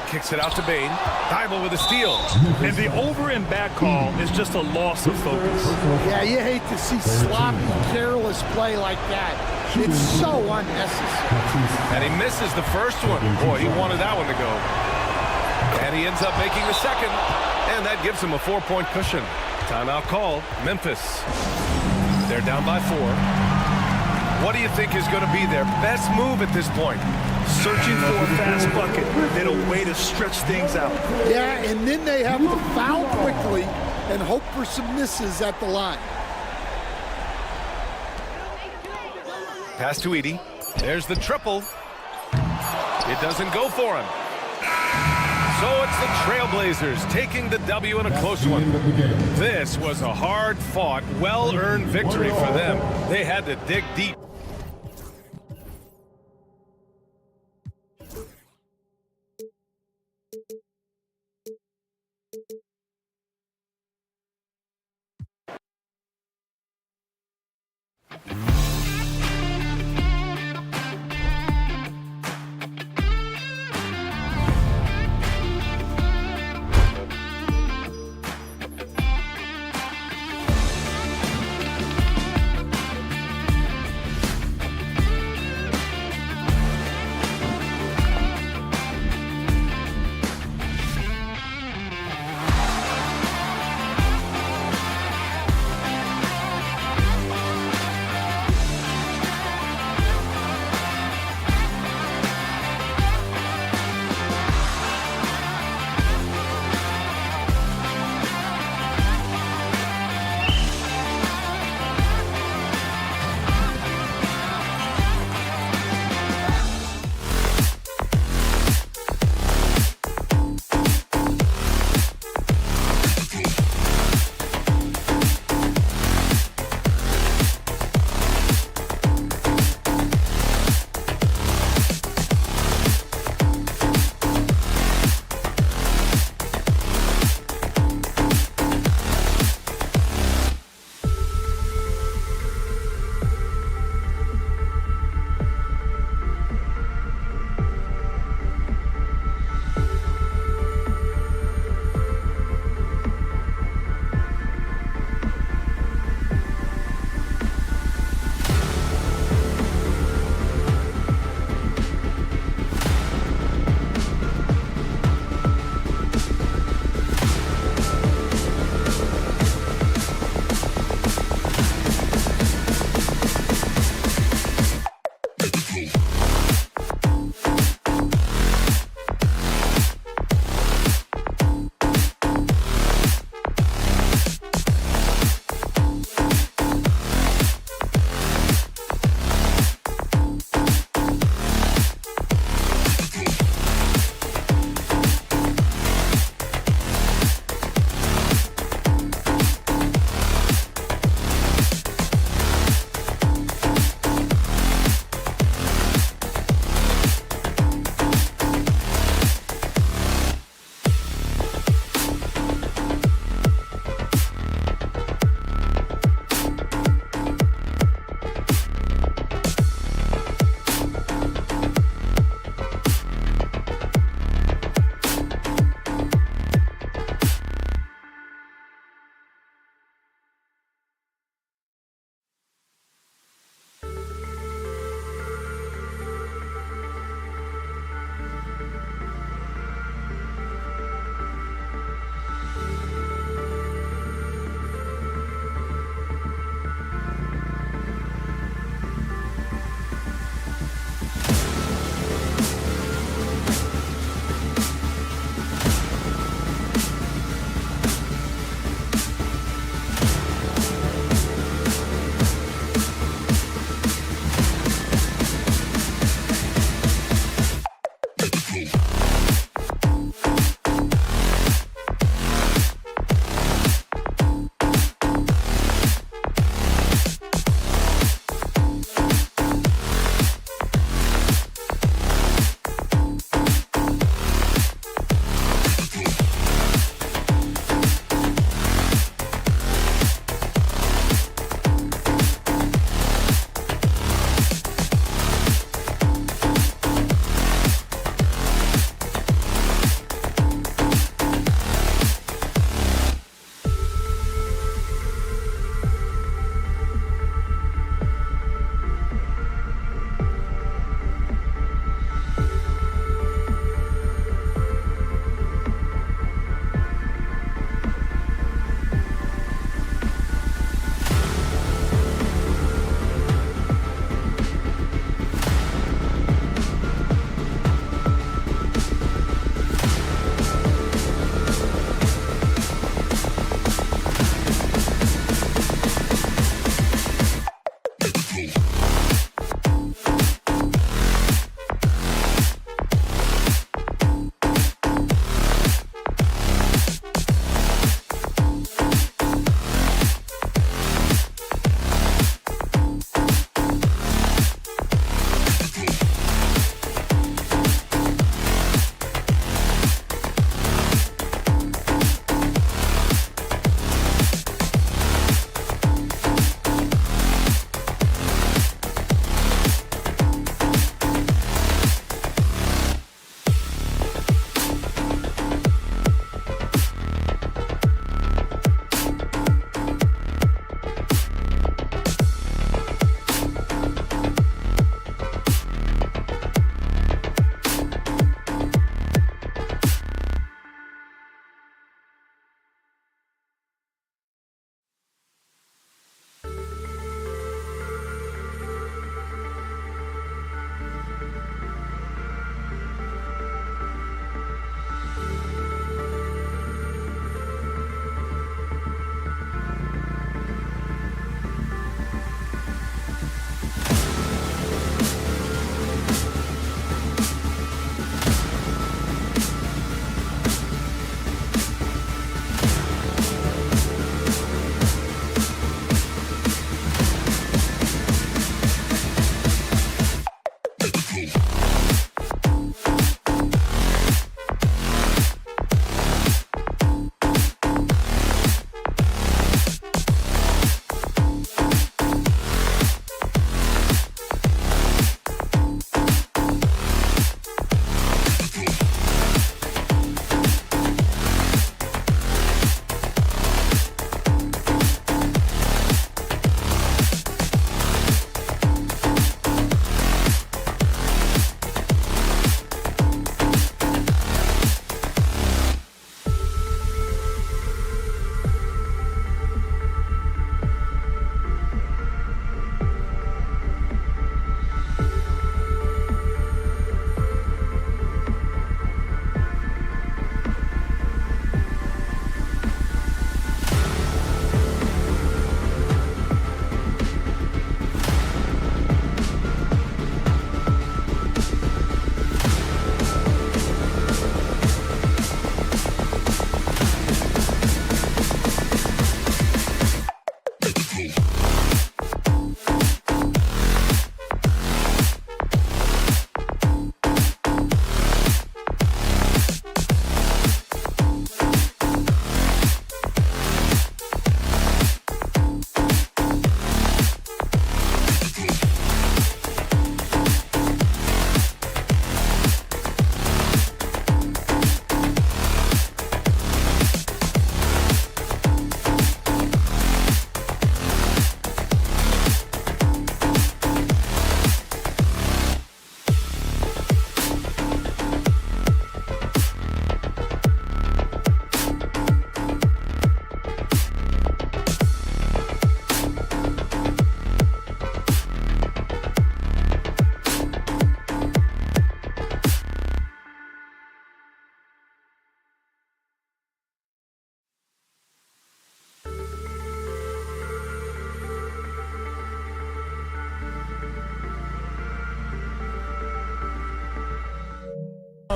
Kicks it out to Bain. Thibault with a steal. And the over and back call is just a loss of focus. Yeah, you hate to see sloppy, careless play like that. It's so unnecessary. And he misses the first one. Boy, he wanted that one to go. And he ends up making the second. And that gives him a 4-point cushion. Timeout call. Memphis. They're down by 4. What do you think is going to be their best move at this point? Searching for a fast bucket and a way to stretch things out. Yeah, and then they have to foul quickly and hope for some misses at the line. Pass to Edey. There's the triple. It doesn't go for him. So it's the Trailblazers taking the W in a close one. This was a hard-fought, well-earned victory for them. They had to dig deep.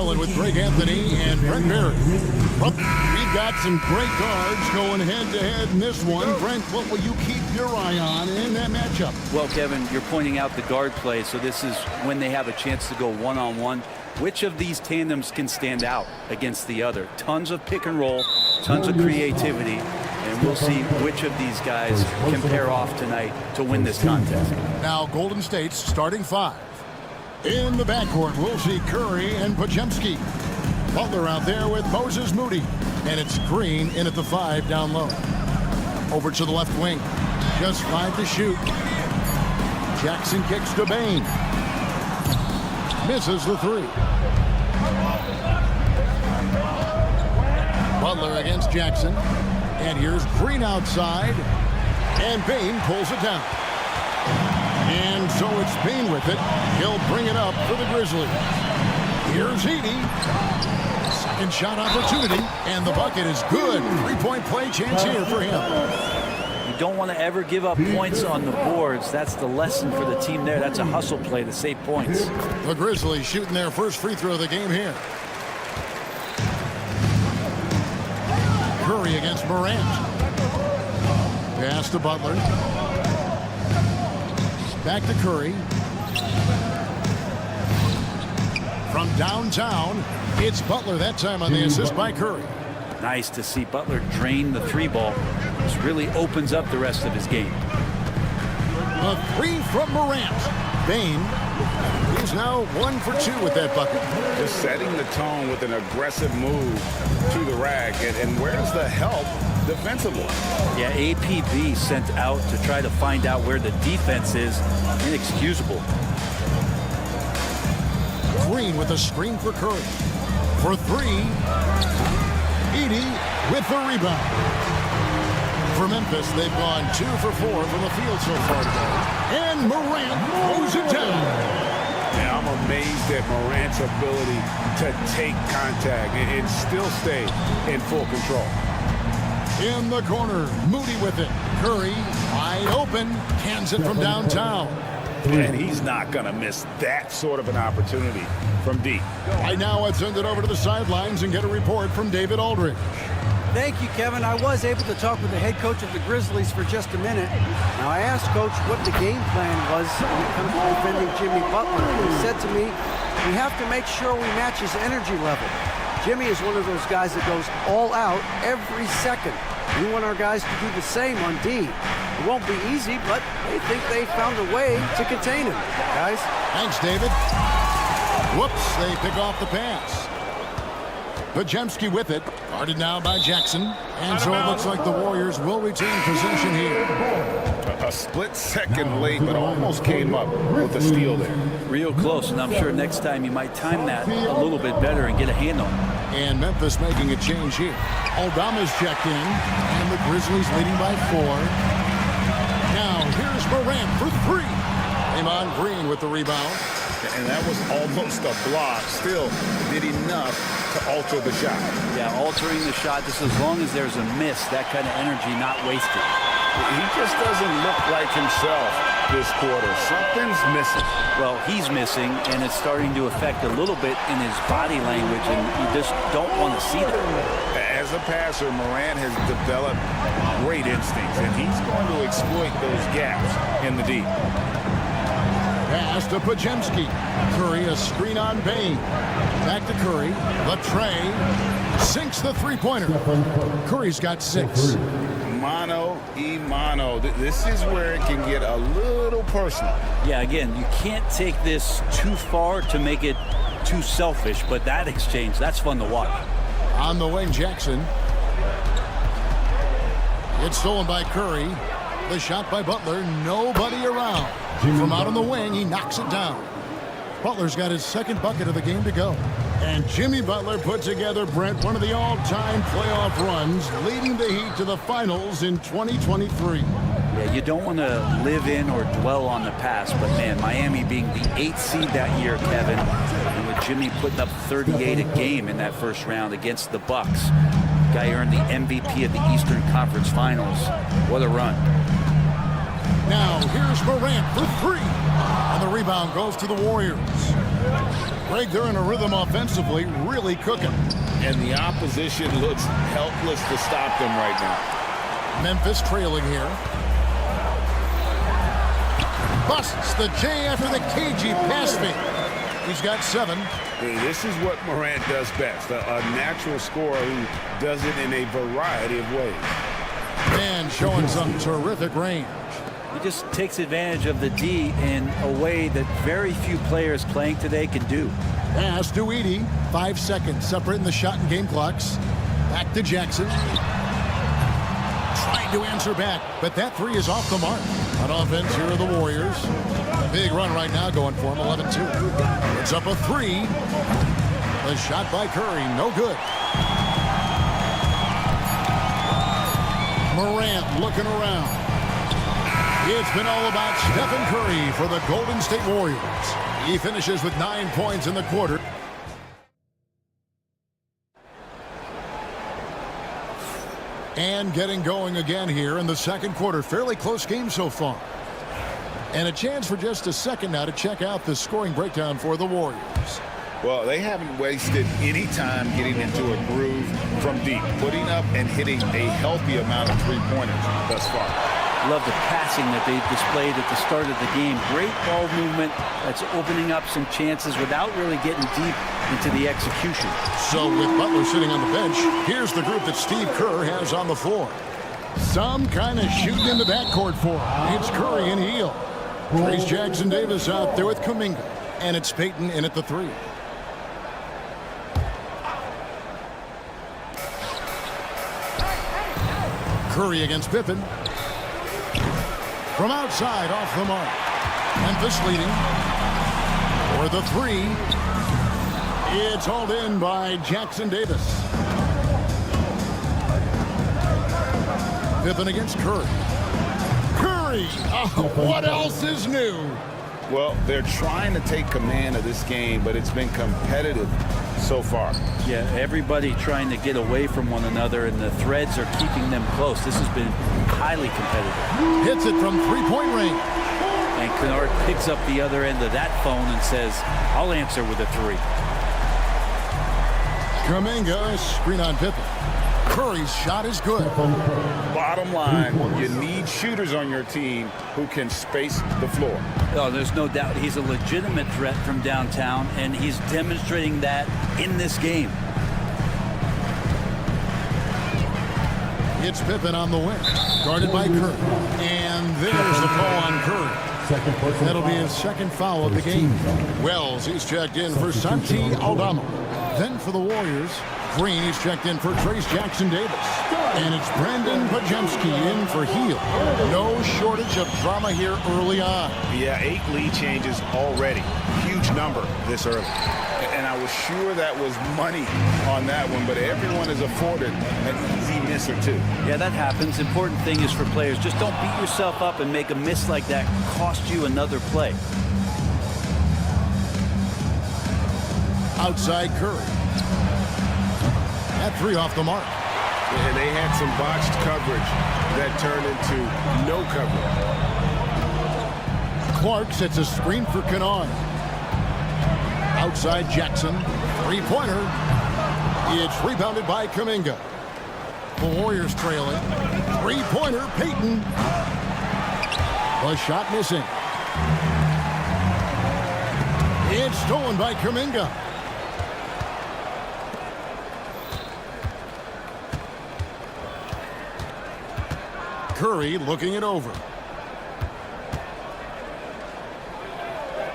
Garland with Greg Anthony and Brent Barry. We've got some great guards going head-to-head in this one. Brent, what will you keep your eye on in that matchup? Well, Kevin, you're pointing out the guard play, so this is when they have a chance to go one-on-one. Which of these tandems can stand out against the other? Tons of pick and roll, tons of creativity, and we'll see which of these guys can pair off tonight to win this contest. Now, Golden State's starting 5. In the backcourt, we'll see Curry and Podziemski. Butler out there with Moses Moody. And it's Green in at the 5 down low. Over to the left wing. Just 5 to shoot. Jackson kicks to Bain. Misses the 3. Butler against Jackson. And here's Green outside. And Bain pulls it down. And so it's Bain with it. He'll bring it up for the Grizzlies. Here's Edey. Second shot opportunity. And the bucket is good. 3-point play chance here for him. You don't want to ever give up points on the boards. That's the lesson for the team there. That's a hustle play to save points. The Grizzlies shooting their first free throw of the game here. Curry against Morant. Pass to Butler. Back to Curry. From downtown, it's Butler that time on the assist by Curry. Nice to see Butler drain the 3-ball. This really opens up the rest of his game. A 3 from Morant. Bain is now 1 for 2 with that bucket. Just setting the tone with an aggressive move to the rack. And where's the help defensively? Yeah, APB sent out to try to find out where the defense is. Inexcusable. Green with a screen for Curry. For 3. Edey with the rebound. For Memphis, they've gone 2 for 4 from the field so far today. And Morant throws it down. Yeah, I'm amazed at Morant's ability to take contact and still stay in full control. In the corner, Moody with it. Curry wide open, cans it from downtown. And he's not going to miss that sort of an opportunity from deep. Right now, let's send it over to the sidelines and get a report from David Aldridge. Thank you, Kevin. I was able to talk with the head coach of the Grizzlies for just a minute. Now, I asked Coach what the game plan was when it comes to defending Jimmy Butler. He said to me, we have to make sure we match his energy level. Jimmy is one of those guys that goes all out every second. We want our guys to do the same on D. It won't be easy, but they think they found a way to contain him, guys. Thanks, David. Whoops, they pick off the pass. Podziemski with it, guarded now by Jackson. And so it looks like the Warriors will retain possession here. A split second late, but almost came up with the steal there. Real close, and I'm sure next time you might time that a little bit better and get a hand on it. And Memphis making a change here. Aldama's checked in, and the Grizzlies leading by 4. Now, here's Morant for 3. Draymond Green with the rebound. And that was almost a block. Still did enough to alter the shot. Yeah, altering the shot, just as long as there's a miss, that kind of energy not wasted. He just doesn't look like himself this quarter. Something's missing. Well, he's missing, and it's starting to affect a little bit in his body language, and you just don't want to see that. As a passer, Morant has developed great instincts, and he's going to exploit those gaps in the deep. Pass to Podziemski. Curry a screen on Bain. Back to Curry. The tray sinks the 3-pointer. Curry's got 6. Mano y mano. This is where it can get a little personal. Yeah, again, you can't take this too far to make it too selfish, but that exchange, that's fun to watch. On the wing, Jackson. It's stolen by Curry. The shot by Butler. Nobody around. From out on the wing, he knocks it down. Butler's got his second bucket of the game to go. And Jimmy Butler put together, Brent, one of the all-time playoff runs, leading the Heat to the finals in 2023. Yeah, you don't want to live in or dwell on the past, but man, Miami being the 8th seed that year, Kevin, and with Jimmy putting up 38 a game in that first round against the Bucks. Guy earned the MVP of the Eastern Conference Finals. What a run. Now, here's Morant for 3. And the rebound goes to the Warriors. Greg, they're in a rhythm offensively, really cooking. And the opposition looks helpless to stop them right now. Memphis trailing here. Busts the J after the cagey pass fake. He's got 7. This is what Morant does best, a natural scorer who does it in a variety of ways. And showing some terrific range. He just takes advantage of the D in a way that very few players playing today can do. Pass to Edey. 5 seconds separating the shot and game clocks. Back to Jackson. Trying to answer back, but that 3 is off the mark. On offense, here are the Warriors. Big run right now going for him, 11-2. It's up a 3. The shot by Curry, no good. Morant looking around. It's been all about Stephen Curry for the Golden State Warriors. He finishes with 9 points in the quarter. And getting going again here in the second quarter. Fairly close game so far. And a chance for just a second now to check out the scoring breakdown for the Warriors. Well, they haven't wasted any time getting into a groove from deep, putting up and hitting a healthy amount of three-pointers thus far. Love the passing that they displayed at the start of the game. Great ball movement that's opening up some chances without really getting deep into the execution. So with Butler sitting on the bench, here's the group that Steve Kerr has on the floor. Some kind of shooting in the backcourt for him. It's Curry and Heel. Trace Jackson Davis out there with Kuminga. And it's Payton in at the 3. Curry against Pippen. From outside, off the mark. Memphis leading. For the 3. It's hauled in by Jackson Davis. Pippen against Curry. Curry! Oh, what else is new? Well, they're trying to take command of this game, but it's been competitive so far. Yeah, everybody trying to get away from one another, and the threads are keeping them close. This has been highly competitive. Hits it from three-point range. And Kennard picks up the other end of that phone and says, I'll answer with a 3. Kuminga, screen on Pippen. Curry's shot is good. Bottom line, you need shooters on your team who can space the floor. Oh, there's no doubt he's a legitimate threat from downtown, and he's demonstrating that in this game. It's Pippen on the wing, guarded by Curry. And there's the call on Curry. That'll be his second foul of the game. Wells, he's checked in for Santi Aldama. Then for the Warriors, Green, he's checked in for Trace Jackson Davis. And it's Brandon Pajemski in for Heel. No shortage of drama here early on. Yeah, 8 lead changes already. Huge number this early. And I was sure that was money on that one, but everyone is afforded an easy miss or 2. Yeah, that happens. Important thing is for players, just don't beat yourself up and make a miss like that cost you another play. Outside Curry. That 3 off the mark. And they had some botched coverage that turned into no coverage. Clark sets a screen for Kennard. Outside Jackson. 3-pointer. It's rebounded by Kuminga. The Warriors trailing. 3-pointer, Payton. The shot missing. It's stolen by Kuminga. Curry looking it over.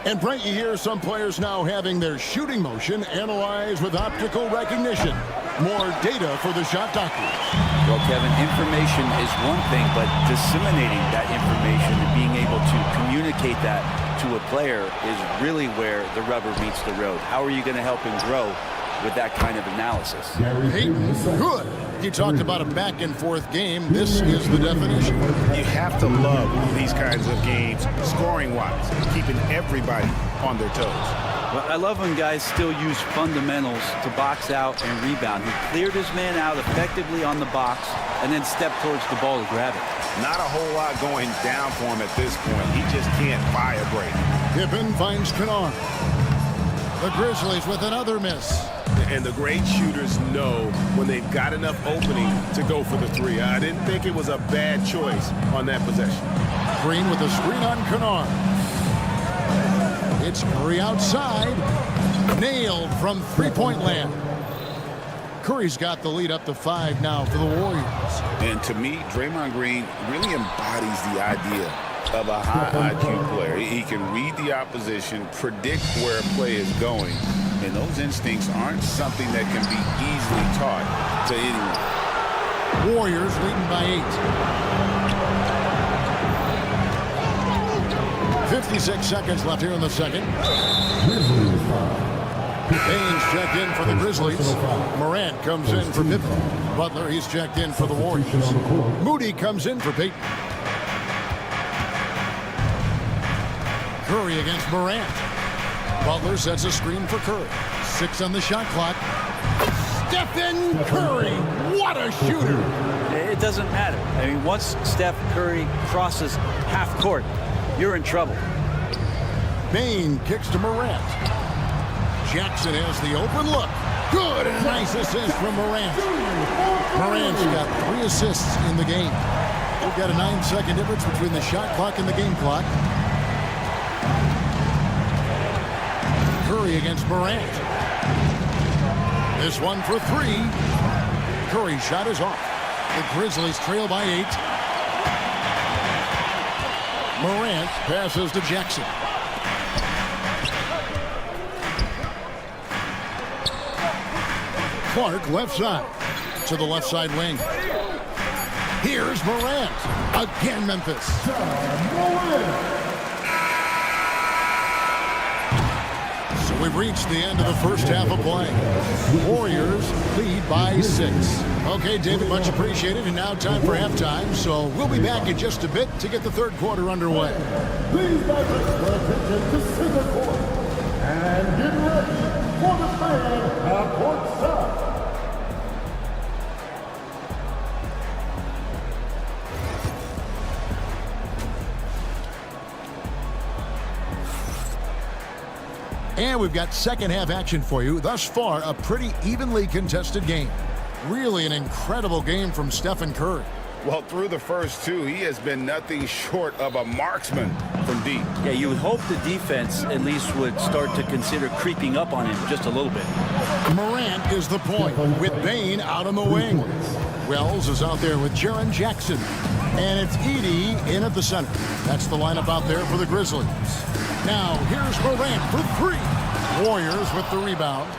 And Brent, you hear some players now having their shooting motion analyzed with optical recognition. More data for the shot doctors. Well, Kevin, information is one thing, but disseminating that information and being able to communicate that to a player is really where the rubber meets the road. How are you going to help him grow with that kind of analysis? Payton, good. You talked about a back-and-forth game. This is the definition. You have to love these kinds of games, scoring-wise, keeping everybody on their toes. Well, I love when guys still use fundamentals to box out and rebound. He cleared his man out effectively on the box and then stepped towards the ball to grab it. Not a whole lot going down for him at this point. He just can't buy a break. Pippen finds Kennard. The Grizzlies with another miss. And the great shooters know when they've got enough opening to go for the three. I didn't think it was a bad choice on that possession. Green with a screen on Kennard. It's Curry outside. Nailed from three-point land. Curry's got the lead up to 5 now for the Warriors. And to me, Draymond Green really embodies the idea of a high IQ player. He can read the opposition, predict where a play is going, and those instincts aren't something that can be easily taught to anyone. Warriors leading by 8. 56 seconds left here in the second. Baines checked in for the Grizzlies. Morant comes in for Memphis. Butler, he's checked in for the Warriors. Moody comes in for Peyton. Curry against Morant. Butler sets a screen for Curry. 6 on the shot clock. Stephen Curry, what a shooter! It doesn't matter. I mean, once Steph Curry crosses half court, you're in trouble. Bain kicks to Morant. Jackson has the open look. Good, and a nice assist from Morant. Morant's got 3 assists in the game. We've got a 9-second difference between the shot clock and the game clock. Curry against Morant. This one for 3. Curry's shot is off. The Grizzlies trail by 8. Morant passes to Jackson. Clark left side to the left side wing. Here's Morant. Again, Memphis. So we've reached the end of the first half of play. Warriors lead by 6. Okay, David, much appreciated. And now time for halftime. So we'll be back in just a bit to get the third quarter underway. Please Mavericks for attention to center court. And get ready for the fan at court side. And we've got second half action for you. Thus far, a pretty evenly contested game. Really an incredible game from Stephen Curry. Well, through the first 2, he has been nothing short of a marksman from deep. Yeah, you would hope the defense at least would start to consider creeping up on him just a little bit. Morant is the point with Bain out on the wing. Wells is out there with Jaren Jackson. And it's Edey in at the center. That's the lineup out there for the Grizzlies. Now, here's Morant for 3. Warriors with the rebound.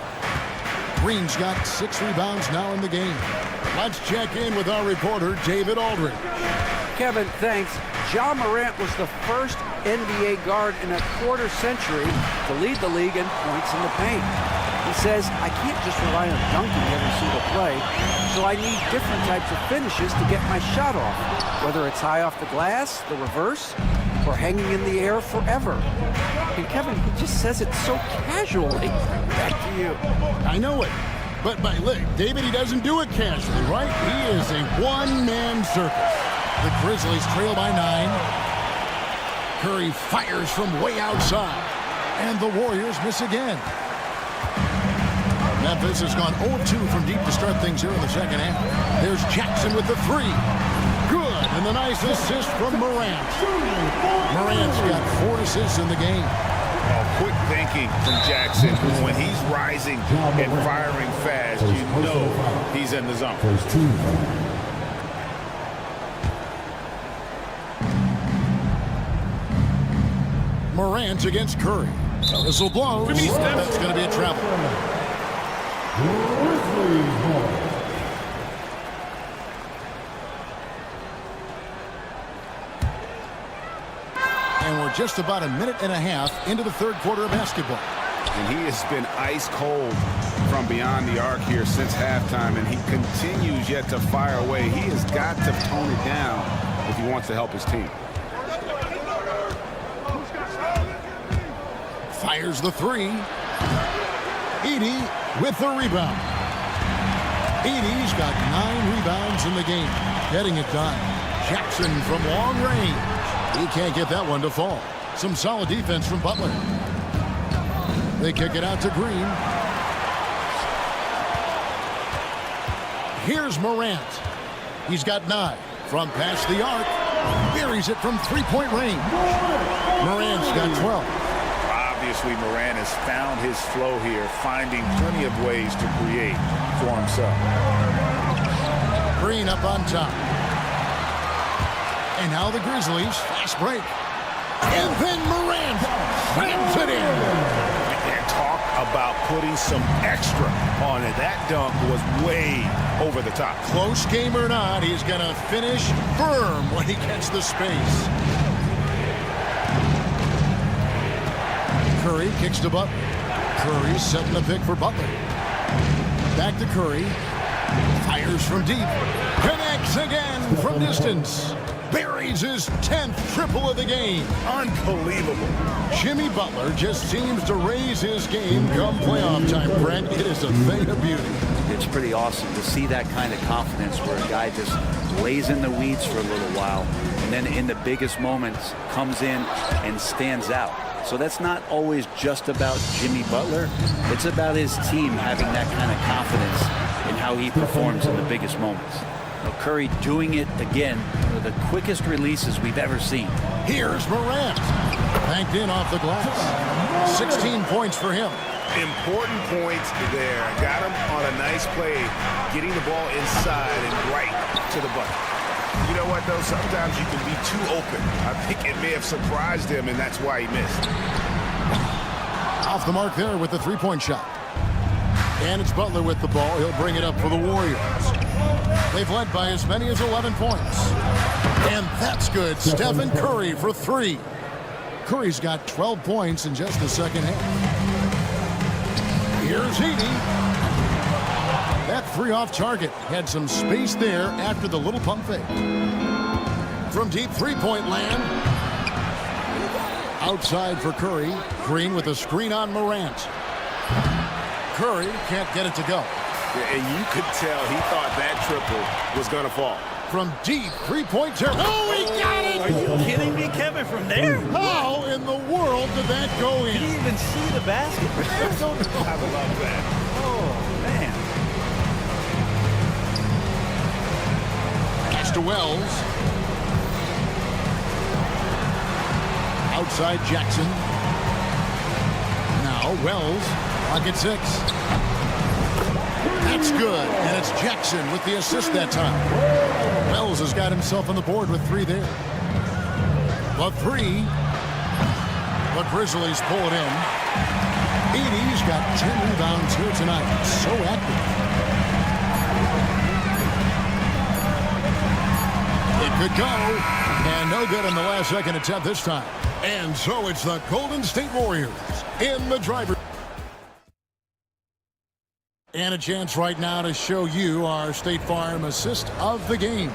Green's got 6 rebounds now in the game. Let's check in with our reporter, David Aldridge. Kevin, thanks. Ja Morant was the first NBA guard in a quarter century to lead the league in points in the paint. He says, I can't just rely on dunking every single play, so I need different types of finishes to get my shot off, whether it's high off the glass, the reverse, or hanging in the air forever. And Kevin, he just says it so casually. Back to you. I know it. But look, David, he doesn't do it casually, right? He is a one-man circus. The Grizzlies trail by 9. Curry fires from way outside. And the Warriors miss again. Memphis has gone 0-2 from deep to start things here in the second half. There's Jackson with the 3. Good, and the nice assist from Morant. Morant's got 4 assists in the game. Quick thinking from Jackson. When he's rising and firing fast, you know he's in the zone. Morant against Curry. Whistle blows. That's going to be a travel. And we're just about a minute and a half into the third quarter of basketball. And he has been ice cold from beyond the arc here since halftime, and he continues yet to fire away. He has got to tone it down if he wants to help his team. Fires the 3. Edey with the rebound. Edey's got 9 rebounds in the game. Getting it done. Jackson from long range. He can't get that one to fall. Some solid defense from Butler. They kick it out to Green. Here's Morant. He's got 9 from past the arc. Buries it from three-point range. Morant's got 12. Obviously, Morant has found his flow here, finding plenty of ways to create for himself. Green up on top. And now the Grizzlies, fast break. And then Morant slams it in. And talk about putting some extra on it. That dunk was way over the top. Close game or not, he's going to finish firm when he gets the space. Curry kicks to Butler. Curry setting the pick for Butler. Back to Curry. Fires from deep. Connects again from distance. Buries his 10th triple of the game. Unbelievable. Jimmy Butler just seems to raise his game come playoff time, Brent. It is a thing of beauty. It's pretty awesome to see that kind of confidence where a guy just lays in the weeds for a little while and then in the biggest moments comes in and stands out. So that's not always just about Jimmy Butler. It's about his team having that kind of confidence in how he performs in the biggest moments. Curry doing it again, one of the quickest releases we've ever seen. Here's Morant. Banked in off the glass. 16 points for him. Important points there. Got him on a nice play, getting the ball inside and right to the bucket. You know what, though? Sometimes you can be too open. I think it may have surprised him, and that's why he missed. Off the mark there with the three-point shot. And it's Butler with the ball. He'll bring it up for the Warriors. They've led by as many as 11 points. And that's good. Stephen Curry for 3. Curry's got 12 points in just the second half. Here's Edey. That 3 off target. Had some space there after the little pump fake. From deep three-point land. Outside for Curry. Green with a screen on Morant. Curry can't get it to go. Yeah, and you could tell he thought that triple was going to fall. From deep three-point territory. Oh, he got it! Are you kidding me, Kevin, from there? How in the world did that go in? Did he even see the basket? I love that. Oh, man. Pass to Wells. Outside Jackson. Now Wells, pocket 6. That's good, and it's Jackson with the assist that time. Wells has got himself on the board with 3 there. The 3. The Grizzlies pull it in. Edey's got 10 rebounds here tonight. So active. It could go, and no good in the last second attempt this time. And so it's the Golden State Warriors in the driver's. And a chance right now to show you our State Farm assist of the game.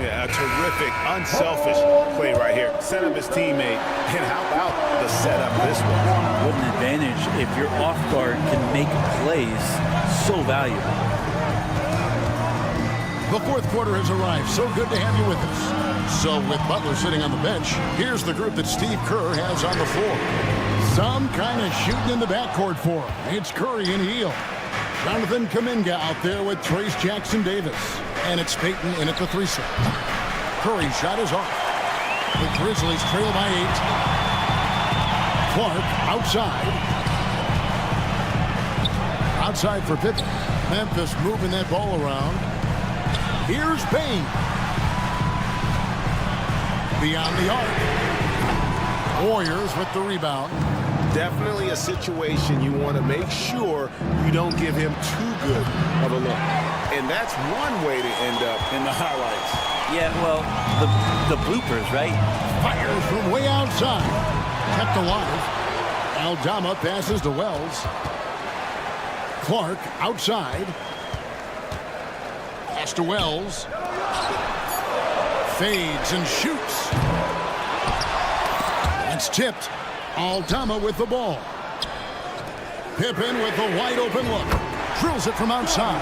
Yeah, a terrific, unselfish play right here. Set up his teammate, and how about the setup this one? What an advantage if your off guard can make plays so valuable. The fourth quarter has arrived. So good to have you with us. So with Butler sitting on the bench, here's the group that Steve Kerr has on the floor. Some kind of shooting in the backcourt for him. It's Curry and Hill. Jonathan Kuminga out there with Trace Jackson Davis. And it's Payton in at the 3 set. Curry shot is off. The Grizzlies trail by 8. Clark outside. Outside for Pippen. Memphis moving that ball around. Here's Payne. Beyond the arc. Warriors with the rebound. Definitely a situation you want to make sure you don't give him too good of a look. And that's one way to end up in the highlights. Yeah, well, the bloopers, right? Fires from way outside. Kept alive. Aldama passes to Wells. Clark outside. Pass to Wells. Fades and shoots. It's tipped. Aldama with the ball. Pippen with the wide open look. Drills it from outside.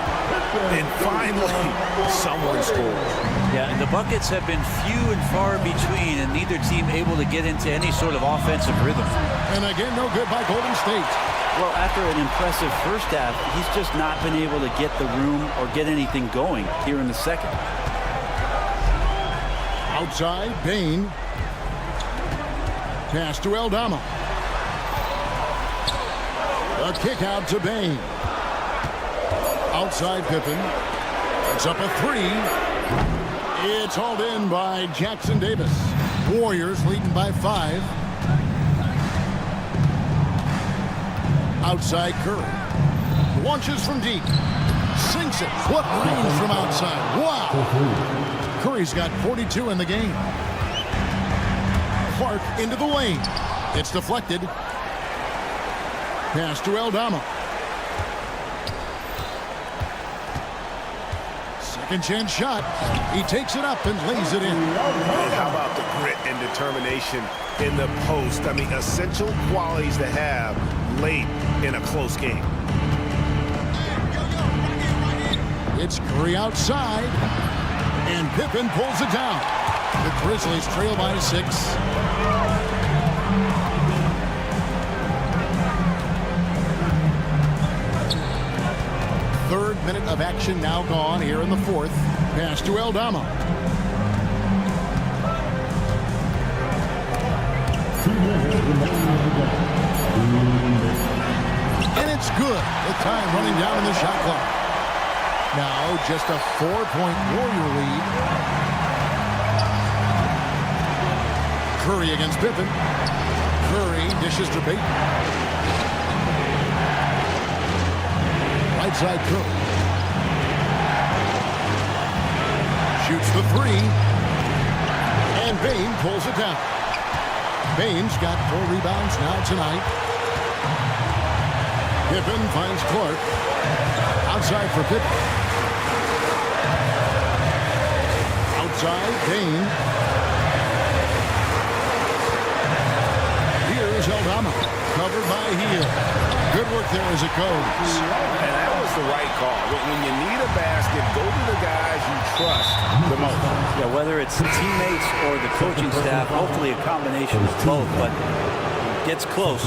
And finally, someone scores. Yeah, and the buckets have been few and far between, and neither team able to get into any sort of offensive rhythm. And again, no good by Golden State. Well, after an impressive first half, he's just not been able to get the room or get anything going here in the second. Outside, Bain. Pass to Aldama. A kick out to Bain. Outside Pippen. It's up a three. It's hauled in by Jackson Davis. Warriors leading by 5. Outside Curry. Launches from deep. Sinks it. What range from outside. Wow. Curry's got 42 in the game. Clark into the lane. It's deflected. Pass to Aldama. Second chance shot. He takes it up and lays it in. And how about the grit and determination in the post? I mean, essential qualities to have late in a close game. It's Curry outside. And Pippen pulls it down. The Grizzlies trail by 6. Third minute of action now gone here in the 4th. Pass to Aldama. And it's good. The time running down in the shot clock. Now just a 4-point Warrior lead. Curry against Pippen. Curry dishes to Bain. Right side Curry. Shoots the 3. And Bain pulls it down. Bain's got 4 rebounds now tonight. Pippen finds Clark. Outside for Pippen. Outside, Bain. Here's Aldama. Covered by Heel. Good work there as it goes. And that was the right call. When you need a basket, go to the guys you trust the most. Yeah, whether it's the teammates or the coaching staff, hopefully a combination of both, but gets close,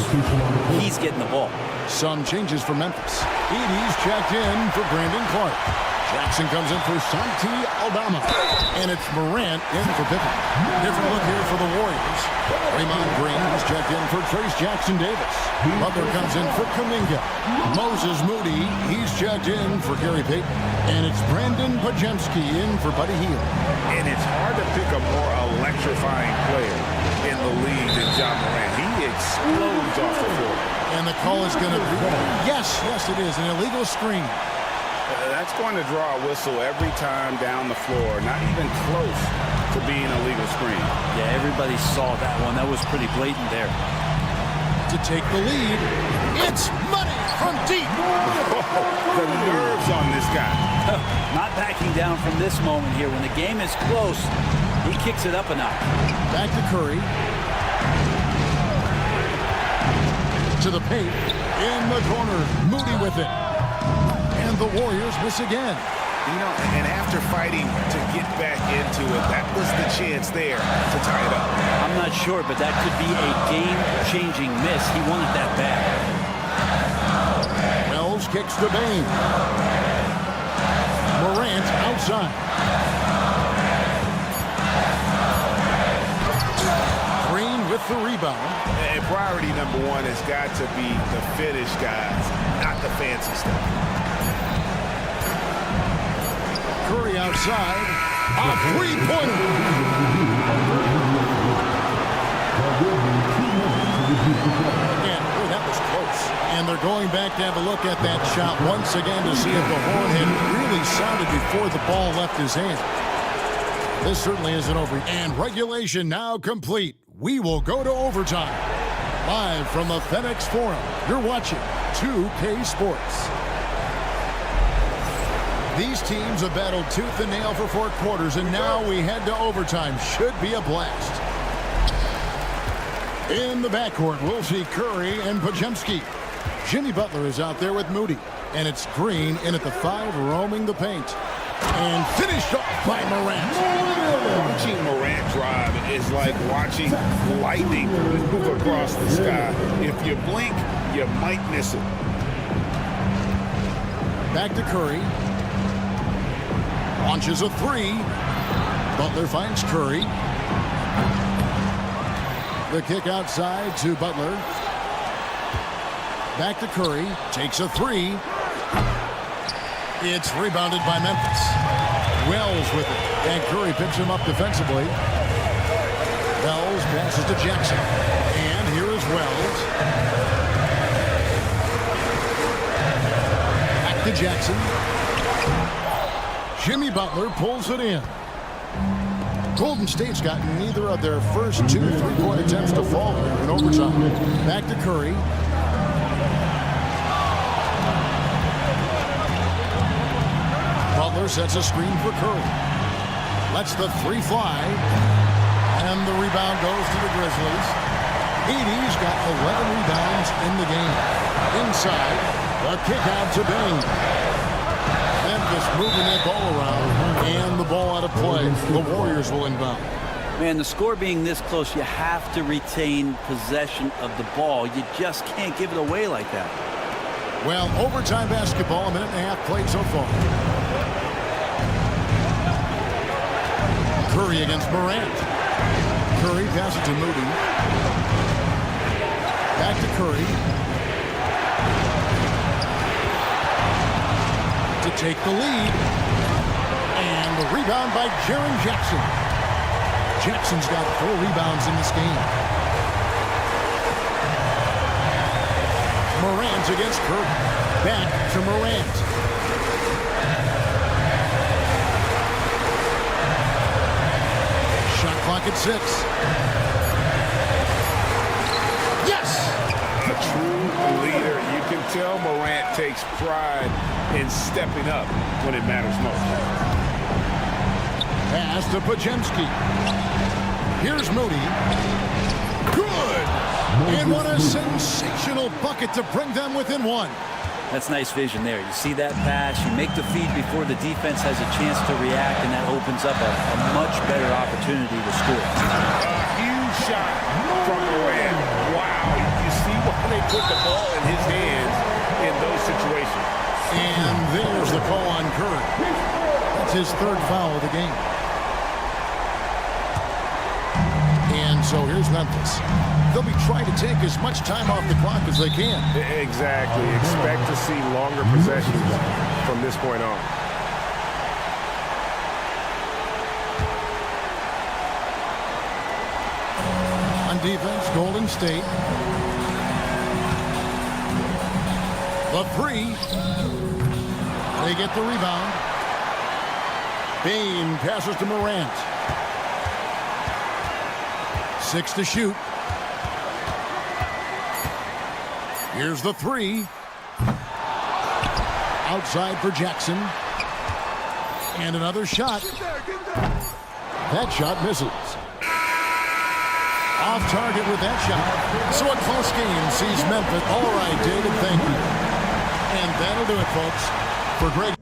he's getting the ball. Some changes for Memphis. Edey's checked in for Brandon Clark. Jackson comes in for Santi Aldama. And it's Morant in for Pippen. Different look here for the Warriors. Draymond Green is checked in for Trace Jackson Davis. Butler comes in for Kuminga. Moses Moody, he's checked in for Gary Payton. And it's Brandon Pajemski in for Buddy Hield. And it's hard to pick a more electrifying player in the league than John Morant. He explodes off the floor. And the call is going to be, yes, it is, an illegal screen. That's going to draw a whistle every time down the floor. Not even close to being a legal screen. Yeah, everybody saw that one. That was pretty blatant there. To take the lead, it's money from deep. The nerves on this guy. Not backing down from this moment here. When the game is close, he kicks it up a notch. Back to Curry. To the paint. In the corner. Moody with it. And the Warriors miss again. You know, and after fighting to get back into it, that was the chance there to tie it up. I'm not sure, but that could be a game-changing miss. He wanted that bad. Wells kicks to Bain. Morant outside. Green with the rebound. And priority number 1 has got to be the finish, guys, not the fancy stuff. Curry outside. A three-pointer. Again, boy, that was close. And they're going back to have a look at that shot once again to see if the horn had really sounded before the ball left his hand. This certainly isn't over. And regulation now complete. We will go to overtime. Live from the FedEx Forum, you're watching 2K Sports. These teams have battled tooth and nail for 4 quarters, and now we head to overtime. Should be a blast. In the backcourt, we'll see Curry and Pajemski. Jimmy Butler is out there with Moody, and it's Green in at the 5, roaming the paint. And finished off by Morant. Watching Morant drive is like watching lightning move across the sky. If you blink, you might miss it. Back to Curry. Launches a three. Butler finds Curry. The kick outside to Butler. Back to Curry. Takes a three. It's rebounded by Memphis. Wells with it. And Curry picks him up defensively. Wells passes to Jackson. And here is Wells. Back to Jackson. Jimmy Butler pulls it in. Golden State's got neither of their first two three-point attempts to fall in overtime. Back to Curry. Butler sets a screen for Curry. Lets the three fly. And the rebound goes to the Grizzlies. Edie's got 11 rebounds in the game. Inside, the kick out to Bain. Memphis moving that ball around, and the ball out of play. The Warriors will inbound. Man, the score being this close, you have to retain possession of the ball. You just can't give it away like that. Well, overtime basketball, a minute and a half played so far. Curry against Morant. Curry passes to Moody. Back to Curry. To take the lead. And the rebound by Jaren Jackson. Jackson's got 4 rebounds in this game. Morant against Curry. Back to Morant. Shot clock at 6. Yes! A true leader. You can tell Morant takes pride in stepping up when it matters most. Pass to Pajemski. Here's Moody. Good! And what a sensational bucket to bring them within 1. That's nice vision there. You see that pass, you make the feed before the defense has a chance to react, and that opens up a much better opportunity to score. A huge shot from Morant. Wow, you see why they put the ball in his hands in those situations. And there's the call on Curry. That's his 3rd foul of the game. And so here's Memphis. They'll be trying to take as much time off the clock as they can. Exactly. Expect to see longer possessions from this point on. On defense, Golden State. The 3. They get the rebound. Bain passes to Morant. 6 to shoot. Here's the 3. Outside for Jackson. And another shot. That shot misses. Off target with that shot. So a close game sees Memphis. All right, David, thank you. And that'll do it, folks, for Greg.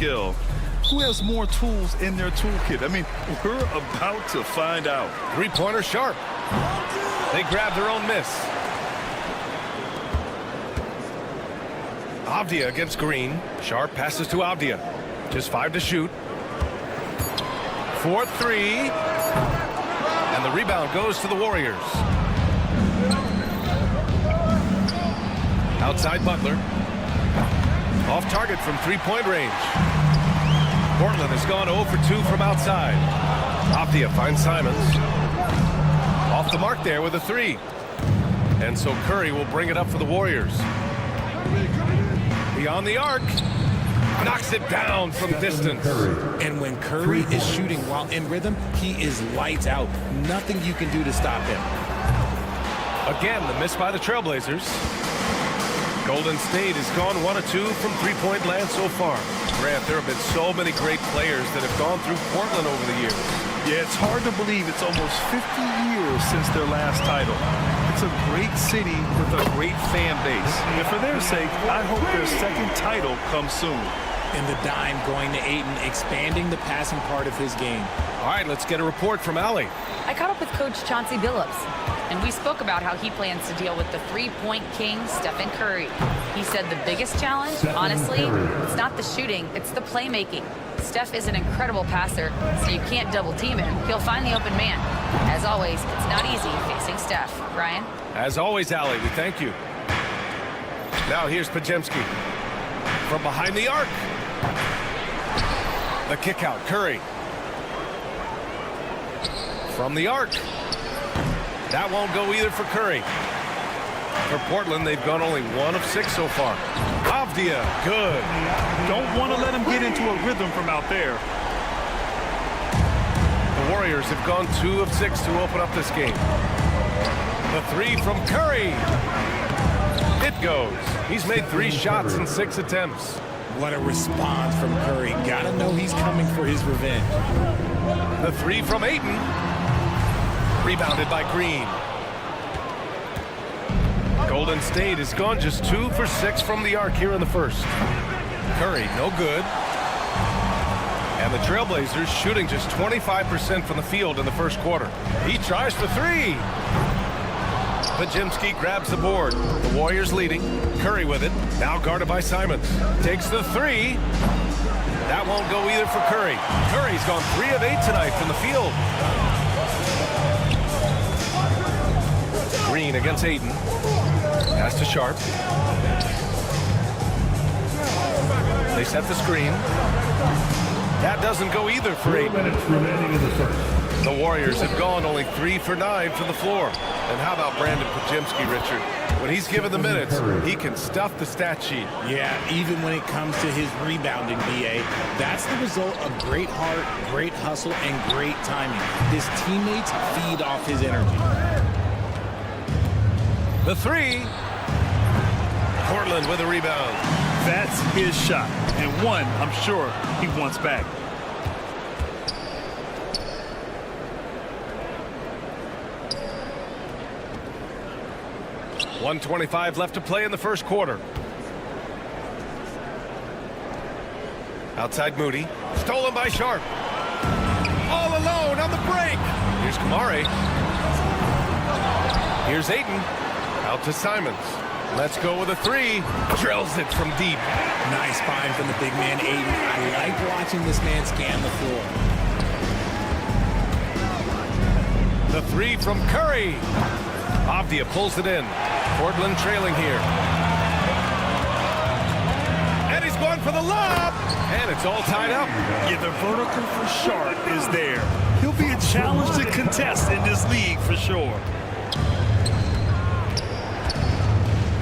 skill? Who has more tools in their toolkit? I mean, we're about to find out. Three-pointer Sharp. They grab their own miss. Avdia against Green. Sharp passes to Avdia. Just 5 to shoot. 4-3. And the rebound goes to the Warriors. Outside Butler. Off target from three-point range. Portland has gone 0 for 2 from outside. Avdia finds Simons. Off the mark there with a 3. And so Curry will bring it up for the Warriors. Beyond the arc. Knocks it down from distance. And when Curry is shooting while in rhythm, he is lights out. Nothing you can do to stop him. Again, the miss by the Trailblazers. Golden State has gone 1 of 2 from three-point land so far. Grant, there have been so many great players that have gone through Portland over the years. Yeah, it's hard to believe it's almost 50 years since their last title. It's a great city with a great fan base. And for their sake, I hope their second title comes soon. And the dime going to Ayton, expanding the passing part of his game. All right, let's get a report from Allie. I caught up with Coach Chauncey Billups, and we spoke about how he plans to deal with the three-point king, Stephen Curry. He said the biggest challenge, honestly, it's not the shooting, it's the playmaking. Steph is an incredible passer, so you can't double-team him. He'll find the open man. As always, it's not easy facing Steph. Brian? As always, Allie, we thank you. Now here's Podziemski. From behind the arc. The kick out, Curry. From the arc. That won't go either for Curry. For Portland, they've gone only 1 of 6 so far. Avdia, good. Don't want to let him get into a rhythm from out there. The Warriors have gone 2 of 6 to open up this game. The 3 from Curry. It goes. He's made 3 shots in 6 attempts. What a response from Curry. Gotta know he's coming for his revenge. The 3 from Ayton. Rebounded by Green. Golden State has gone just 2 for 6 from the arc here in the first. Curry, no good. And the Trailblazers shooting just 25% from the field in the first quarter. He tries for 3. Podziemski grabs the board. The Warriors leading. Curry with it. Now guarded by Simons. Takes the 3. That won't go either for Curry. Curry's gone 3 of 8 tonight from the field. Green against Ayton. Pass to Sharp. They set the screen. That doesn't go either for Ayton. The Warriors have gone only 3 for 9 from the floor. And how about Brandon Podziemski, Richard? When he's given the minutes, he can stuff the stat sheet. Yeah, even when it comes to his rebounding, BA, that's the result of great heart, great hustle, and great timing. His teammates feed off his energy. The 3. Portland with a rebound. That's his shot, and one I'm sure he wants back. .125 left to play in the first quarter. Outside Moody. Stolen by Sharp. All alone on the break. Here's Kamari. Here's Ayton. Out to Simons. Let's go with a 3. Drills it from deep. Nice find from the big man, Ayton. I like watching this man scan the floor. The 3 from Curry. Avdia pulls it in. Portland trailing here. And he's going for the lob. And it's all tied up. Yeah, the vertical for Sharp is there. He'll be a challenge to contest in this league for sure.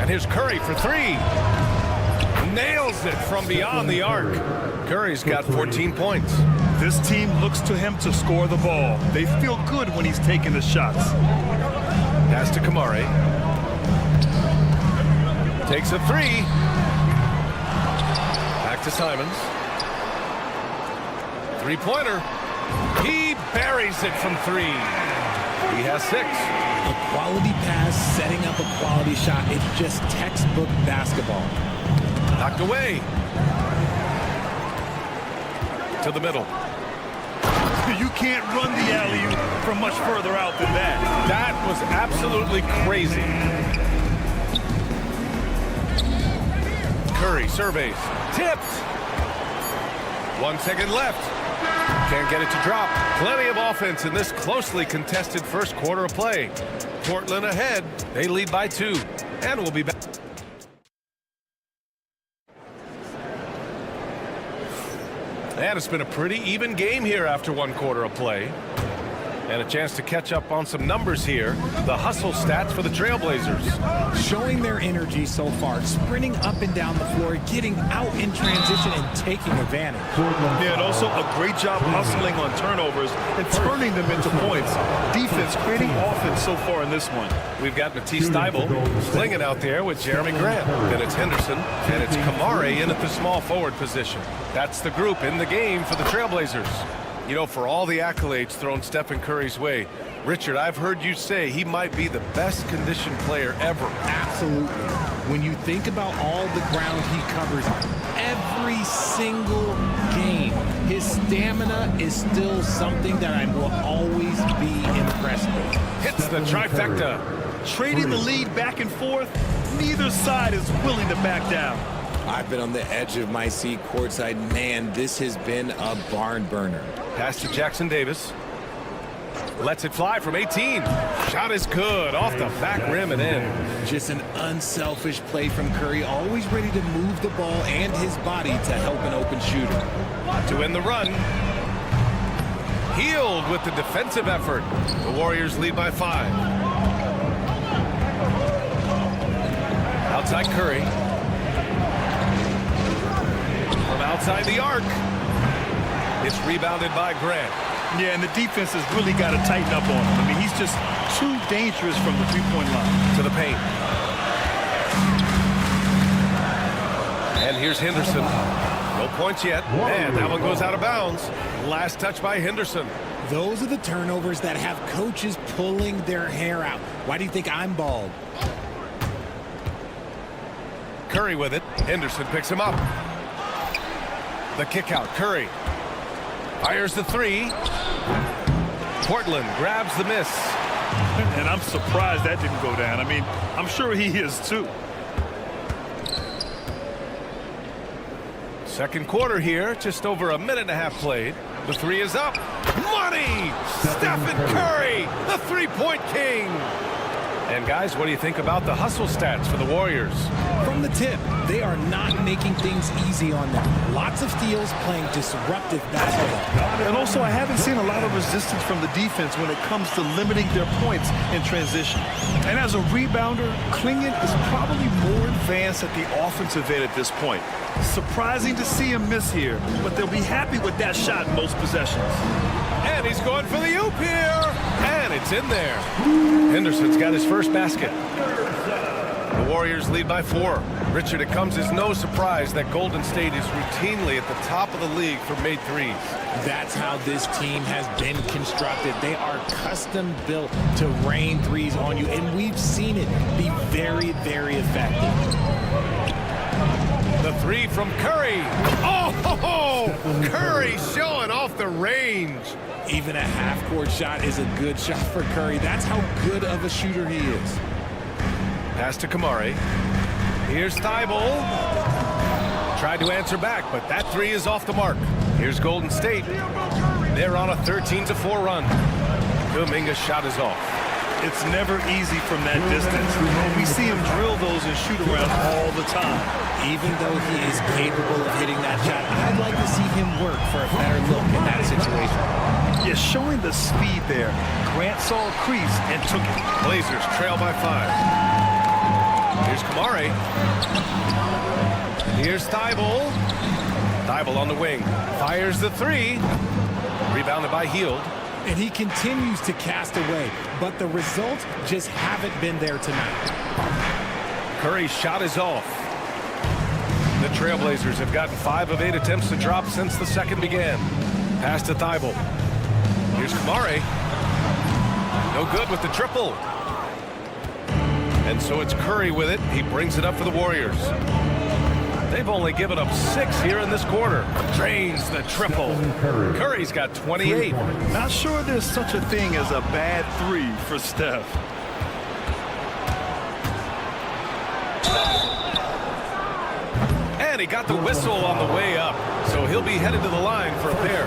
And here's Curry for 3. Nails it from beyond the arc. Curry's got 14 points. This team looks to him to score the ball. They feel good when he's taking the shots. Pass to Kamari. Takes a 3. Back to Simons. 3-pointer. He buries it from 3. He has 6. A quality pass, setting up a quality shot. It's just textbook basketball. Knocked away. to the middle. You can't run the alley-oop from much further out than that. That was absolutely crazy. Curry surveys. Tipped. 1 second left. Can't get it to drop. Plenty of offense in this closely contested first quarter of play. Portland ahead. They lead by 2. And we'll be back. And it's been a pretty even game here after 1 quarter of play. And a chance to catch up on some numbers here. The hustle stats for the Trailblazers. Showing their energy so far, sprinting up and down the floor, getting out in transition and taking advantage. Yeah, and also a great job hustling on turnovers and turning them into points. Defense creating offense so far in this one. We've got Matisse Thybulle slinging out there with Jeremy Grant. Then it's Henderson, and it's Kamari in at the small forward position. That's the group in the game for the Trailblazers. You know, for all the accolades thrown Stephen Curry's way, Richard, I've heard you say he might be the best conditioned player ever. Absolutely. When you think about all the ground he covers every single game, his stamina is still something that I will always be impressed with. Hits the trifecta. Trading the lead back and forth, neither side is willing to back down. I've been on the edge of my seat courtside. Man, this has been a barn burner. Pass to Jackson Davis. Lets it fly from 18. Shot is good. Off the back rim and in. Just an unselfish play from Curry, always ready to move the ball and his body to help an open shooter. To end the run. Healed with the defensive effort. The Warriors lead by 5. Outside Curry. From outside the arc. It's rebounded by Grant. Yeah, and the defense has really got to tighten up on him. I mean, he's just too dangerous from the three-point line. To the paint. And here's Henderson. No points yet. And that one goes out of bounds. Last touch by Henderson. Those are the turnovers that have coaches pulling their hair out. Why do you think I'm bald? Curry with it. Henderson picks him up. The kick out. Curry fires the 3. Portland grabs the miss. And I'm surprised that didn't go down. I mean, I'm sure he is too. Second quarter here, just over a minute and a half played. The 3 is up. Money! Stephen Curry, the three-point king. And guys, what do you think about the hustle stats for the Warriors? From the tip, they are not making things easy on them. Lots of steals, playing disruptive basketball. And also, I haven't seen a lot of resistance from the defense when it comes to limiting their points in transition. And as a rebounder, Clingan is probably more advanced at the offensive end at this point. Surprising to see him miss here, but they'll be happy with that shot in most possessions. And he's going for the oop here. And it's in there. Henderson's got his first basket. The Warriors lead by 4. Richard, it comes as no surprise that Golden State is routinely at the top of the league for made threes. That's how this team has been constructed. They are custom built to rain threes on you, and we've seen it be very, very effective. The 3 from Curry. Oh, Curry showing off the range. Even a half-court shot is a good shot for Curry. That's how good of a shooter he is. Pass to Kamari. Here's Thybulle. Tried to answer back, but that 3 is off the mark. Here's Golden State. They're on a 13-4 run. Kuminga's shot is off. It's never easy from that distance. We see him drill those and shoot around all the time. Even though he is capable of hitting that shot, I'd like to see him work for a better look in that situation. Yeah, showing the speed there. Grant saw a crease and took it. Blazers trail by 5. Here's Kamari. Here's Thybulle. Thybulle on the wing. Fires the 3. Rebounded by Hield. And he continues to cast away, but the results just haven't been there tonight. Curry's shot is off. The Trailblazers have gotten 5 of 8 attempts to drop since the second began. Pass to Thybulle. Here's Kamari. No good with the triple. And so it's Curry with it. He brings it up for the Warriors. They've only given up 6 here in this quarter. Drains the triple. Curry's got 28. Not sure there's such a thing as a bad 3 for Steph. And he got the whistle on the way up, so he'll be headed to the line for a pair.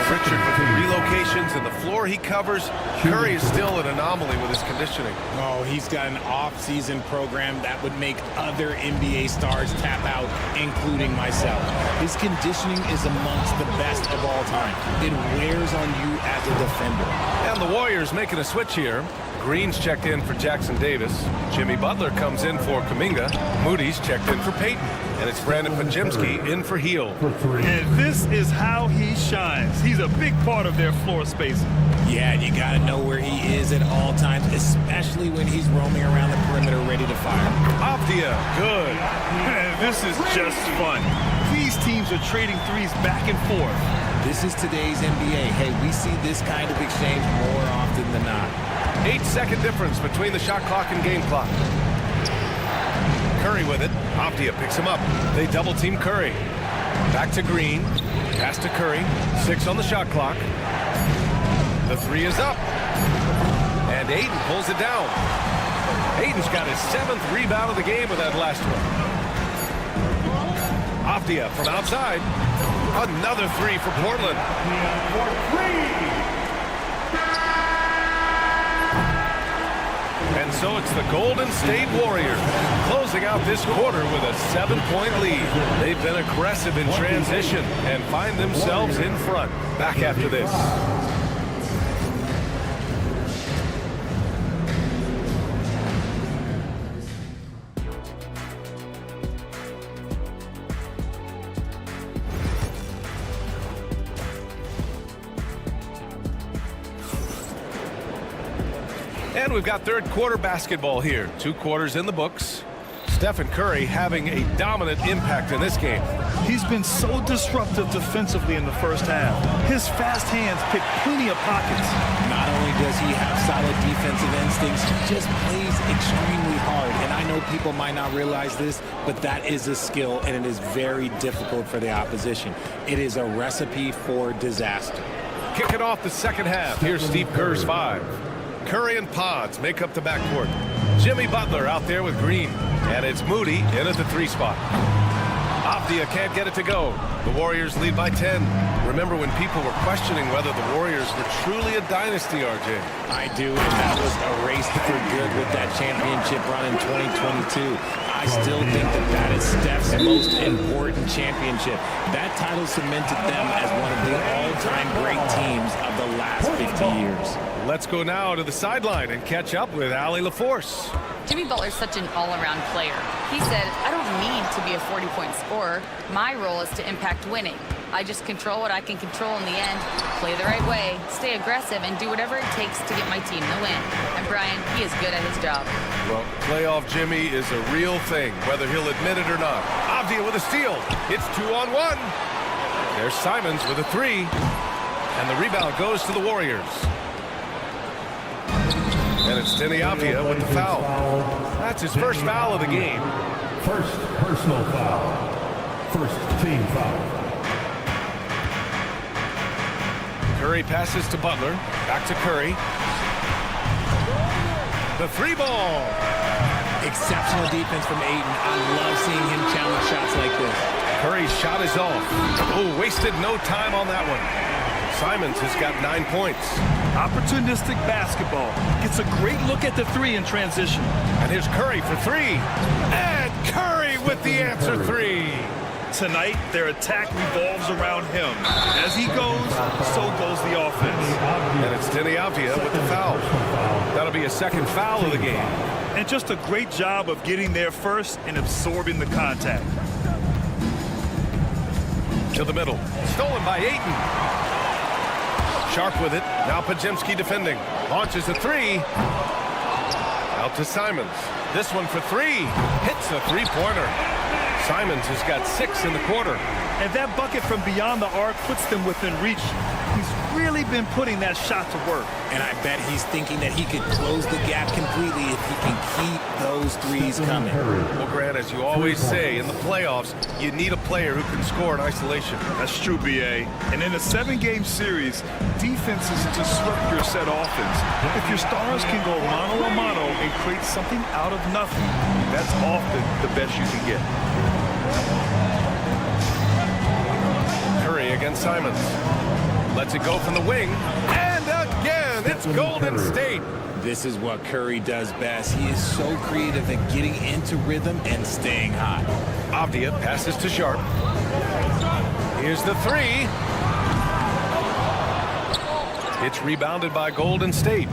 Richard with the relocations and the floor he covers. Curry is still an anomaly with his conditioning. Oh, he's got an off-season program that would make other NBA stars tap out, including myself. His conditioning is amongst the best of all time. It wears on you as a defender. And the Warriors making a switch here. Green's checked in for Jackson Davis. Jimmy Butler comes in for Kuminga. Moody's checked in for Payton. And it's Brandon Pajemski in for Heel. And this is how he shines. He's a big part of their floor spacing. Yeah, you got to know where he is at all times, especially when he's roaming around the perimeter ready to fire. Avdia, good. Man, this is just fun. These teams are trading threes back and forth. This is today's NBA. Hey, we see this kind of exchange more often than not. 8-second difference between the shot clock and game clock. Curry with it. Avdia picks him up. They double team Curry. Back to Green. Pass to Curry. 6 on the shot clock. The 3 is up. And Ayton pulls it down. Ayton's got his 7th rebound of the game with that last one. Avdia from outside. Another 3 for Portland. And so it's the Golden State Warriors closing out this quarter with a 7-point lead. They've been aggressive in transition and find themselves in front. Back after this. And we've got third quarter basketball here. 2 quarters in the books. Stephen Curry having a dominant impact in this game. He's been so disruptive defensively in the first half. His fast hands pick plenty of pockets. Not only does he have solid defensive instincts, he just plays extremely hard. And I know people might not realize this, but that is a skill, and it is very difficult for the opposition. It is a recipe for disaster. Kicking off the second half. Here's Steve Kerr's 5. Curry and Pods make up the backcourt. Jimmy Butler out there with Green. And it's Moody in at the 3 spot. Avdia can't get it to go. The Warriors lead by 10. Remember when people were questioning whether the Warriors were truly a dynasty, RJ? I do, and that was erased for good with that championship run in 2022. I still think that is Steph's most important championship. That title cemented them as one of the all-time great teams of the last 50 years. Let's go now to the sideline and catch up with Allie LaForce. Jimmy Butler's such an all-around player. He said, I don't need to be a 40-point scorer. My role is to impact winning. I just control what I can control in the end, play the right way, stay aggressive, and do whatever it takes to get my team the win. And Brian, he is good at his job. Well, playoff Jimmy is a real thing, whether he'll admit it or not. Avdia with a steal. It's 2-on-1. There's Simons with a 3. And the rebound goes to the Warriors. And it's Denny Avdia with the foul. That's his first foul of the game. First personal foul. First team foul. Curry passes to Butler. Back to Curry. The 3 ball. Exceptional defense from Ayton. I love seeing him challenge shots like this. Curry's shot is off. Oh, wasted no time on that one. Simons has got 9 points. Opportunistic basketball. Gets a great look at the 3 in transition. And here's Curry for 3. And Curry with the answer 3. Tonight, their attack revolves around him. As he goes, so goes the offense. And it's Denny Avdia with the foul. That'll be a second foul of the game. And just a great job of getting there first and absorbing the contact. To the middle. Stolen by Ayton. Sharp with it. Now Pajemski defending. Launches a 3. Out to Simons. This one for 3. Hits a 3-pointer. Simons has got 6 in the quarter. And that bucket from beyond the arc puts them within reach. He's really been putting that shot to work. And I bet he's thinking that he could close the gap completely if he can keep those threes coming. Well, Grant, as you always say, in the playoffs, you need a player who can score in isolation. That's true, B.A. And in a 7-game series, defense is to disrupt your set offense. If your stars can go mano-a-mano and create something out of nothing, that's often the best you can get. Curry against Simons. Lets it go from the wing. And again, it's Golden State. This is what Curry does best. He is so creative at getting into rhythm and staying hot. Avdia passes to Sharp. Here's the three. It's rebounded by Golden State.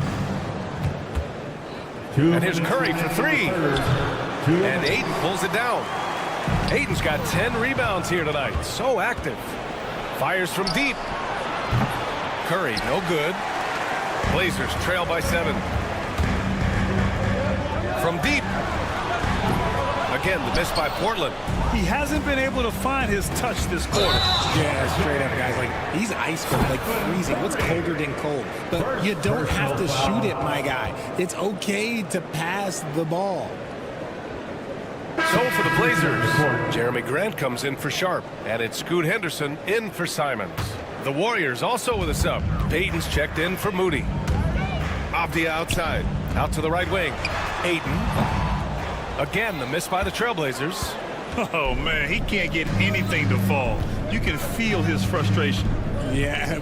And here's Curry for three. And Ayton pulls it down. Ayton's got 10 rebounds here tonight. So active. Fires from deep. Curry, no good. Blazers trail by 7. From deep. Again, the miss by Portland. He hasn't been able to find his touch this quarter. Yeah, straight up, guys. Like, he's ice cold, like freezing. What's colder than cold? But you don't have to shoot it, my guy. It's okay to pass the ball. So for the Blazers, Jeremy Grant comes in for Sharp, and it's Scoot Henderson in for Simons. The Warriors also with a sub. Payton's checked in for Moody. Avdia outside, out to the right wing. Ayton. Again, the miss by the Trailblazers. Oh, man, he can't get anything to fall. You can feel his frustration. Yeah,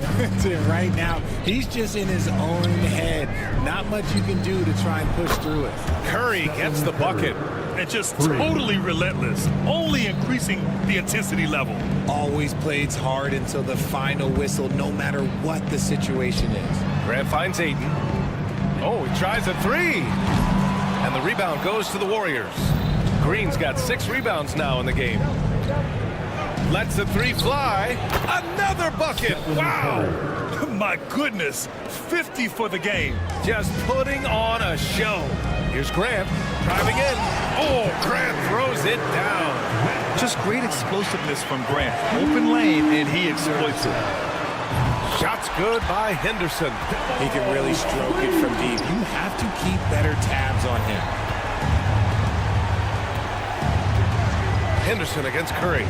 right now, he's just in his own head. Not much you can do to try and push through it. Curry gets the bucket. And just totally relentless, only increasing the intensity level. Always plays hard until the final whistle, no matter what the situation is. Grant finds Ayton. Oh, he tries a three. And the rebound goes to the Warriors. Green's got 6 rebounds now in the game. Lets the three fly. Another bucket. Wow. My goodness. 50 for the game. Just putting on a show. Here's Grant driving in. Oh, Grant throws it down. Just great explosiveness from Grant. Open lane, and he exploits it. Shot's good by Henderson. He can really stroke it from deep. You have to keep better tabs on him. Henderson against Curry.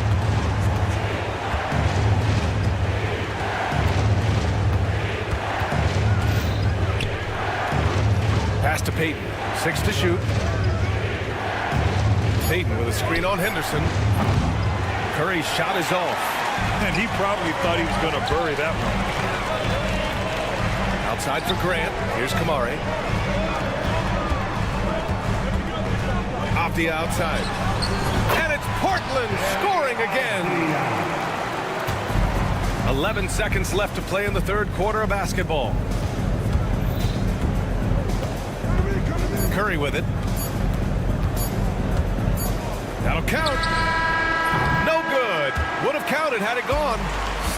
Pass to Payton. 6 to shoot. Payton with a screen on Henderson. Curry's shot is off. And he probably thought he was going to bury that one. Outside for Grant. Here's Kamari. Avdia outside. And it's Portland scoring again. 11 seconds left to play in the third quarter of basketball. Curry with it. That'll count. No good. Would have counted had it gone.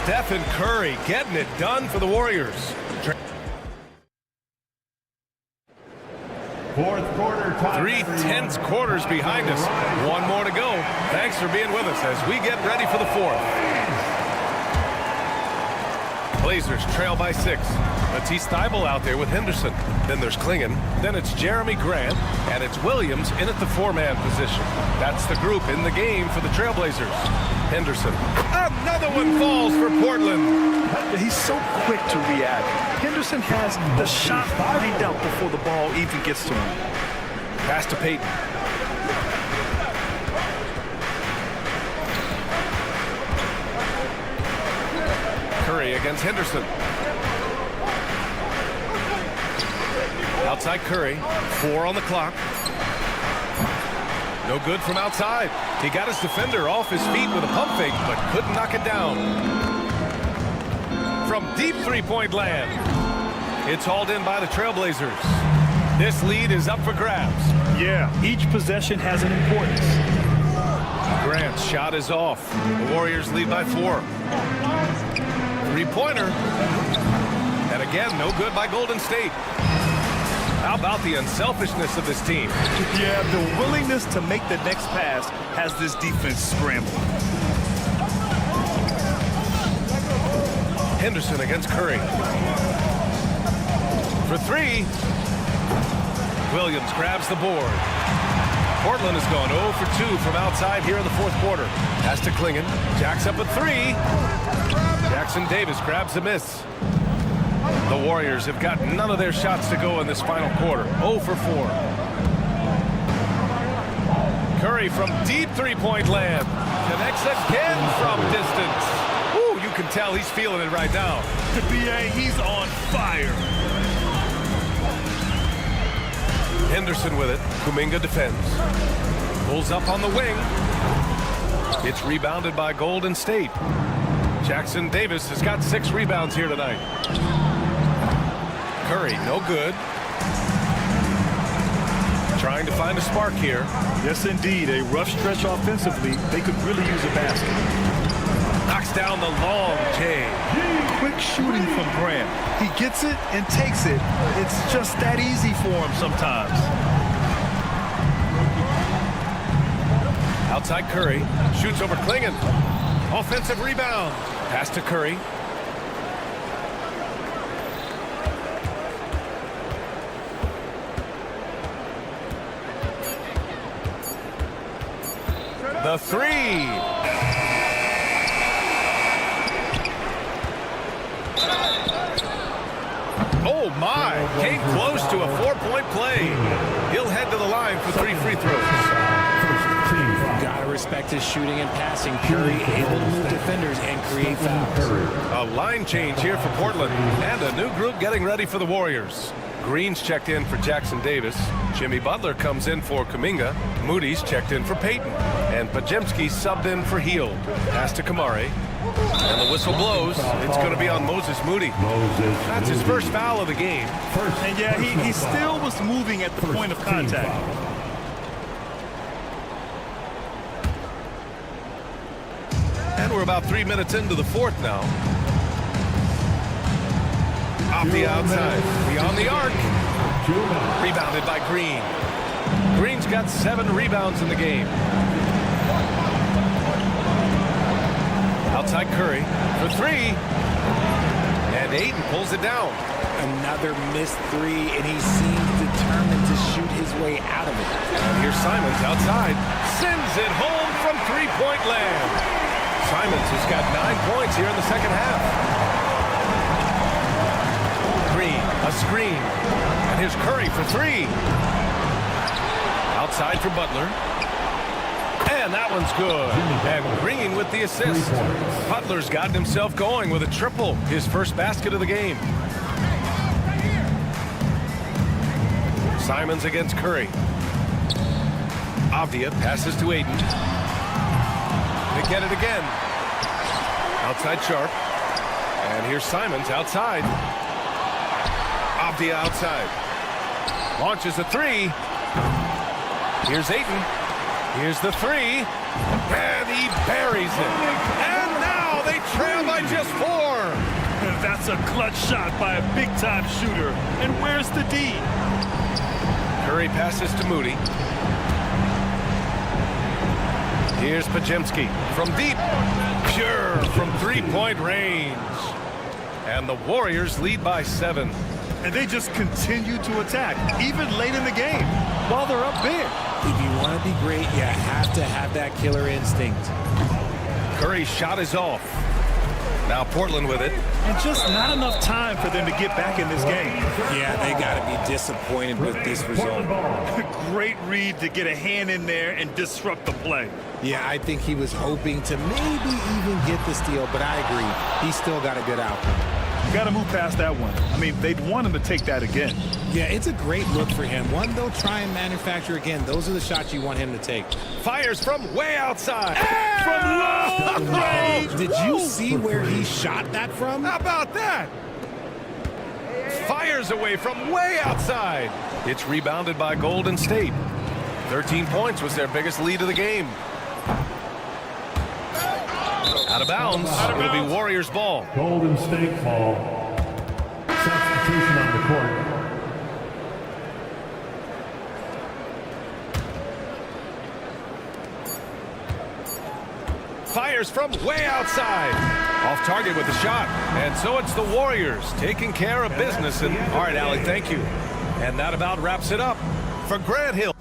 Stephen Curry getting it done for the Warriors. Fourth quarter time. 3 tense quarters behind us. One more to go. Thanks for being with us as we get ready for the fourth. Blazers trail by 6. Matisse Thybulle out there with Henderson. Then there's Klingon. Then it's Jeremy Grant. And it's Williams in at the 4-man position. That's the group in the game for the Trailblazers. Henderson. Another one falls for Portland. He's so quick to react. Henderson has the shot lined up before the ball even gets to him. Pass to Payton. Curry against Henderson. Outside Curry. 4 on the clock. No good from outside. He got his defender off his feet with a pump fake, but couldn't knock it down. From deep three-point land. It's hauled in by the Trailblazers. This lead is up for grabs. Yeah, each possession has an importance. Grant's shot is off. The Warriors lead by 4. Three-pointer. And again, no good by Golden State. How about the unselfishness of this team? Yeah, the willingness to make the next pass has this defense scrambling. Henderson against Curry. For three. Williams grabs the board. Portland has gone 0 for 2 from outside here in the fourth quarter. Pass to Klingon. Jacks up a three. Jackson Davis grabs the miss. The Warriors have got none of their shots to go in this final quarter. 0 for 4. Curry from deep three-point land. Connects again from distance. Ooh, you can tell he's feeling it right now. The BA, he's on fire. Henderson with it. Kuminga defends. Pulls up on the wing. It's rebounded by Golden State. Jackson Davis has got 6 rebounds here tonight. Curry, no good. Trying to find a spark here. Yes, indeed. A rough stretch offensively. They could really use a basket. Knocks down the long J. Quick shooting from Grant. He gets it and takes it. It's just that easy for him sometimes. Outside Curry. Shoots over Klingon. Offensive rebound. Pass to Curry. The three. Oh my, came close to a 4-point play. He'll head to the line for 3 free throws. Gotta respect his shooting and passing. Curry able to move defenders and create fouls. A line change here for Portland and a new group getting ready for the Warriors. Green's checked in for Jackson Davis. Jimmy Butler comes in for Kuminga. Moody's checked in for Payton. And Pajemski subbed in for Hield. Pass to Kamari. And the whistle blows. It's going to be on Moses Moody. That's his first foul of the game. And yeah, he still was moving at the point of contact. And we're about 3 minutes into the fourth now. Off the outside. Beyond the arc. Rebounded by Green. Green's got 7 rebounds in the game. Outside Curry for 3. And Ayton pulls it down. Another missed 3, and he seems determined to shoot his way out of it. And here's Simons outside. Sends it home from three-point land. Simons has got 9 points here in the second half. Green, a screen. And here's Curry for 3. Outside for Butler. And that one's good. And Green with the assist. Butler's gotten himself going with a triple. His first basket of the game. Simons against Curry. Avdia passes to Ayton. They get it again. Outside Sharp. And here's Simons outside. Avdia outside. Launches a 3. Here's Ayton. Here's the 3. And he buries it. And now they trail by just 4. That's a clutch shot by a big-time shooter. And where's the D? Curry passes to Moody. Here's Pajemski from deep. Pure from three-point range. And the Warriors lead by 7. And they just continue to attack, even late in the game, while they're up big. If you want to be great, you have to have that killer instinct. Curry's shot is off. Now Portland with it. And just not enough time for them to get back in this game. Yeah, they got to be disappointed with this result. Great read to get a hand in there and disrupt the play. Yeah, I think he was hoping to maybe even get the steal, but I agree. He's still got a good outcome. You got to move past that one. I mean, they'd want him to take that again. Yeah, it's a great look for him. One they'll try and manufacture again. Those are the shots you want him to take. Fires from way outside. From long range. Did you see where he shot that from? How about that? Fires away from way outside. It's rebounded by Golden State. 13 points was their biggest lead of the game. Out of bounds. It'll be Warriors ball. Golden State ball. Substitution on the court. Fires from way outside. Off target with the shot. And so it's the Warriors taking care of business. And all right, Allie, thank you. And that about wraps it up for Grant Hill.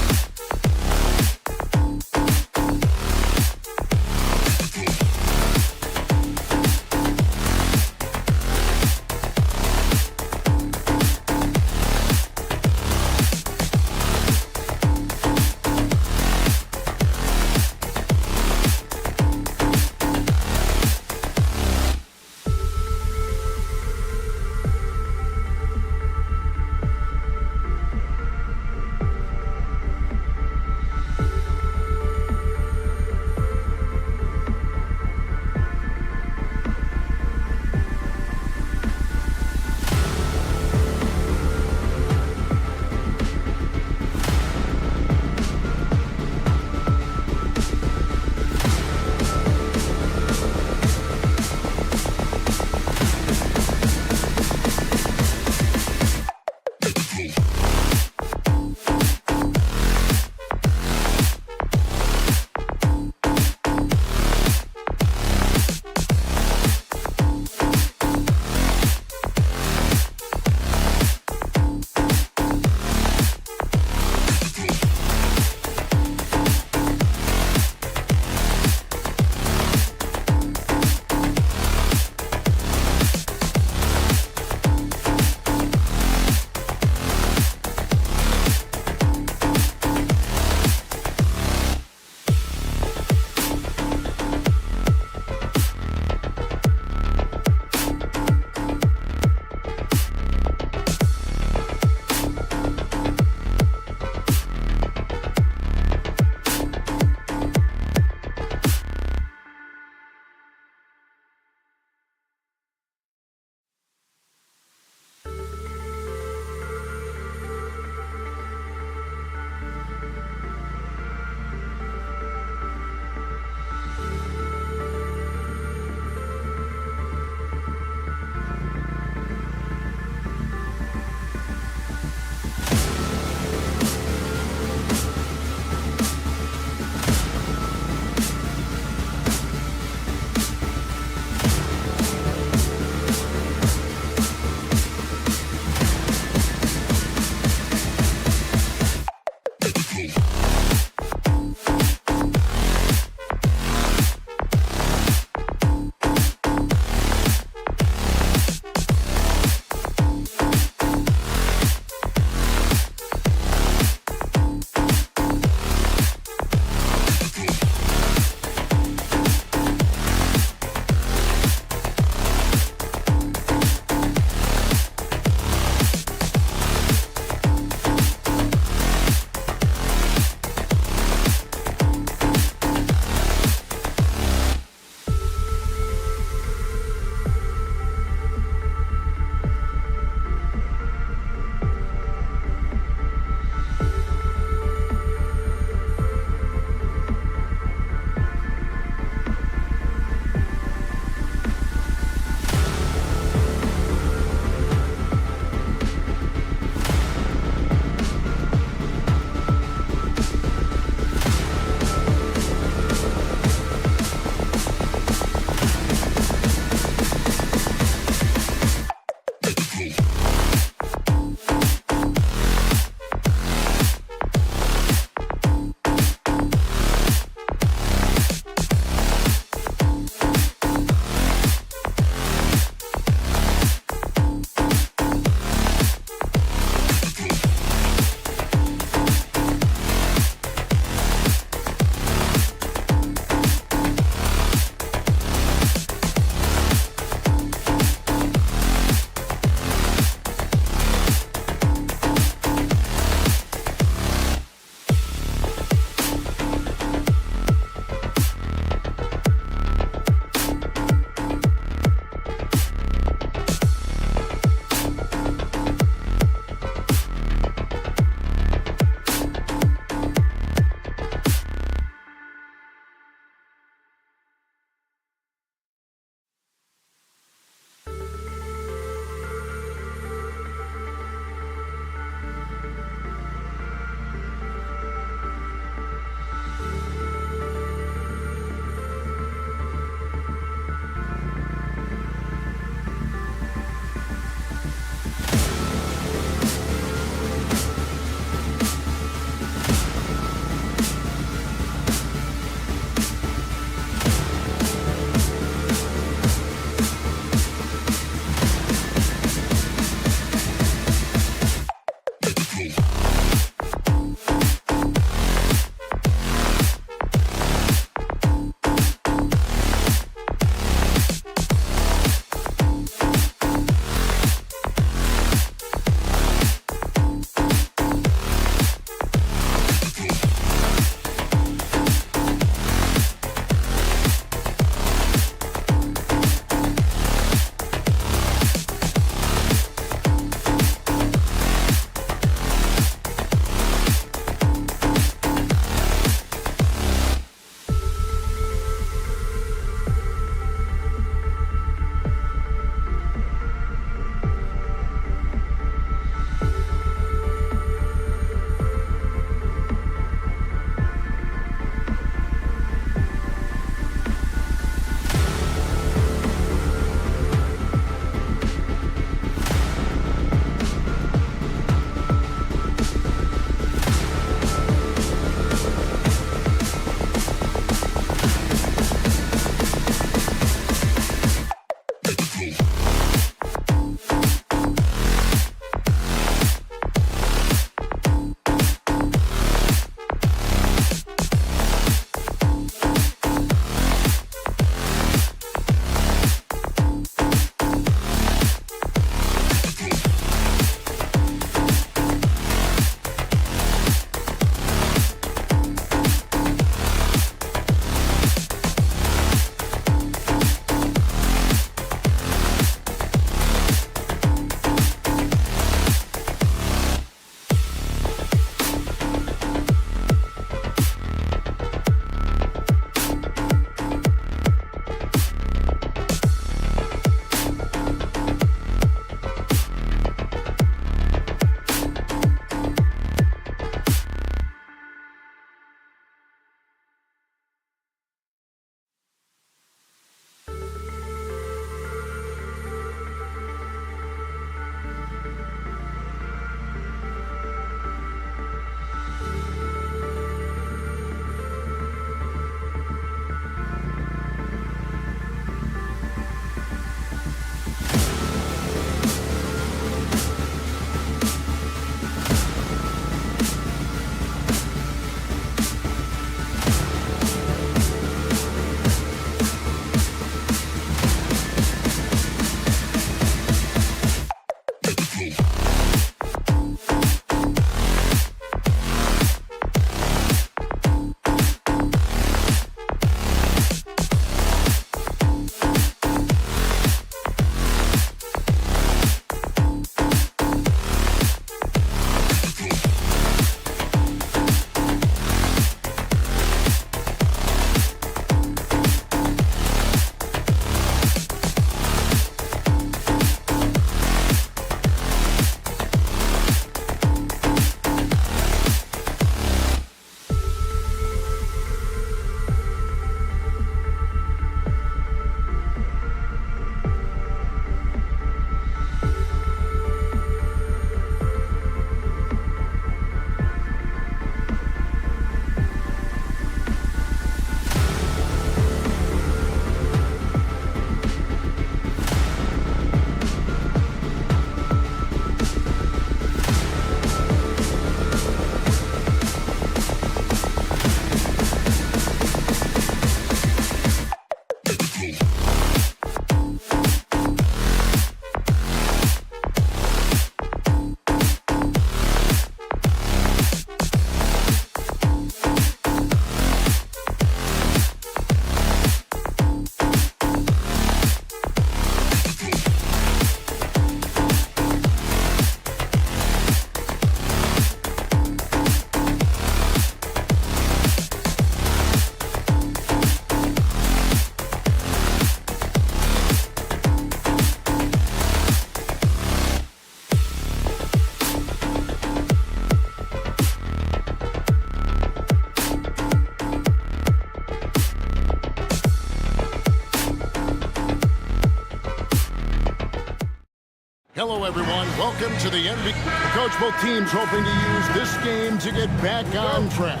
Hello, everyone. Welcome to the NBA. Coach, both teams hoping to use this game to get back on track.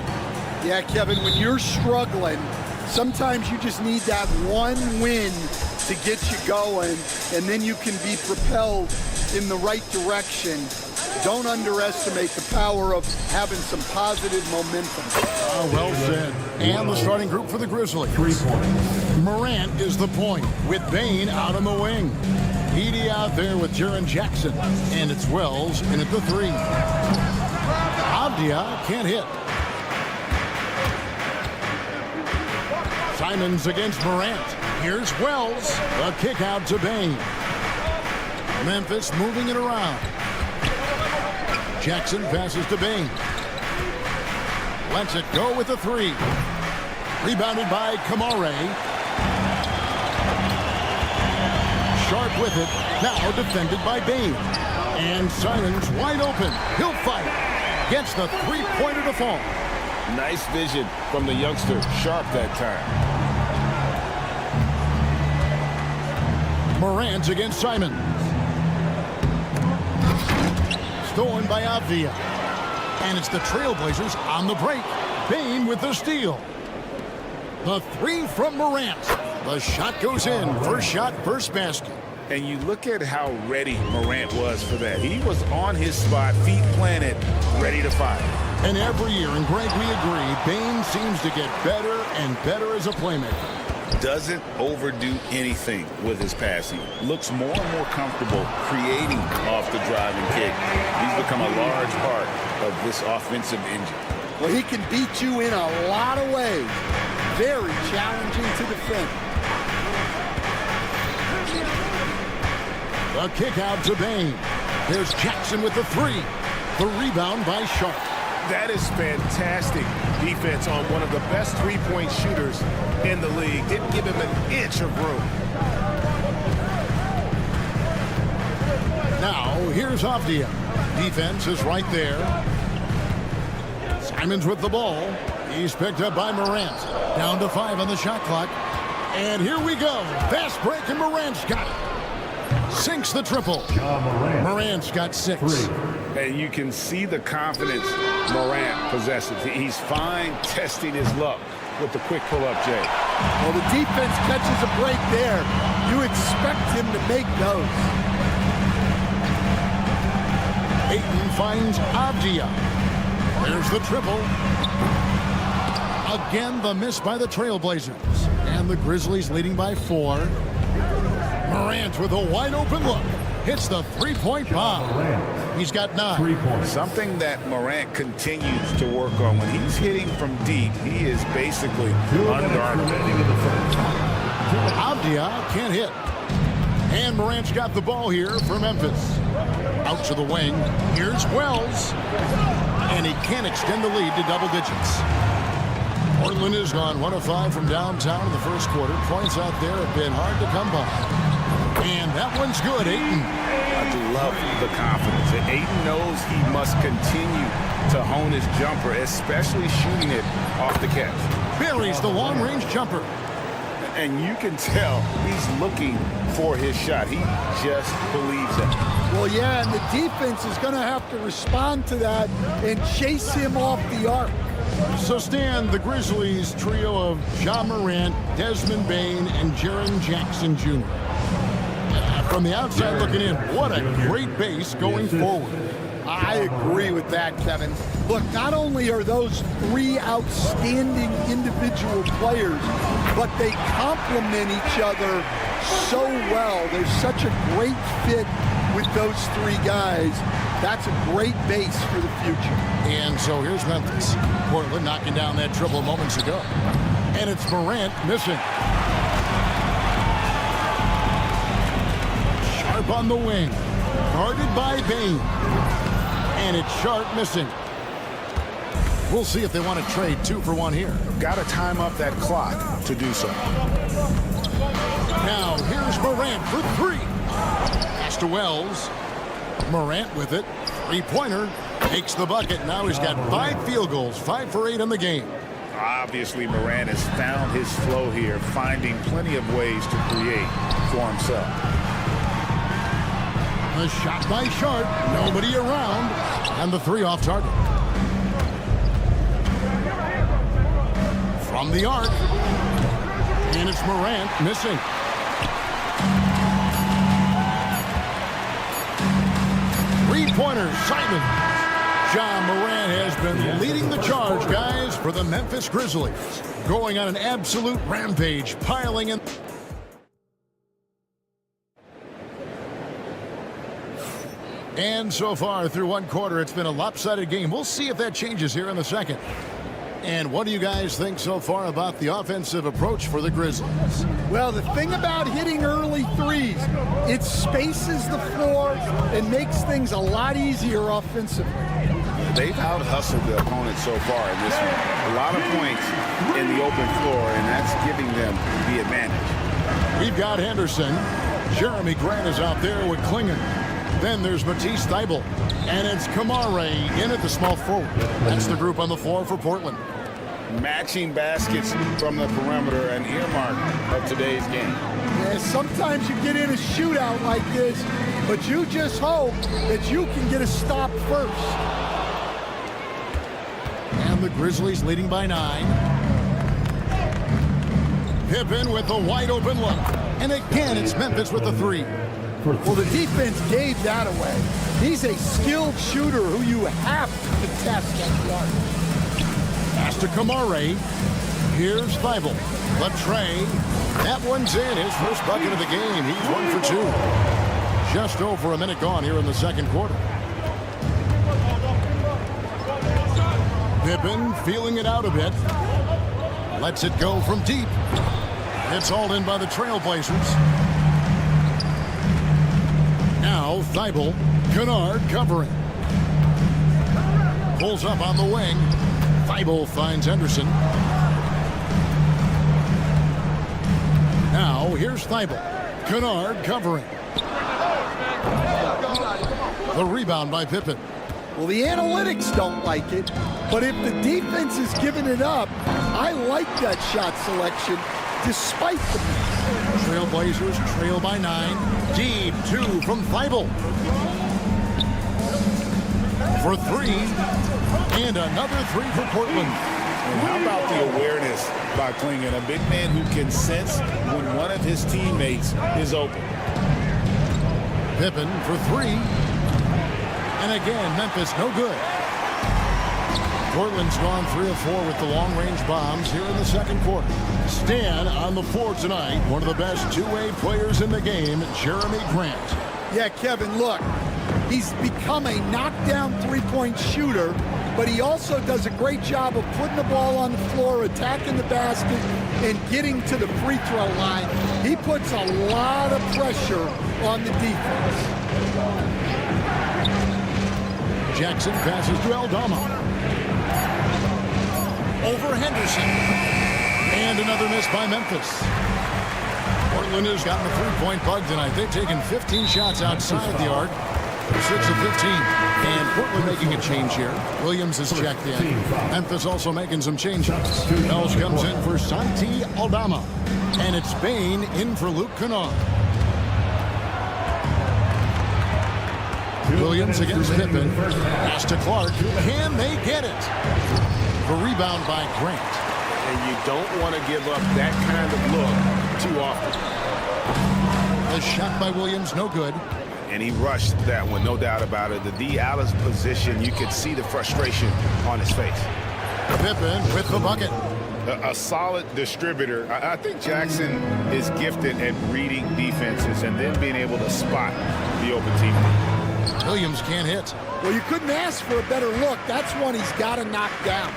Yeah, Kevin, when you're struggling, sometimes you just need that one win to get you going, and then you can be propelled in the right direction. Don't underestimate the power of having some positive momentum. Well said. And the starting group for the Grizzlies. 3 points. Morant is the point, with Bane out on the wing. Edey out there with Jaren Jackson. And it's Wells in at the 3. Avdia can't hit. Simons against Morant. Here's Wells. A kick out to Bane. Memphis moving it around. Jackson passes to Bane. Lets it go with the 3. Rebounded by Kamare. Sharp with it. Now defended by Bane. And Simons wide open. He'll fight. Gets the 3-pointer to fall. Nice vision from the youngster. Sharp that time. Morant against Simons. Stolen by Avdia. And it's the Trailblazers on the break. Bane with the steal. The 3 from Morant. The shot goes in. First shot, first basket. And you look at how ready Morant was for that. He was on his spot, feet planted, ready to fire. And every year, and Greg, we agree, Bane seems to get better and better as a playmaker. Doesn't overdo anything with his passing. Looks more and more comfortable creating off the driving kick. He's become a large part of this offensive engine. Well, he can beat you in a lot of ways. Very challenging to defend. The kick out to Bane. There's Jackson with the 3. The rebound by Sharp. That is fantastic defense on one of the best three-point shooters in the league. Didn't give him an inch of room. Now, here's Avdia. Defense is right there. Simons with the ball. He's picked up by Morant. Down to 5 on the shot clock. And here we go. Fast break, and Morant's got it. Sinks the triple. Morant's got 6. And you can see the confidence Morant possesses. He's fine testing his luck with the quick pull-up, Jay. Well, the defense catches a break there. You expect him to make those. Ayton finds Avdia. There's the triple. Again, the miss by the Trailblazers. And the Grizzlies leading by 4. Morant with a wide open look. Hits the 3-point bomb. He's got 9. 3 points. Something that Morant continues to work on. When he's hitting from deep, he is basically unguarded. Avdia can't hit. And Morant's got the ball here for Memphis. Out to the wing. Here's Wells. And he can't extend the lead to double digits. Portland has gone 1 of 5 from downtown in the first quarter. Points out there have been hard to come by. And that one's good, Ayton. I love the confidence. And Ayton knows he must continue to hone his jumper, especially shooting it off the catch. Buries the long-range jumper. And you can tell he's looking for his shot. He just believes it. Well, yeah, and the defense is going to have to respond to that and chase him off the arc. So, Stan, the Grizzlies trio of Ja Morant, Desmond Bane, and Jaren Jackson Jr. From the outside looking in, what a great base going forward. I agree with that, Kevin. Look, not only are those 3 outstanding individual players, but they complement each other so well. There's such a great fit with those 3 guys. That's a great base for the future. And so here's Memphis. Portland knocking down that triple moments ago. And it's Morant missing. Sharp on the wing. Guarded by Bane. And it's Sharp missing. We'll see if they want to trade 2 for 1 here. Got to time up that clock to do so. Now here's Morant for 3. Pass to Wells. Morant with it. 3-pointer. Makes the bucket. Now he's got 5 field goals. 5 for 8 in the game. Obviously, Morant has found his flow here, finding plenty of ways to create for himself. The shot by Sharp. Nobody around. And the three off target. From the arc. And it's Morant missing. Three-pointer, Simon. Ja Morant has been leading the charge, guys, for the Memphis Grizzlies. Going on an absolute rampage, piling in. And so far through one quarter, it's been a lopsided game. We'll see if that changes here in the second. And what do you guys think so far about the offensive approach for the Grizzlies? Well, the thing about hitting early threes, it spaces the floor and makes things a lot easier offensively. They've out-hustled the opponent so far in this one. A lot of points in the open floor, and that's giving them the advantage. We've got Henderson. Jeremy Grant is out there with Klingon. Then there's Matisse Thybulle. And it's Kamare in at the small forward. That's the group on the floor for Portland. Matching baskets from the perimeter, an earmark of today's game. Yeah, sometimes you get in a shootout like this, but you just hope that you can get a stop first. And the Grizzlies leading by 9. Pippen with a wide open look. And again, it's Memphis with the three. Well, the defense gave that away. He's a skilled shooter who you have to contest at the arc. Pass to Kamare. Here's Thybulle. Latrey. That one's in. His first bucket of the game. He's 1 for 2. Just over a minute gone here in the second quarter. Pippen feeling it out a bit. Lets it go from deep. It's hauled in by the Trailblazers. Now Thybulle. Kennard covering. Pulls up on the wing. Thybulle finds Henderson. Now here's Thybulle. Kennard covering. The rebound by Pippen. Well, the analytics don't like it, but if the defense is giving it up, I like that shot selection despite the Trailblazers trail by 9. Deep 2 from Thybulle. For 3. And another 3 for Portland. And how about the awareness by Klingon, a big man who can sense when one of his teammates is open. Pippen for 3. And again, Memphis no good. Portland's gone 3 of 4 with the long-range bombs here in the second quarter. Stan on the floor tonight, one of the best two-way players in the game, Jeremy Grant. Yeah, Kevin, look, he's become a knockdown three-point shooter, but he also does a great job of putting the ball on the floor, attacking the basket, and getting to the free throw line. He puts a lot of pressure on the defense. Jackson passes to Aldama. Over Henderson. And another miss by Memphis. Portland has gotten a three-point bug tonight. They've taken 15 shots outside the arc. 6 of 15. And Portland making a change here. Williams is checked in. Memphis also making some changes. Wells comes in for Santi Aldama. And it's Bain in for Luke Kennard. Williams against Pippen. Pass to Clark. Can they get it? The rebound by Grant. And you don't want to give up that kind of look too often. The shot by Williams, no good. And he rushed that one, no doubt about it. The D out of position, you could see the frustration on his face. Pippen with the bucket. A solid distributor. I think Jackson is gifted at reading defenses and then being able to spot the open teammate. Williams can't hit. Well, you couldn't ask for a better look. That's one he's got to knock down.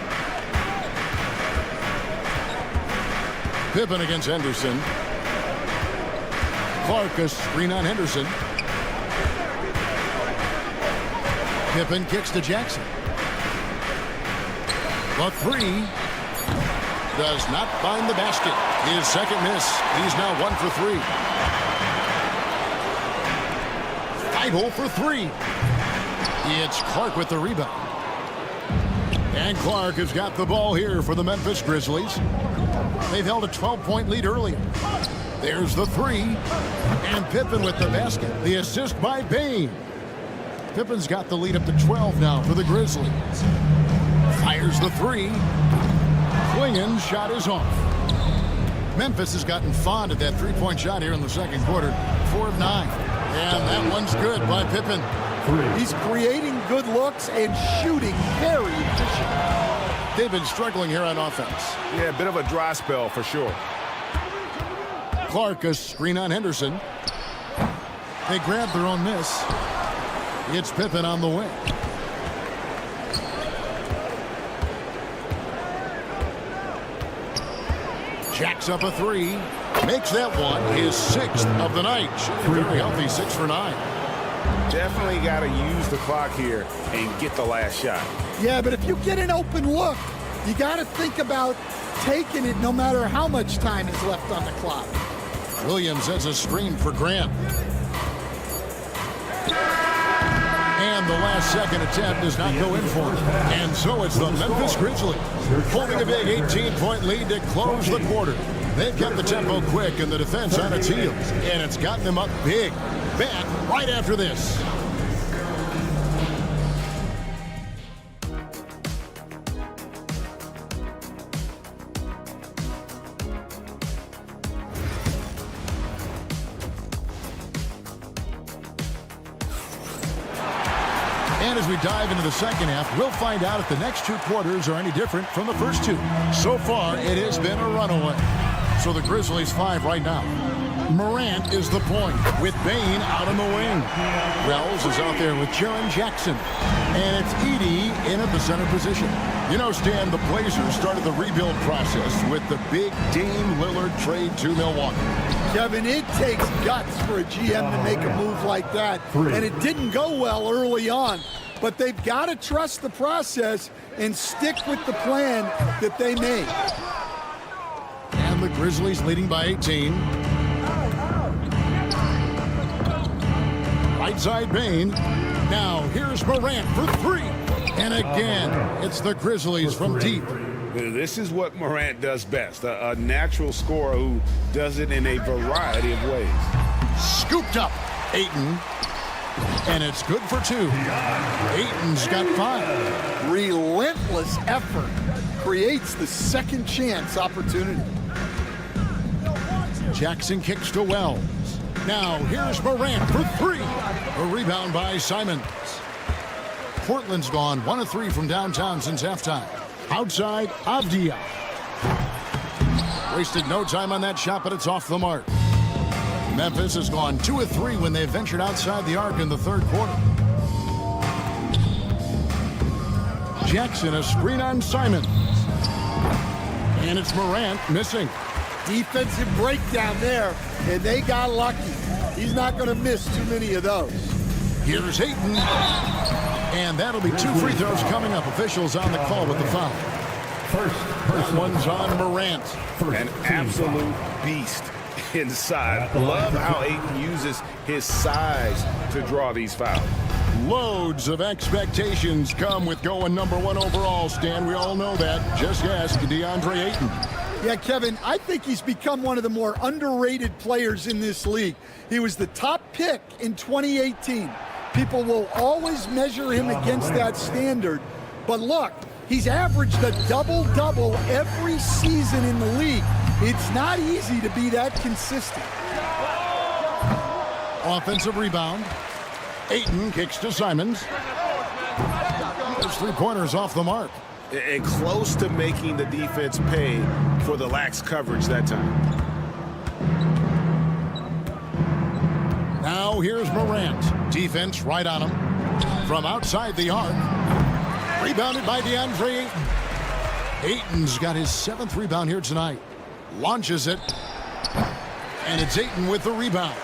Pippen against Henderson. Clark a screen on Henderson. Pippen kicks to Jackson. The 3 does not find the basket. His second miss. He's now 1 for 3. Thybulle for 3. It's Clark with the rebound. And Clark has got the ball here for the Memphis Grizzlies. They've held a 12-point lead earlier. There's the three. And Pippen with the basket. The assist by Bane. Pippen's got the lead up to 12 now for the Grizzlies. Fires the three. Klingen's shot is off. Memphis has gotten fond of that three-point shot here in the second quarter. 4 of 9. And that one's good by Pippen. He's creating good looks and shooting very efficient. They've been struggling here on offense. Yeah, a bit of a dry spell for sure. Clark, a screen on Henderson. They grab their own miss. It's Pippen on the wing. Jacks up a three. Makes that one his 6th of the night. Shooting very healthy, 6 for 9. Definitely got to use the clock here and get the last shot. Yeah, but if you get an open look, you got to think about taking it no matter how much time is left on the clock. Williams has a screen for Grant. And the last second attempt does not go in for him. And so it's the Memphis Grizzlies holding a big 18-point lead to close the quarter. They've kept the tempo quick and the defense on its heels. And it's gotten them up big. Back right after this. And as we dive into the second half, we'll find out if the next 2 quarters are any different from the first 2. So far, it has been a runaway. So the Grizzlies 5 right now. Morant is the point with Bane out on the wing. Wells is out there with Jaren Jackson. And it's Edey in at the center position. You know, Stan, the Blazers started the rebuild process with the big Dame Lillard trade to Milwaukee. Kevin, it takes guts for a GM to make a move like that. And it didn't go well early on. But they've got to trust the process and stick with the plan that they made. And the Grizzlies leading by 18. Right side Bane. Now here's Morant for 3. And again, it's the Grizzlies from deep. This is what Morant does best. A natural scorer who does it in a variety of ways. Scooped up. Ayton. And it's good for 2. Ayton's got 5. Relentless effort creates the second chance opportunity. Jackson kicks to Wells. Now here's Morant for 3. A rebound by Simons. Portland's gone 1 of 3 from downtown since halftime. Outside, Avdia. Wasted no time on that shot, but it's off the mark. Memphis has gone 2 of 3 when they ventured outside the arc in the third quarter. Jackson, a screen on Simons. And it's Morant missing. Defensive breakdown there, and they got lucky. He's not going to miss too many of those. Here's Ayton. And that'll be 2 free throws coming up. Officials on the call with the foul. That one's on Morant. An absolute beast inside. Love how Ayton uses his size to draw these fouls. Loads of expectations come with going number 1 overall, Stan. We all know that. Just ask DeAndre Ayton. Yeah, Kevin, I think he's become one of the more underrated players in this league. He was the top pick in 2018. People will always measure him against that standard. But look, he's averaged a double-double every season in the league. It's not easy to be that consistent. Offensive rebound. Ayton kicks to Simons. Those 3-pointers off the mark. And close to making the defense pay for the lax coverage that time. Now here's Morant. Defense right on him. From outside the arc. Rebounded by DeAndre Ayton. Ayton's got his 7th rebound here tonight. Launches it. And it's Ayton with the rebound.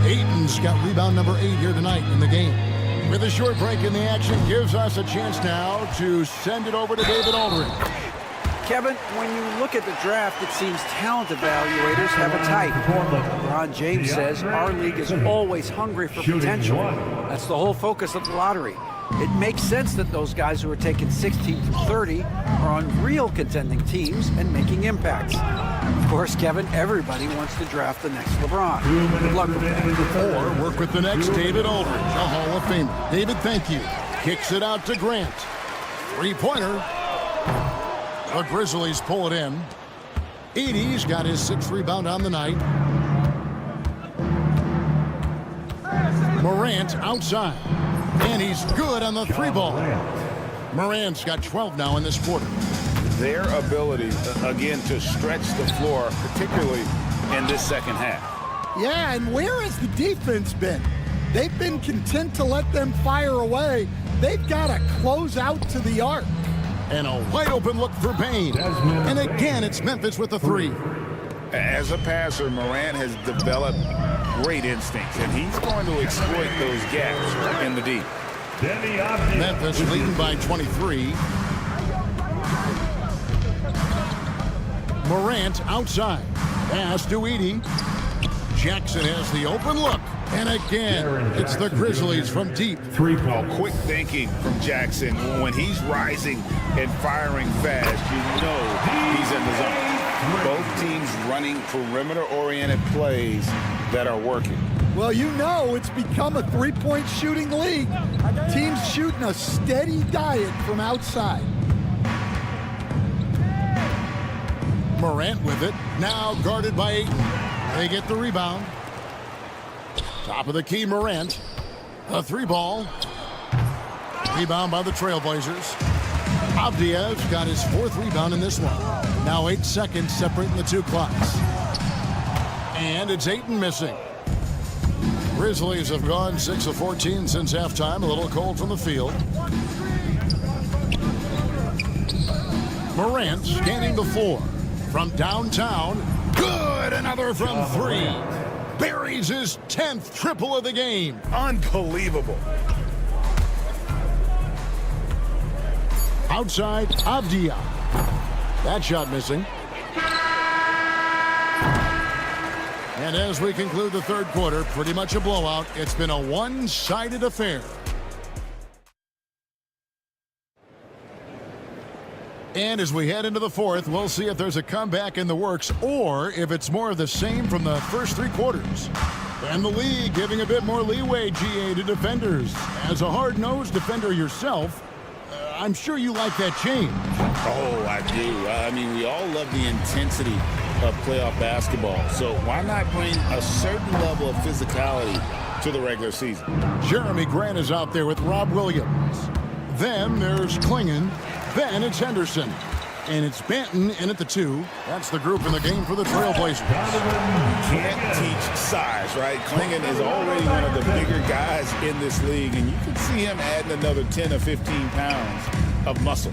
Ayton's got rebound number 8 here tonight in the game. With a short break in the action, gives us a chance now to send it over to David Aldridge. Kevin, when you look at the draft, it seems talent evaluators have a type. LeBron James says our league is always hungry for potential. That's the whole focus of the lottery. It makes sense that those guys who are taking 16 through 30 are on real contending teams and making impacts. Of course, Kevin, everybody wants to draft the next LeBron. Good luck with that. Or work with the next David Aldridge, a Hall of Famer. David, thank you. Kicks it out to Grant. Three-pointer. The Grizzlies pull it in. Edey's got his 6th rebound on the night. Morant outside. And he's good on the 3-ball. Morant's got 12 now in this quarter. Their ability, again, to stretch the floor, particularly in this second half. Yeah, and where has the defense been? They've been content to let them fire away. They've got to close out to the arc. And a wide-open look for Payne. And again, it's Memphis with the 3. As a passer, Morant has developed great instincts, and he's going to exploit those gaps in the D. Memphis leading by 23. Morant outside. Pass to Edey. Jackson has the open look. And again, it's the Grizzlies from deep. Well, quick thinking from Jackson. When he's rising and firing fast, you know he's in the zone. Both teams running perimeter-oriented plays that are working. Well, you know it's become a three-point shooting league. Teams shooting a steady diet from outside. Morant with it. Now guarded by Ayton. They get the rebound. Top of the key, Morant. A 3-ball. Rebound by the Trailblazers. Avdia's got his 4th rebound in this one. Now 8 seconds separating the 2 clocks. And it's Ayton missing. Grizzlies have gone 6 of 14 since halftime. A little cold from the field. Morant scanning the floor. From downtown. Good! Another from 3. Buries his 10th triple of the game. Unbelievable. Outside, Avdia. That shot missing. And as we conclude the 3rd quarter, pretty much a blowout. It's been a one-sided affair. And as we head into the 4th, we'll see if there's a comeback in the works or if it's more of the same from the first 3 quarters. And the league giving a bit more leeway, GA, to defenders. As a hard-nosed defender yourself, I'm sure you like that change. Oh, I do. I mean, we all love the intensity of playoff basketball. So why not bring a certain level of physicality to the regular season? Jeremy Grant is out there with Rob Williams. Then there's Klingon. Then it's Henderson. And it's Banton in at the 2. That's the group in the game for the Trailblazers. Can't teach size, right? Klingon is already one of the bigger guys in this league, and you can see him adding another 10 or 15 pounds of muscle.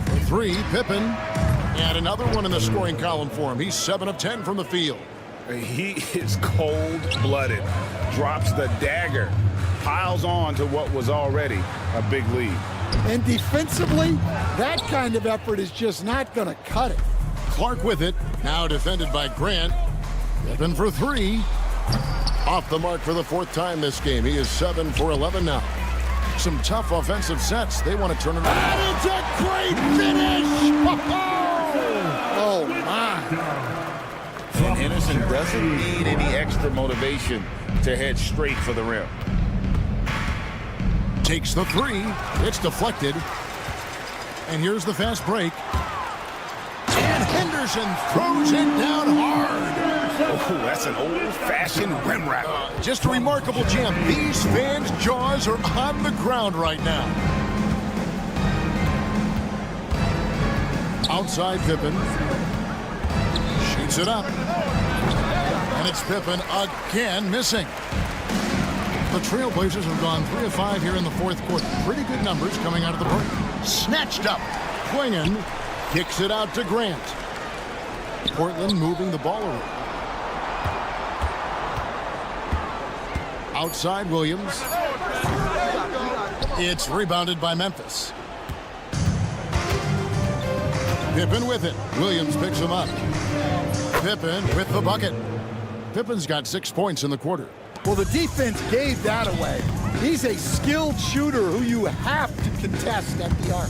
For 3, Pippen. And another one in the scoring column for him. He's 7 of 10 from the field. He is cold-blooded. Drops the dagger. Piles on to what was already a big lead. And defensively, that kind of effort is just not going to cut it. Clark with it. Now defended by Grant. Pippen for 3. Off the mark for the 4th time this game. He is 7 for 11 now. Some tough offensive sets. They want to turn it around. And it's a great finish! Oh, my. And Henderson doesn't need any extra motivation to head straight for the rim. Takes the 3. It's deflected. And here's the fast break. And Henderson throws it down hard. Oh, that's an old-fashioned rim wrap. Just a remarkable jam. These fans' jaws are on the ground right now. Outside Pippen. Shoots it up. And it's Pippen again missing. The Trailblazers have gone 3 of 5 here in the 4th quarter. Pretty good numbers coming out of the break. Snatched up. Klingon kicks it out to Grant. Portland moving the ball around. Outside Williams. It's rebounded by Memphis. Pippen with it. Williams picks him up. Pippen with the bucket. Pippen's got 6 points in the quarter. Well, the defense gave that away. He's a skilled shooter who you have to contest at the arc.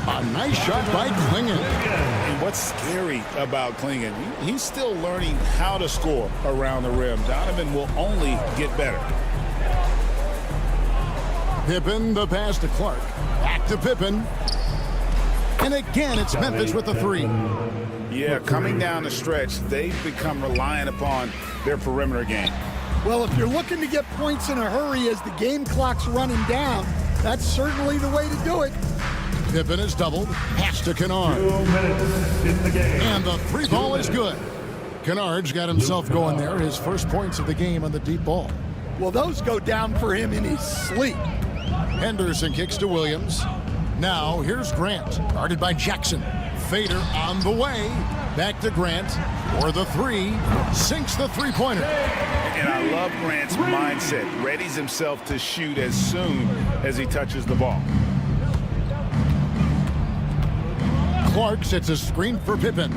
A nice shot by Klingon. And what's scary about Klingon, he's still learning how to score around the rim. Donovan will only get better. Pippen, the pass to Clark. Back to Pippen. And again, it's Memphis with the three. Yeah, coming down the stretch, they've become reliant upon their perimeter game. Well, if you're looking to get points in a hurry as the game clock's running down, that's certainly the way to do it. Pippen is doubled. Pass to Kennard. 2 minutes in the game. And the three ball is good. Kennard's got himself going there. His first points of the game on the deep ball. Well, those go down for him in his sleep. Henderson kicks to Williams. Now, here's Grant, guarded by Jackson. Fader on the way. Back to Grant for the three. Sinks the three-pointer. And I love Grant's mindset. Readies himself to shoot as soon as he touches the ball. Clark sets a screen for Pippen.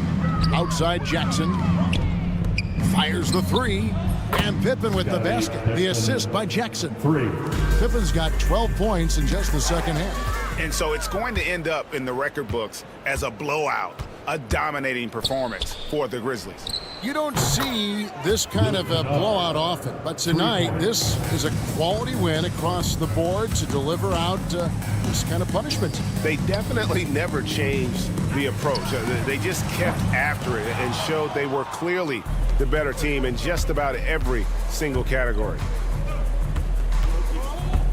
Outside Jackson. Fires the three. And Pippen with the basket. The assist by Jackson. Pippen's got 12 points in just the second half. And so it's going to end up in the record books as a blowout, a dominating performance for the Grizzlies. You don't see this kind of a blowout often, but tonight this is a quality win across the board to deliver out this kind of punishment. They definitely never changed the approach. They just kept after it and showed they were clearly the better team in just about every single category.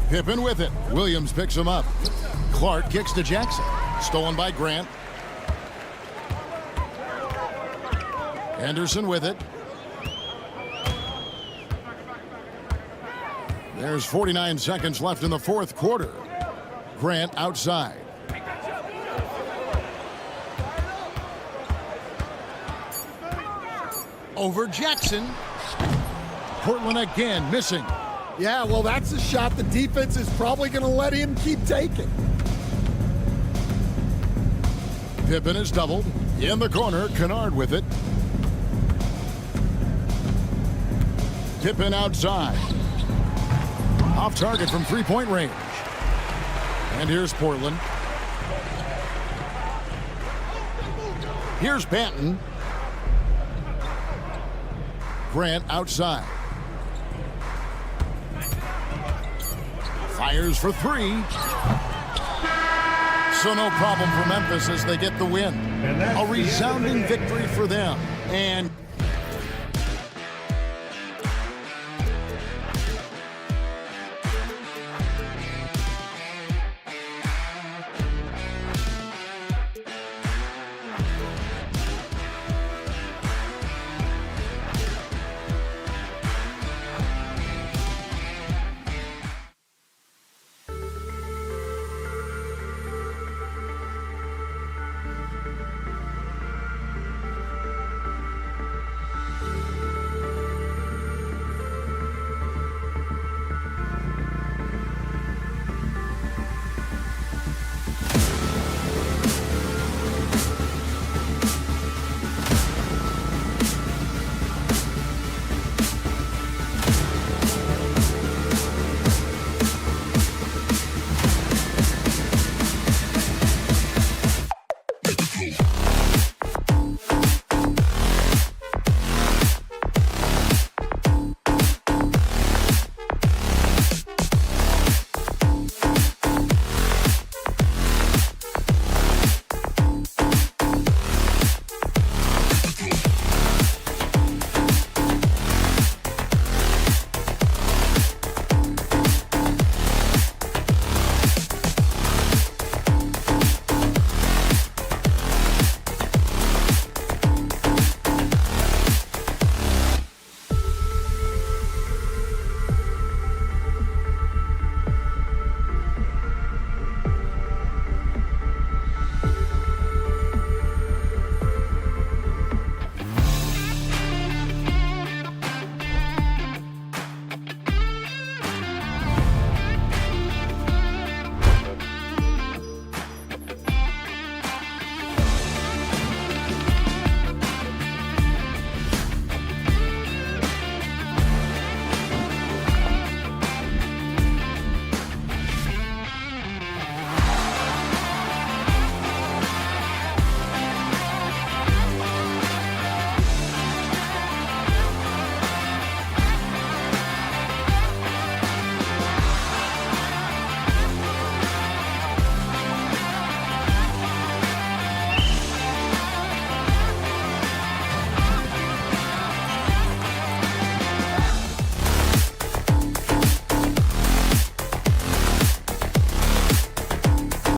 Pippen with it. Williams picks him up. Clark kicks to Jackson. Stolen by Grant. Henderson with it. There's 49 seconds left in the fourth quarter. Grant outside. Over Jackson. Portland again missing. Yeah, well, that's a shot the defense is probably going to let him keep taking. Pippen is doubled. In the corner, Kennard with it. Pippen outside. Off target from three-point range. And here's Portland. Here's Banton. Grant outside. Fires for three. So no problem for Memphis as they get the win. A resounding victory for them. And